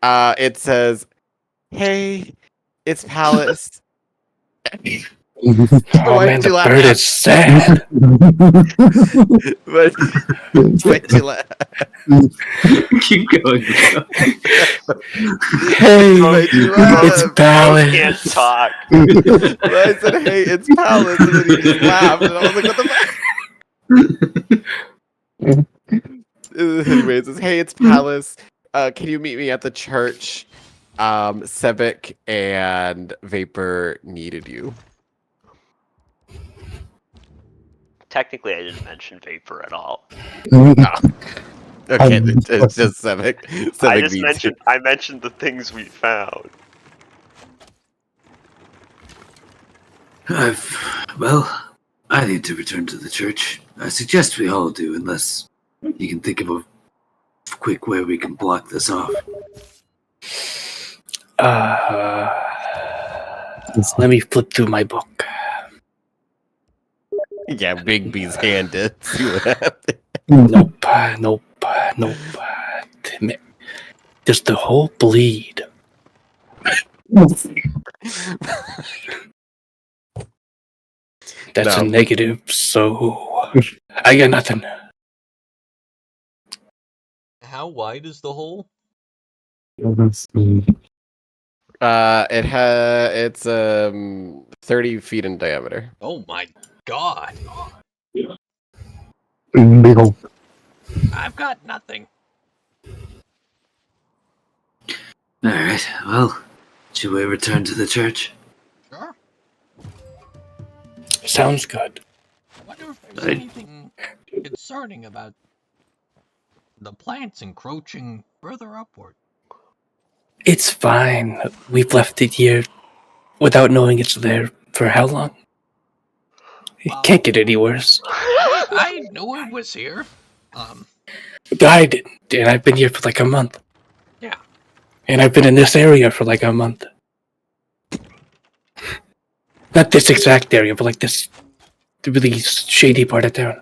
It says, "Hey, it's Palace." Oh Why man, did you the laugh bird at- is sad. Why'd you laugh? Keep going. Hey, Why'd you it's laugh? Bro can't Palace. talk. I said, "Hey, it's Palace," and then he just laughed, and I was like, "What the fuck?" Anyway, it says, "Hey, it's Palace. Can you meet me at the church? Sebek and Vapor needed you." Technically, I didn't mention Vapor at all. Okay, it's just Sebek. Sebek needs you. I mentioned the things we found. Well, I need to return to the church. I suggest we all do, unless you can think of a quick way we can block this off. Let me flip through my book. Yeah, Big B's hand it. See what happens. Nope. Just the whole bleed. That's a No. negative, so I got nothing. How wide is the hole? It's 30 feet in diameter. Oh my god. Big ol'. I've got nothing. Alright, well, should we return to the church? Sure. Sounds good. I wonder if there's anything concerning about the plants encroaching further upward. It's fine. We've left it here without knowing it's there for how long? It can't get any worse. I knew it was here. I didn't, and I've been here for like a month. Yeah. And I've been in this area for like a month. Not this exact area, but like this really shady part of town.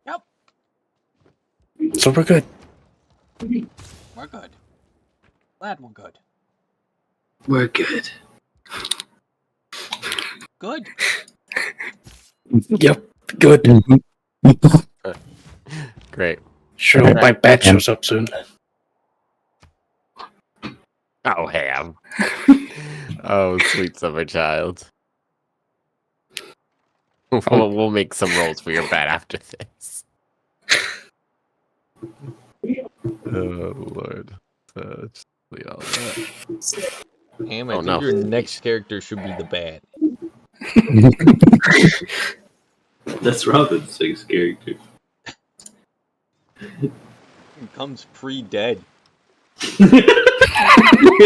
Yep. So we're good. We're good. Glad we're good. We're good. Good. Yep, good. Great. Sure hope my bat shows up soon. Oh, Ham. Oh, sweet summer child. We'll make some rolls for your bat after this. Oh, Lord. Just delete all that. Ham, I Oh, think no. your next character should be the bat. That's Robin's next character. He comes pre-dead.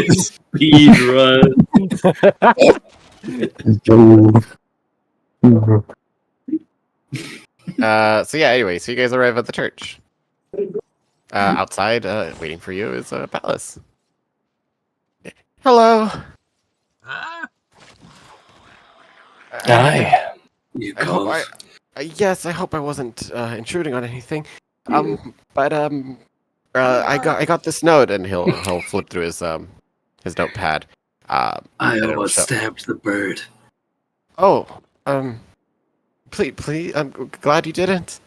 Speed run. So yeah, anyway, so you guys arrive at the church. Outside, waiting for you is a palace. Hello. Ah, Aye. You I hope called. yes, I hope I wasn't intruding on anything. But I got this note, and he'll flip through his notepad. I and it'll almost show- stabbed the bird. Oh, please, I'm glad you didn't.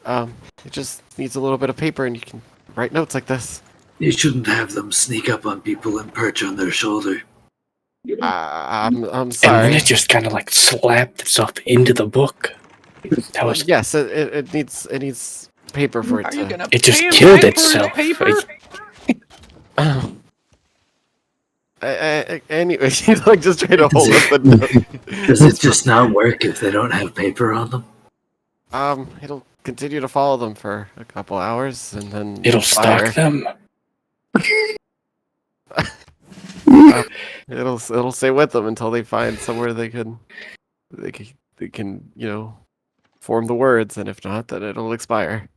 It just needs a little bit of paper, and you can write notes like this. You shouldn't have them sneak up on people and perch on their shoulder. I'm And sorry. then it just kind of like slapped itself into the book. That was. Yes, it needs paper for it are you to. gonna It just pay him killed back for his itself. paper? Oh. Anyway, she's like just trying to hold up the note. Does it just not work if they don't have paper on them? It'll continue to follow them for a couple hours, and then It'll expire. stalk them. It'll stay with them until they find somewhere they can form the words, and if not, then it'll expire.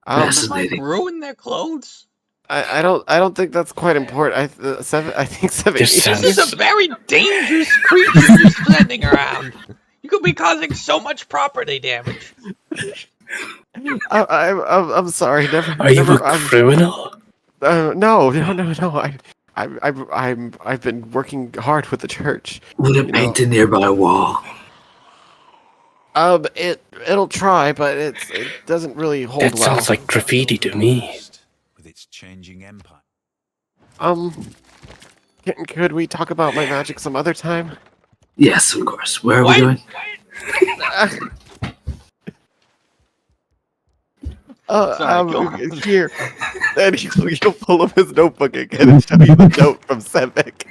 Does it, like, Fascinating. ruin their clothes? I don't think that's quite important. I think seven. This This sounds- is a very dangerous creature you're sending around. You could be causing so much property damage. I'm sorry. Are you a criminal? No. I've been working hard with the church. Would it paint a nearby wall? It'll try, but it doesn't really hold That well. sounds like graffiti to me. With its changing empire. Could we talk about my magic some other time? Yes, of course. Where are we going? Sorry, go on. Here. And he'll pull up his notebook again and show you the note from Sevek.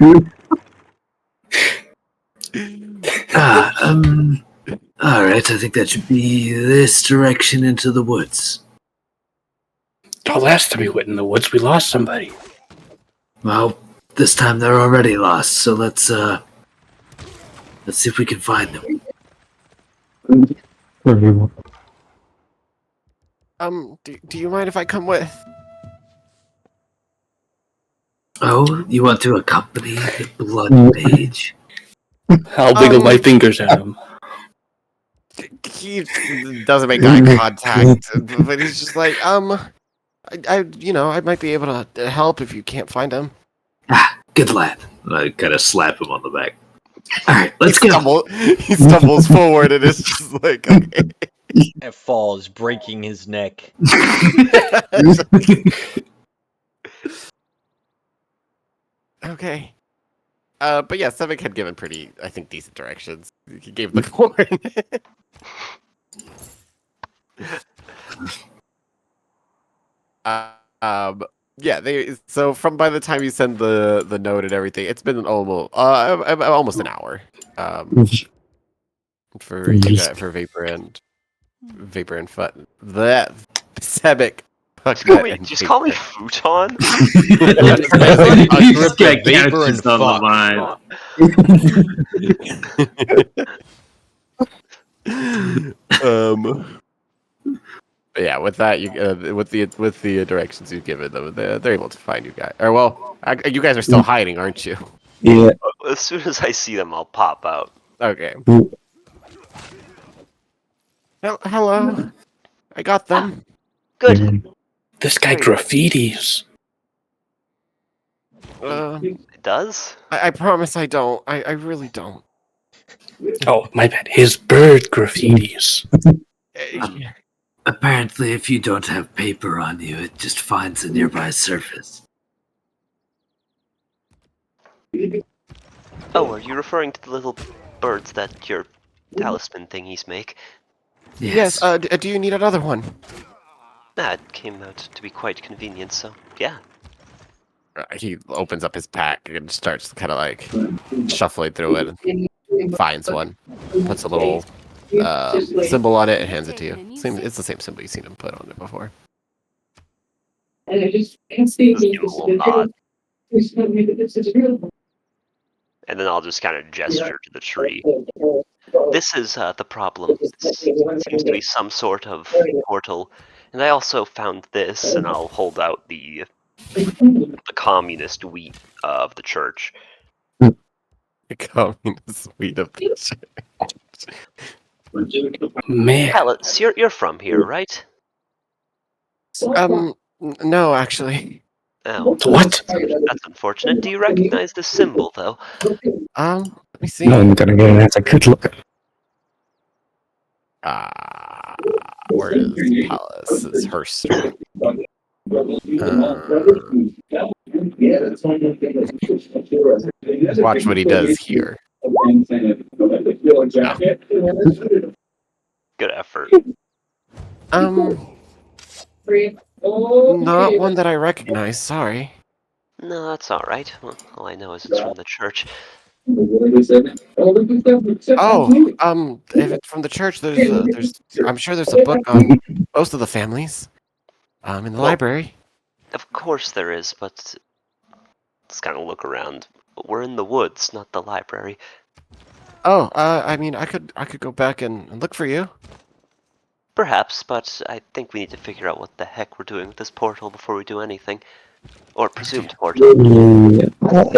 Alright, I think that should be this direction into the woods. The last time we went in the woods, we lost somebody. Well, this time they're already lost, so let's see if we can find them. Do you mind if I come with? Oh, you want to accompany the blood mage? I'll wiggle my fingers at him. He doesn't make eye contact, but he's just like, I might be able to help if you can't find him. Ah, good lad. And I kind of slap him on the back. Alright, let's go. He stumbles forward and it's just like, okay. That falls, breaking his neck. Okay. But yeah, Sevek had given pretty, I think, decent directions. He gave the horn. Yeah, so from by the time you send the note and everything, it's been almost an hour. For Vapor and Fut. That Sebek. Just call me Futon. Vapor and fuck. But yeah, with that, you with the directions you've given them, they're able to find you guys. Or well, you guys are still hiding, aren't you? Yeah. As soon as I see them, I'll pop out. Okay. Hello. I got them. Good. This guy graffitis. It does? I promise I don't. I really don't. Oh, my bad. His bird graffitis. Apparently, if you don't have paper on you, it just finds a nearby surface. Oh, are you referring to the little birds that your talisman thingies make? Yes. Do you need another one? That came out to be quite convenient, so yeah. He opens up his pack and starts kind of like shuffling through it and finds one. Puts a little symbol on it and hands it to you. It's the same symbol you've seen him put on it before. And I just can't see Just give a little nod. And then I'll just kind of gesture to the tree. This is the problem. This seems to be some sort of portal. And I also found this, and I'll hold out the communist wheat of the church. The communist wheat of the church. Man. Alice, you're from here, right? No, actually. Oh, What? That's unfortunate. Do you recognize this symbol, though? Let me see. No, I'm gonna get an answer. Good luck. Where is the palace? It's her street. Watch what he does here. Good effort. Not one that I recognize, sorry. No, that's alright. Well, all I know is it's from the church. Oh, if it's from the church, I'm sure there's a book on most of the families. In the library. Of course there is, but let's kind of look around. We're in the woods, not the library. Oh, I mean, I could go back and look for you. Perhaps, but I think we need to figure out what the heck we're doing with this portal before we do anything. Or presumed portal. I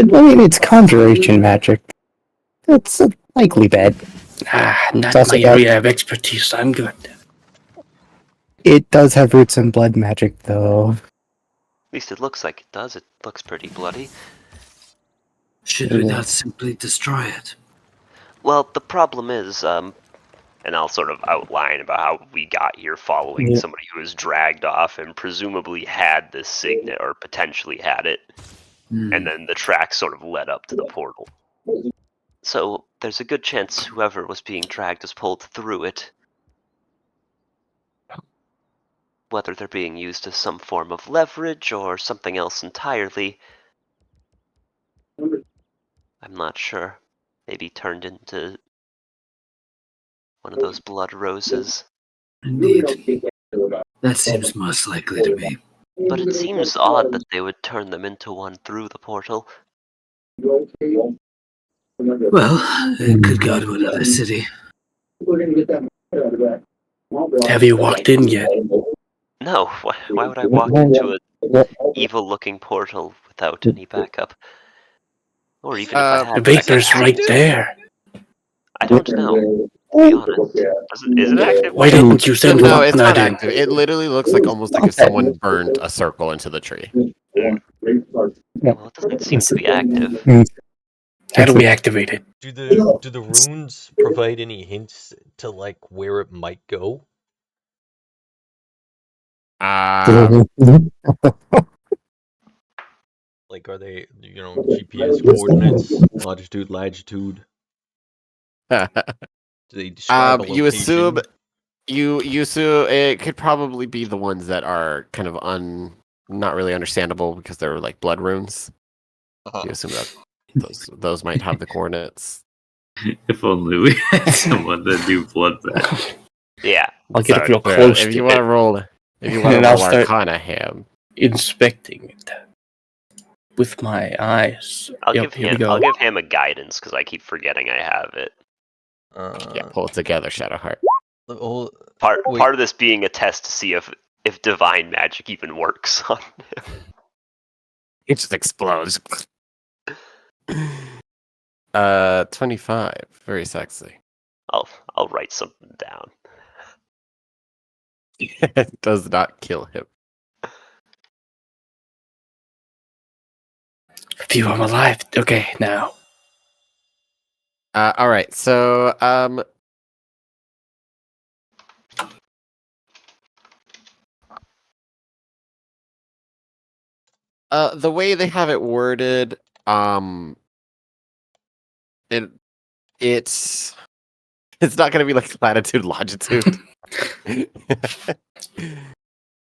mean, it's conjuration magic. It's a likely bet. Not my area of expertise. I'm good. It does have roots in blood magic, though. At least it looks like it does. It looks pretty bloody. Should we not simply destroy it? Well, the problem is, and I'll sort of outline about how we got here following somebody who was dragged off and presumably had this signet, or potentially had it, and then the track sort of led up to the portal. So there's a good chance whoever was being dragged was pulled through it. Whether they're being used as some form of leverage or something else entirely, I'm not sure. Maybe turned into one of those blood roses. Indeed. That seems most likely to me. But it seems odd that they would turn them into one through the portal. Well, it could go to another city. Have you walked in yet? No, why would I walk into an evil-looking portal without any backup? Or even if I had The Baker's right there. I don't know, to be honest. Is it active? Why didn't you send No, it's not in? active. It literally looks like almost like if someone burned a circle into the tree. Well, it doesn't seem to be active. How do we activate it? Do the runes provide any hints to like where it might go? Like, are they, GPS coordinates, longitude, latitude? Do they describe a location? You assume it could probably be the ones that are kind of not really understandable because they're like blood runes. You assume that those might have the coordinates. If only we had someone that knew blood magic. Yeah. I'll get up real close. If you want to roll Arcana, Ham. Inspecting it with my eyes. I'll give him a guidance because I keep forgetting I have it. Pull it together, Shadowheart. Part of this being a test to see if divine magic even works on him. It just explodes. 25. Very sexy. I'll write something down. It does not kill him. Phew, I'm alive. Okay, now. All right. So, the way they have it worded, it's not going to be like latitude, longitude.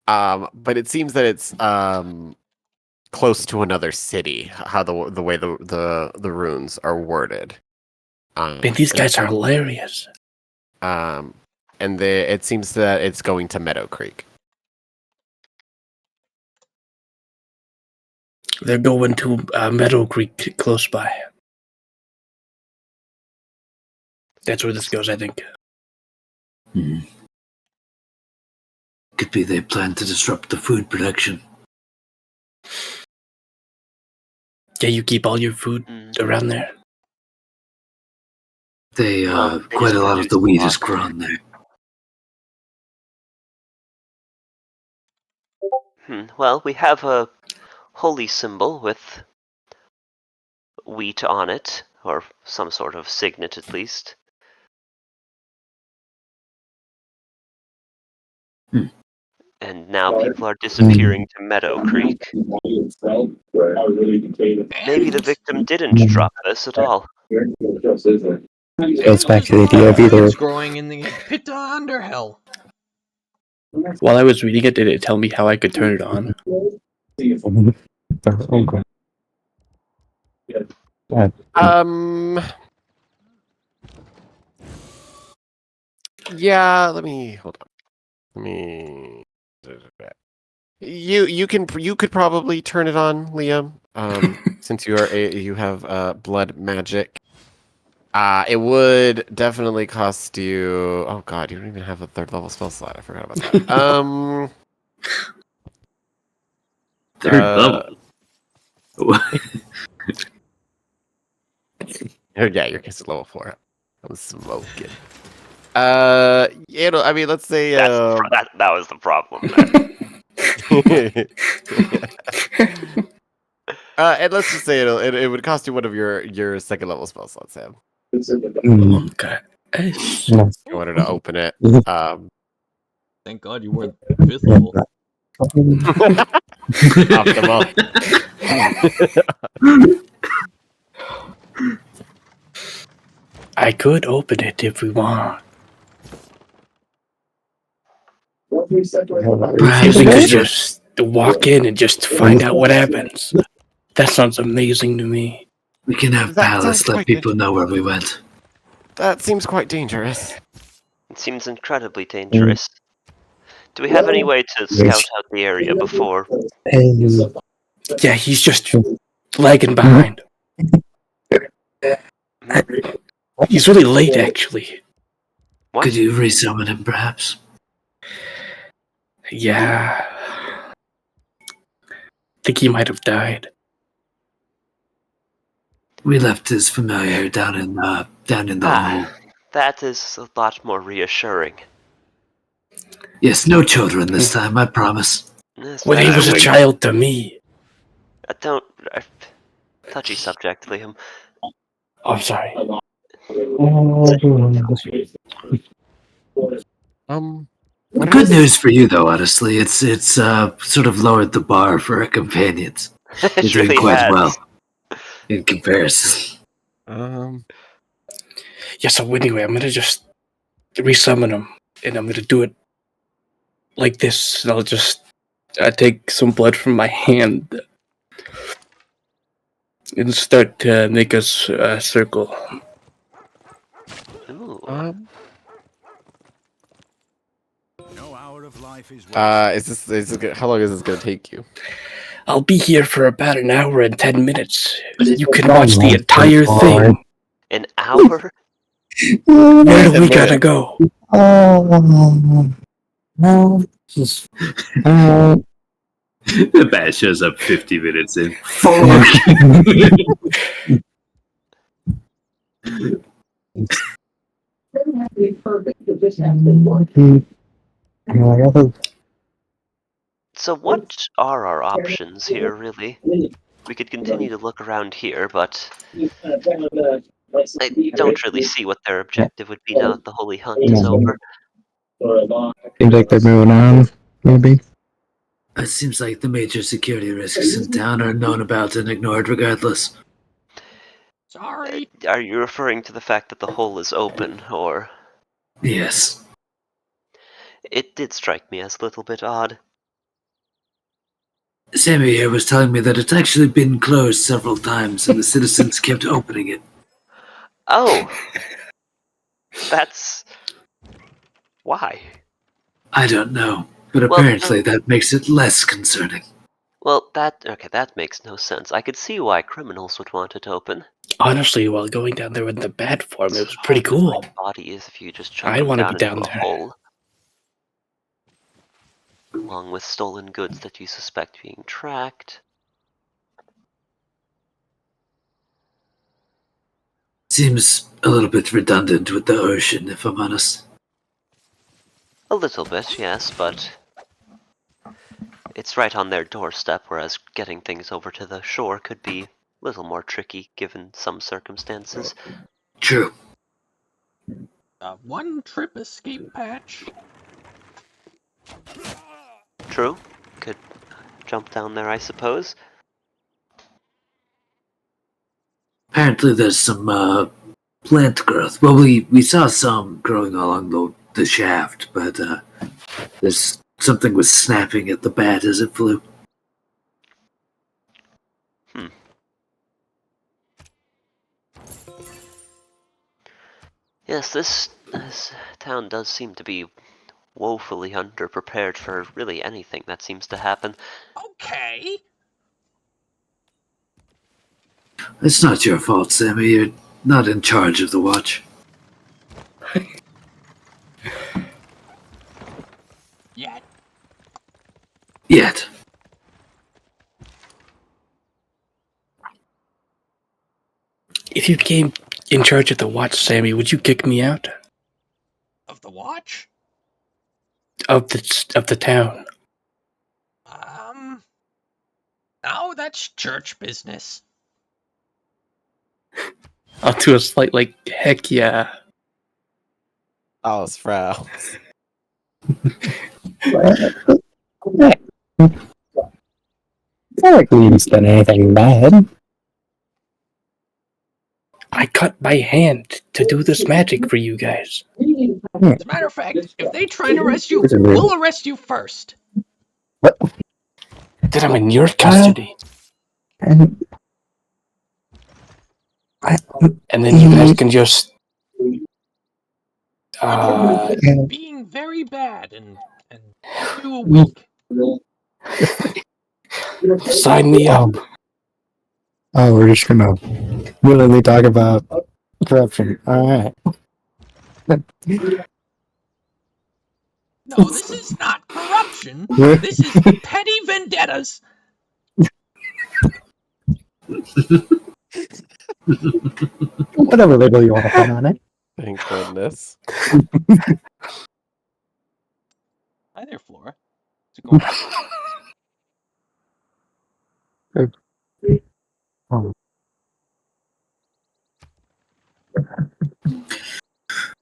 But it seems that it's close to another city. How the way the runes are worded. Man, these guys are hilarious. And it seems that it's going to Meadow Creek. They're going to Meadow Creek close by. That's where this goes, I think. Could be they plan to disrupt the food production. Yeah, you keep all your food around there. They quite a lot of the wheat is grown there. Well, we have a holy symbol with wheat on it, or some sort of signet at least. And now people are disappearing to Meadow Creek. Maybe the victim didn't drop this at all. Goes back to the idea of either. It's growing in the pit under hell. While I was reading it, did it tell me how I could turn it on? Yeah, let me hold on. You could probably turn it on, Liam. Since you have blood magic. It would definitely cost you. Oh god, you don't even have a 3rd level spell slot. I forgot about that. Third level. Yeah, your kid's at level 4. I'm smoking. I mean, let's say That was the problem. and let's just say it would cost you one of your second level spell slots, Sam. Okay. In order to open it. Thank God you weren't 5th level. Optimal. I could open it if we want. Perhaps We we could could just walk in and just find out what happens. That sounds amazing to me. we can have That sounds Palace let quite people know where we went. That seems quite dangerous. It seems incredibly dangerous. Do we have any way to scout out the area before? Yeah, he's just lagging behind. He's really late, actually. What? Could you resummon him, perhaps? Yeah. I think he might have died. We left his familiar down in the hole. That is a lot more reassuring. Yes, no children this time, I promise. Yes, Well, he was a child to me. Touchy subject, Liam. Oh, I'm sorry. Good news for you, though. Honestly, it's sort of lowered the bar for our companions. You're It doing really quite has. well in comparison. Yeah, so anyway, I'm gonna just resummon him, and I'm gonna do it like this. And I'll just take some blood from my hand and start to make a circle. Ooh. No hour of life is how long is this gonna take you? I'll be here for about an hour and 10 minutes. You can watch the entire thing. An hour? Where do we gotta go? The bat shows up 50 minutes in. So what are our options here, really? We could continue to look around here, but I don't really see what their objective would be now that the Holy Hunt is over. Seems like they're moving on, maybe. It seems like the major security risks in town are known about and ignored regardless. Sorry. Are you referring to the fact that the hole is open, or... Yes. It did strike me as a little bit odd. Sammy here was telling me that it's actually been closed several times and the citizens kept opening it. Oh! That's... Why? I don't know, but apparently that makes it less concerning. Well, that makes no sense. I could see why criminals would want it open. Honestly, while going down there in the bad form, it was pretty cool. Body is if you just chuck I them want to down be down into a there. hole. Along with stolen goods that you suspect being tracked. Seems a little bit redundant with the ocean, if I'm honest. A little bit, yes, but it's right on their doorstep, whereas getting things over to the shore could be a little more tricky given some circumstances. True. One trip escape patch. True. Could jump down there, I suppose. Apparently there's some plant growth. Well, we saw some growing along the shaft, but there's something was snapping at the bat as it flew. Yes, this town does seem to be woefully underprepared for really anything that seems to happen. Okay. It's not your fault, Sammy. You're not in charge of the watch. Yet. Yet. If you came in charge of the watch, Sammy, would you kick me out Of the watch? of the town? No, that's church business. I'll do a slight heck yeah. Alles frowns. It's not like we haven't done anything bad. I cut my hand to do this magic for you guys. As a matter of fact, if they try and arrest you, we'll arrest you first. What? Then I'm in your custody. And then you guys can just Being very bad and do a week. sign me up. Oh, we're just gonna willingly talk about corruption. Alright. No, this is not corruption. This is petty vendettas. Whatever label you want to put on it. Thank goodness. Hi there, Flora. How's it going?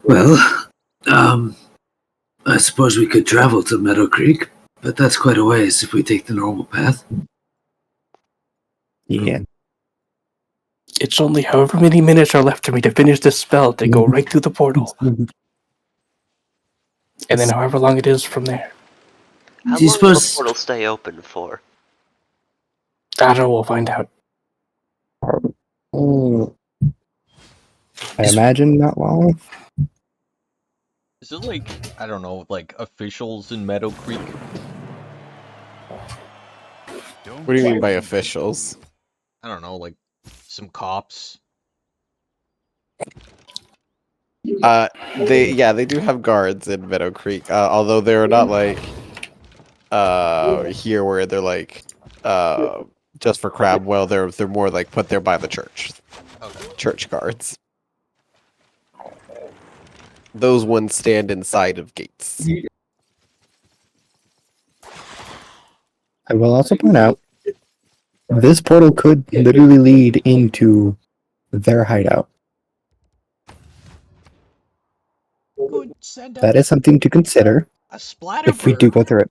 Well, I suppose we could travel to Meadow Creek, but that's quite a ways if we take the normal path. Yeah. It's only however many minutes are left for me to finish this spell to go right through the portal. And then however long it is from there. How long will the portal stay open for? I don't know, we'll find out. I imagine not long. Is it I don't know, officials in Meadow Creek? What do you mean by officials? I don't know, some cops. They do have guards in Meadow Creek. Although they're not here where they're just for Crabwell. They're more put there by the church. Okay. Church guards. Those ones stand inside of gates. I will also point out this portal could literally lead into their hideout. Could send That is something to consider a splatter if we do go through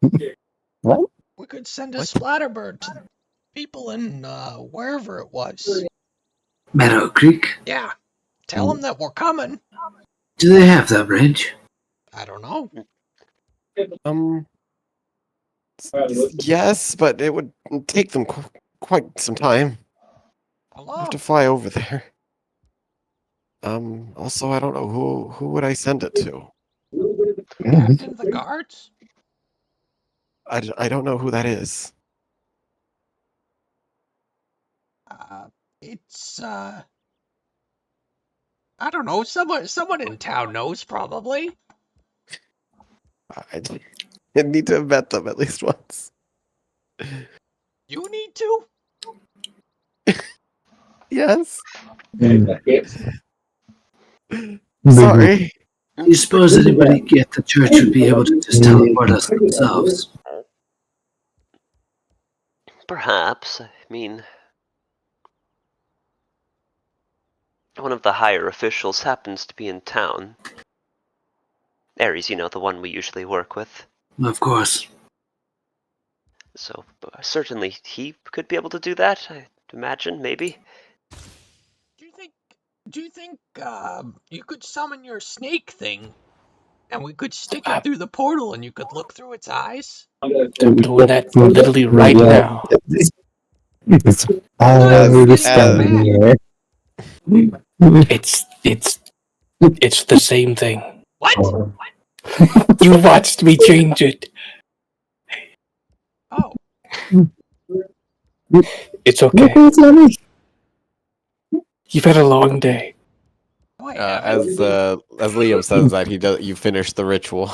it. What? We could send a splatterbird to people in wherever it was. Meadow Creek? Yeah. Tell them that we're coming. Do they have that range? I don't know. Yes, but it would take them quite some time. Hello? I have to fly over there. Also, I don't know who would I send it to. Captain of the guards? I don't know who that is. It's I don't know. Someone in town knows probably. I need to have met them at least once. You need to? Yes. Sorry. Do you suppose anybody at the church would be able to just teleport us themselves? Perhaps. I mean, one of the higher officials happens to be in town. Ares, the one we usually work with. Of course. So, certainly he could be able to do that, I imagine, maybe. Do you think you could summon your snake thing and we could stick it through the portal and you could look through its eyes? I'm doing that literally right now. It's all standing here. It's the same thing. What? You watched me change it. Oh. It's okay. You've had a long day. As Liam says that you finished the ritual.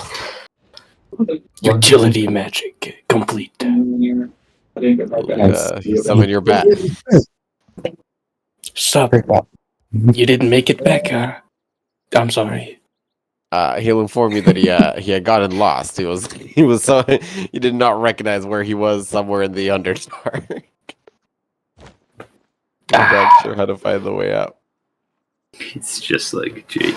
Utility magic complete. You summon your bat. Sup? You didn't make it back, huh? I'm sorry. He'll inform you that he had gotten lost. He did not recognize where he was somewhere in the Underdark. I'm not sure how to find the way out. It's just like Jake.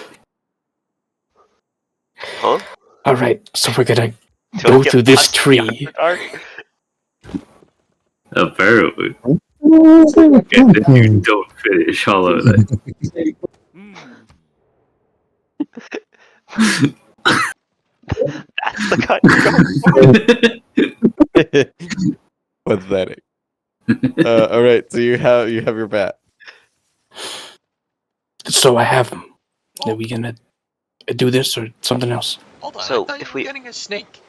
Huh? Alright, so we're gonna go through this tree. Apparently. And then you don't finish Hollow Knight. That's the cut you're going for. Pathetic. All right, so you have your bat. So I have him. Are we gonna do this or something else? Hold on, So, I thought if you were we- getting a snake.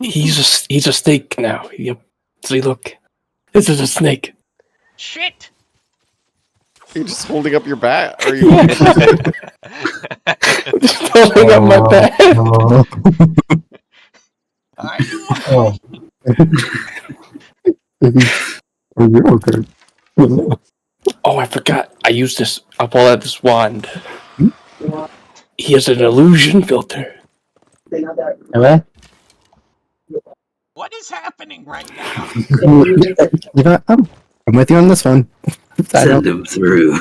He's a snake now. Yep. See, look. This is a snake. Shit! Are you just holding up your bat? Or are you Just holding up my bat. Oh. Are you okay? Oh, I forgot. I used this. I'll pull out this wand. He has an illusion filter. What? What is happening right now? You know, I'm with you on this one. Send him through.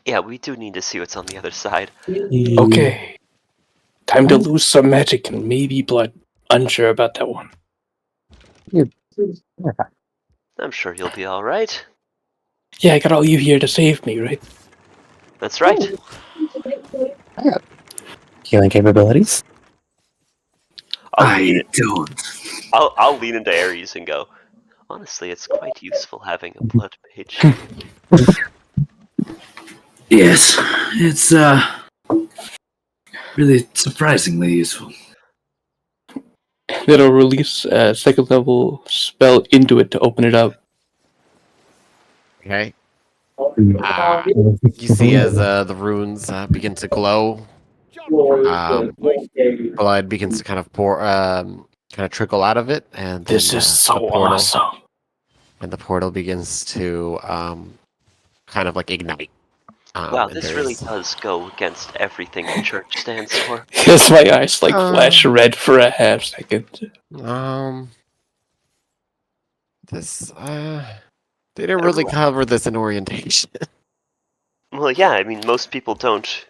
Yeah, we do need to see what's on the other side. Okay. Time to lose some magic and maybe blood. Unsure about that one. I'm sure you'll be alright. Yeah, I got all you here to save me, right? That's right. Healing capabilities? I'll lean into Ares and go, honestly, it's quite useful having a blood mage. Yes, it's really surprisingly useful. It'll release a second level spell into it to open it up. Okay. You see as the runes begin to glow, blood begins to kind of pour, kind of trickle out of it, and then, This is so awesome. And the portal begins to kind of like ignite. Wow, this really does go against everything the church stands for. Yes, my eyes flash red for a half second. This they didn't really cover this in orientation. Well, yeah, I mean, most people don't,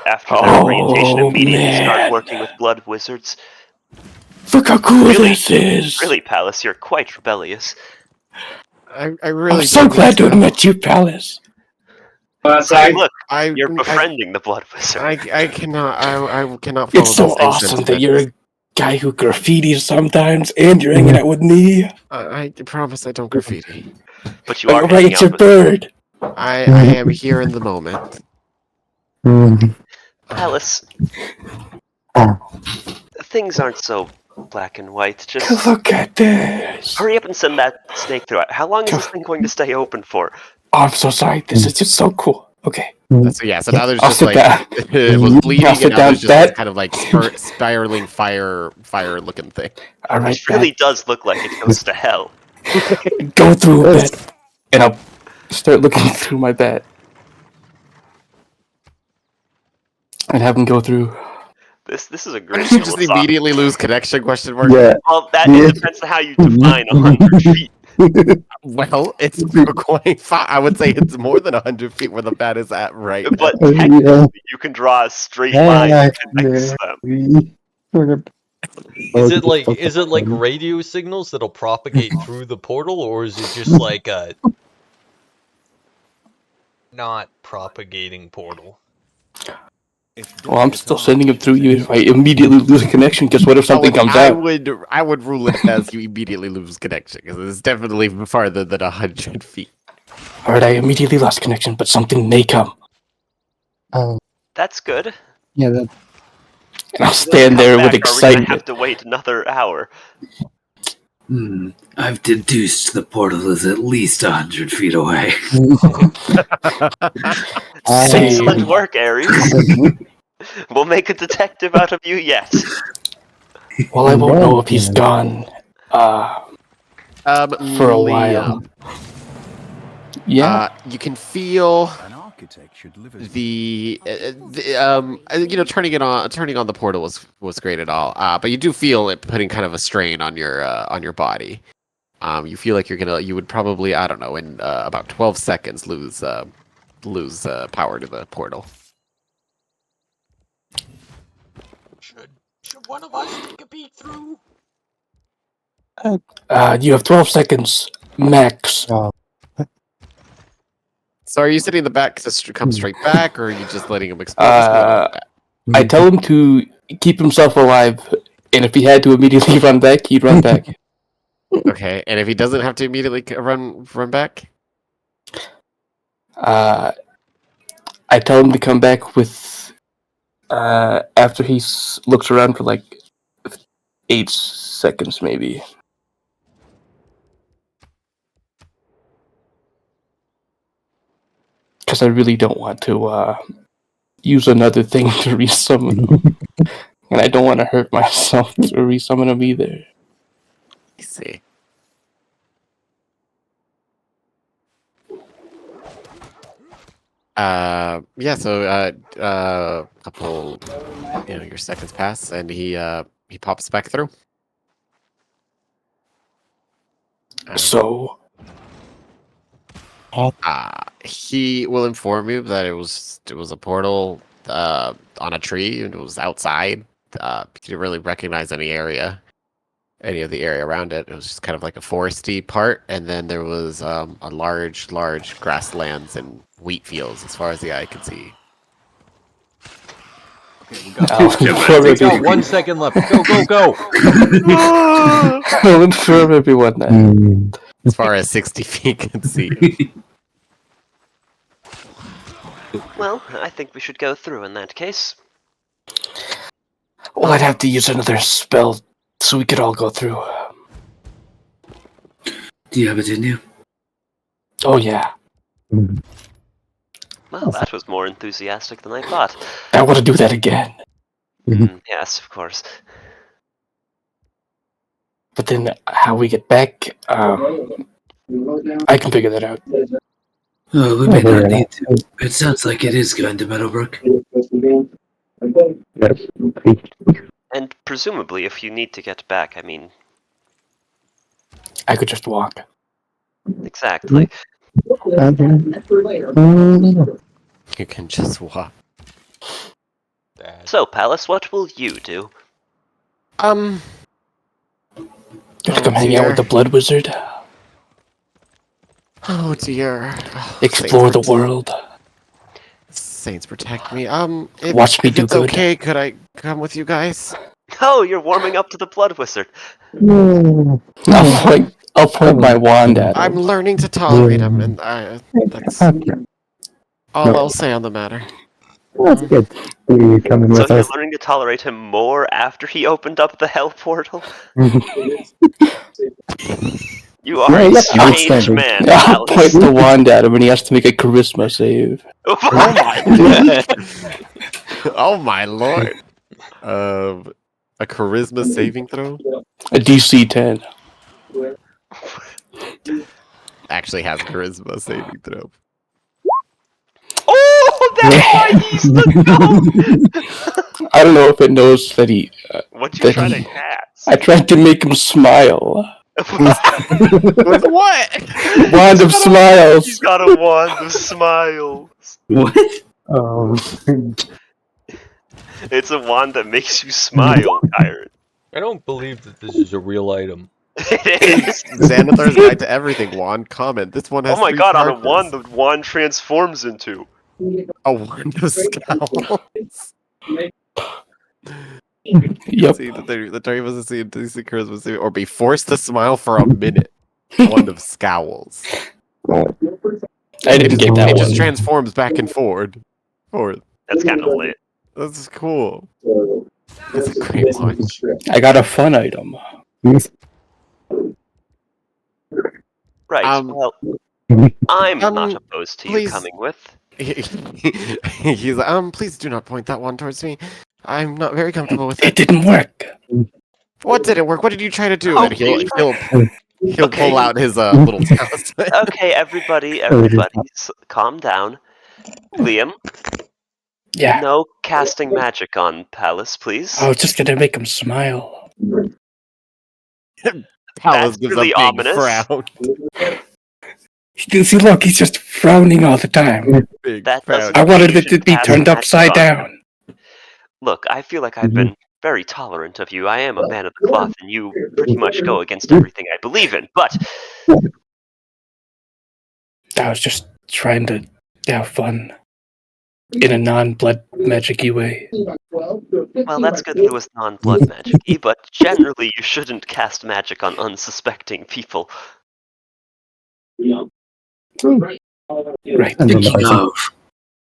after their orientation, immediately start working with blood wizards. Look how cool this is! Really, Palace, you're quite rebellious. I really. I'm so glad to have met you, Palace. Look, you're befriending the blood wizard. I cannot. I cannot follow. It's so awesome that you're a guy who graffitis sometimes, and you're hanging out with me. I promise I don't graffiti. But you are. Right, it's your bird. I am here in the moment. Alice, things aren't so black and white. Just look at this. Hurry up and send that snake through. How long is this thing going to stay open for? Oh, I'm so sorry. This is just so cool. Okay. So now there's I'll just sit like down. it was bleeding, I'll sit and now down. there's just this kind of like spiraling fire looking thing. All right, it really does look like it goes to hell. Go through it, and I'll start looking through my bat, and have him go through. This is a great. You just immediately lose connection? Question mark. Yeah. Well, that depends on how you define 100 feet. Well, it's quite far. I would say it's more than 100 feet where the bat is at right now. But technically, you can draw a straight line that connects them. Is it like radio signals that'll propagate through the portal, or is it just like a not propagating portal? Well, I'm still sending him through you if I immediately lose a connection, because what if something comes out? I would rule it as you immediately lose connection, because it's definitely farther than 100 feet. Alright, I immediately lost connection, but something may come. That's good. Yeah, that. And I'll stand there with We're excitement. gonna have to wait another hour. I've deduced the portal is at least 100 feet away. Excellent work, Ares. We'll make a detective out of you yet. Well, I won't know if he's gone. For a while. Liam, Yeah. you can feel An architect should live as turning on the portal was great at all. But you do feel it putting kind of a strain on your body. You feel like you would probably, I don't know, in about 12 seconds lose power to the portal. Should one of us take a peek through? You have 12 seconds max. Oh, So are you sitting in the back to come straight back, or are you just letting him explode? What's going on with that? I tell him to keep himself alive, and if he had to immediately run back, he'd run back. Okay, and if he doesn't have to immediately run back? I tell him to come back with after he looks around for like 8 seconds, maybe. Because I really don't want to use another thing to resummon him. And I don't want to hurt myself to resummon him either. I see. So a couple, your seconds pass, and he pops back through. So he will inform you that it was a portal on a tree, and it was outside. He didn't really recognize any of the area around it. It was just kind of like a foresty part, and then there was a large grasslands and wheat fields as far as the eye could see. Okay, we got 1 second left. Go! I'll inform everyone that. As far as 60 feet can see. Well, I think we should go through in that case. Well, I'd have to use another spell so we could all go through. Do you have it in you? Oh, yeah. Well, that was more enthusiastic than I thought. I want to do that again. Yes, of course. But then how we get back, I can figure that out. Oh, we may not need to. It sounds like it is going to Meadowbrook. And presumably, if you need to get back, I mean... I could just walk. Exactly. You can just walk. So, Palace, what will you do? Gonna come hang out with the Blood Wizard. Oh dear. Explore the world. Saints protect me. Watch me if do it's good. Okay, could I come with you guys? Oh, you're warming up to the Blood Wizard. I'll point my wand at him. I'm learning to tolerate him, and that's all I'll say on the matter. That's good. You coming with So you're us? learning to tolerate him more after he opened up the Hell Portal? You are a strange man, I'll point Palace. the wand at him and he has to make a charisma save. Oh my Oh my lord. A charisma saving throw? A DC 10. Actually has charisma saving throw. Oh, that's why he's the goat! I don't know if it knows that he... What you trying to cast? I tried to make him smile. With what? Wand of smiles. He's got a wand of smiles. What? Oh. It's a wand that makes you smile, Chiron. I don't believe that this is a real item. It is. Xanathar's Guide to Everything wand comment. This one has Oh my 3 god, on a characters. wand, the wand transforms into. A wand of scowls. Yep. See, the target must see a DC charisma saving or be forced to smile for a minute. Wand of scowls. I didn't get that It one. just transforms back and forward. That's kind of lit. That's cool. That's a great launch. I got a fun item. Right, well, I'm not opposed to you please. coming with. He's like, please do not point that one towards me. I'm not very comfortable with It it. didn't work. What didn't work? What did you try to do? Oh, And he'll He'll Okay. pull out his little talisman. Okay, everybody, calm down. Liam, Yeah. no casting magic on Palace, please. I was just gonna make him smile. Palace That's gives really a big ominous. frown. See, look, he's just frowning all the time. Big That frown. doesn't I mean wanted you it to should be cast turned magic upside on down. him. Look, I feel like I've been very tolerant of you. I am a man of the cloth, and you pretty much go against everything I believe in. But I was just trying to have fun in a non-blood magic-y way. well, that's good that it was non-blood magic-y, but generally you shouldn't cast magic on unsuspecting people. Right. Speaking of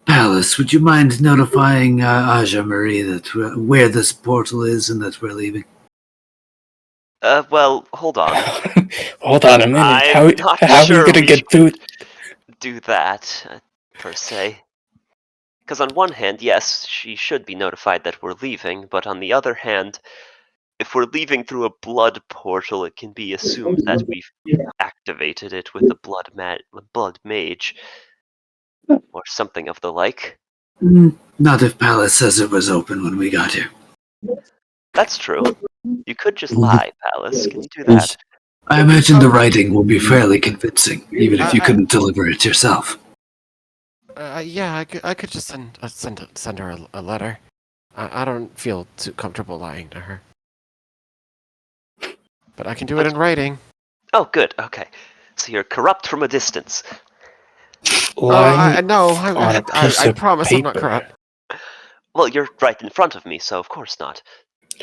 Palace, would you mind notifying Aja Marie that where this portal is and that we're leaving? Well, hold on. Hold on a minute. I'm not how are sure you gonna we get through? do that, per se. Because on one hand, yes, she should be notified that we're leaving, but on the other hand, if we're leaving through a blood portal, it can be assumed that we've activated it with a blood mage, or something of the like. Not if Palace says it was open when we got here. That's true. You could just lie, Palace. Can you do that? I imagine the writing will be fairly convincing, even if you couldn't deliver it yourself. Yeah, I could just send her a letter. I don't feel too comfortable lying to her. But I can do it in writing. Oh, good. Okay. So you're corrupt from a distance. Lying No, on a piece I of promise I'm not paper. corrupt. Well, you're right in front of me, so of course not.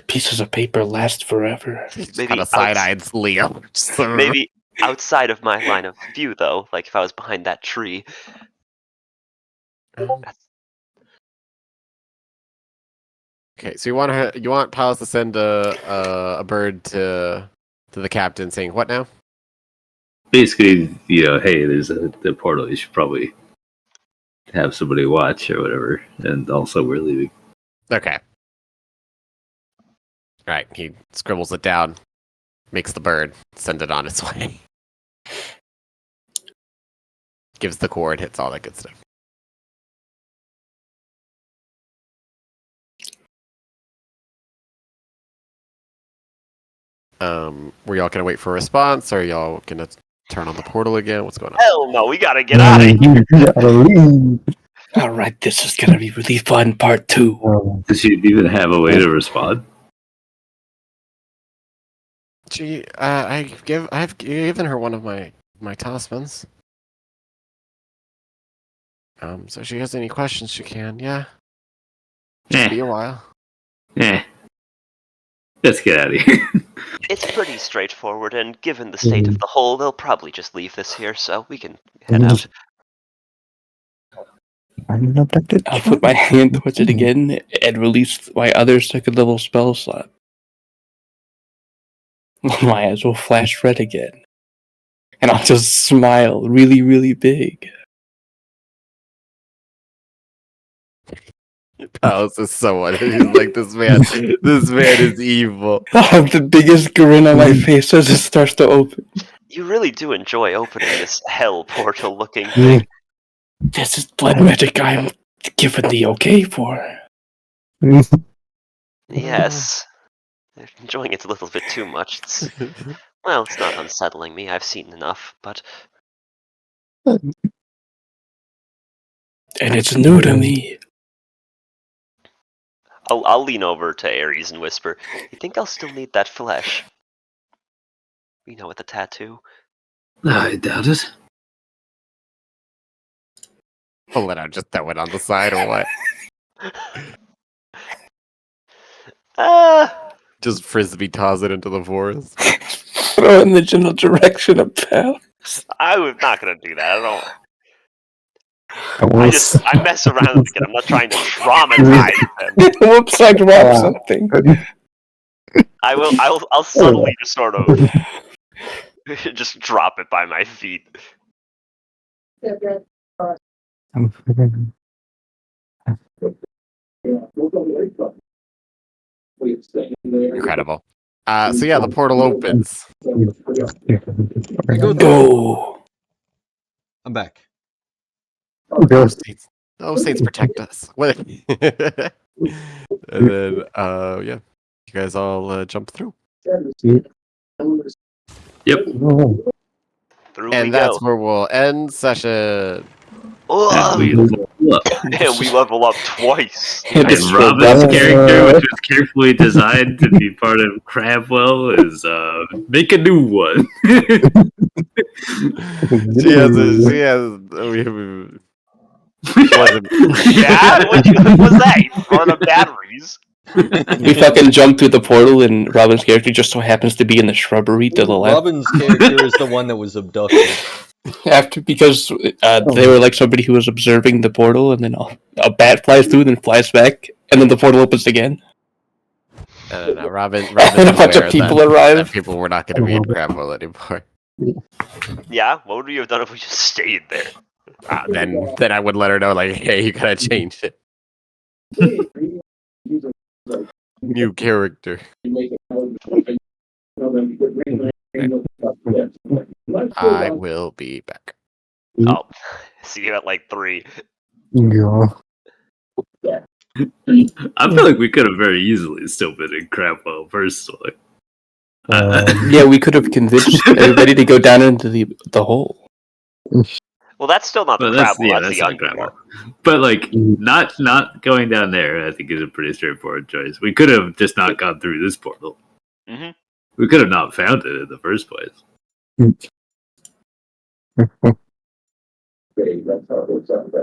Pieces of paper last forever. Kind of side-eyed Leo. Maybe outside of my line of view, though, like if I was behind that tree. Okay, so you want Palace to send a bird to the captain saying what now? Basically, hey, there's the portal. You should probably have somebody watch or whatever. And also, we're leaving. Okay. Right, he scribbles it down, makes the bird, send it on its way. Gives the coordinates, all that good stuff. Were y'all gonna wait for a response, or are y'all gonna turn on the portal again? What's going on? Hell no, we gotta get out of here. Alright, this is gonna be really fun, part 2. Does she even have a way to respond? I've given her one of my talismans. So if she has any questions, she can. Yeah. Should be a while. Let's get out of here. It's pretty straightforward, and given the state of the hole, they'll probably just leave this here, so we can head out. I'll put my hand towards it again and release my other second level spell slot. My eyes will flash red again. And I'll just smile really, really big. Palace is so what he's like, this man is evil. I'll have the biggest grin on my face as it starts to open. You really do enjoy opening this hell portal looking thing. This is blood magic I'm given the okay for. Yes. Enjoying it a little bit too much. It's not unsettling me. I've seen enough, but... And it's new to me. I'll lean over to Ares and whisper, you think I'll still need that flesh? You know, with the tattoo? I doubt it. Pull it out, just throw it on the side or what? Just frisbee toss it into the forest. Throw in the general direction of Palace. I was not gonna do that. I mess around again. I'm not trying to traumatize them. Whoops, I dropped something. I'll subtly just sort of just drop it by my feet. Incredible. So yeah, the portal opens. I go through. Go. I'm back. Oh, Saints protect us. What? And then, yeah, you guys all jump through. Yep. Through we And go. that's where we'll end session. And we level up. And we level up twice. And It's Robin's Robin. character, which was carefully designed to be part of Crabwell, is make a new one. She has a Bad? What was that? You run of batteries. We fucking jump through the portal, and Robin's character just so happens to be in the shrubbery to the left. Robin's character is the one that was abducted. Because they were like somebody who was observing the portal, and then a bat flies through, and then flies back, and then the portal opens again. No, Robin And a bunch of people arrive. that people were not going to be in Crabwell anymore. Yeah, what would we have done if we just stayed there? Then I would let her know, like, hey, you gotta change it. New character. I will be back. Oh, see you at like 3. Yeah. I feel like we could have very easily still been in Crabwell, personally. Yeah, we could have convinced everybody to go down into the hole. Well, that's still not the But that's Crabwell, that's the not underworld. Crabwell. But like not going down there, I think is a pretty straightforward choice. We could have just not gone through this portal. Mm-hmm. We could have not found it in the first place. I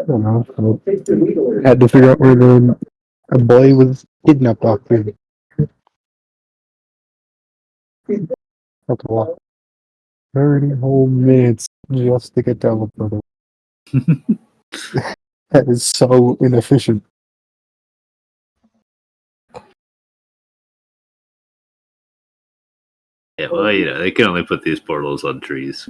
don't know. I had to figure out where a boy was kidnapped off to. Had to walk 30 whole minutes just to get down the portal. That is so inefficient. Yeah, well, they can only put these portals on trees.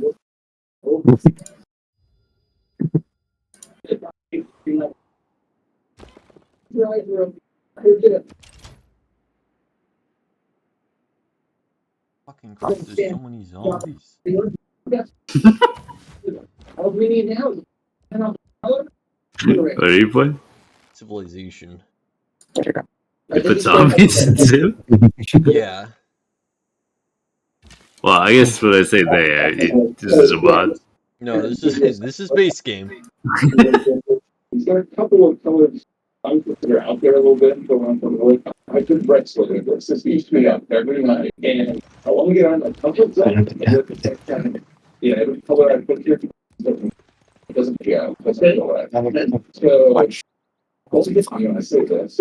Fucking Christ, there's so many zombies. What are you playing? Civilization. You put zombies in Civ? Yeah. Well, I guess when I say this is a mod. No, this is base game. He's got a couple of colors that are out there a little bit. I could wrestle with this. This used to be up every night, and I want to get on a couple of zones. Yeah, every color I put here doesn't go. So, I say this.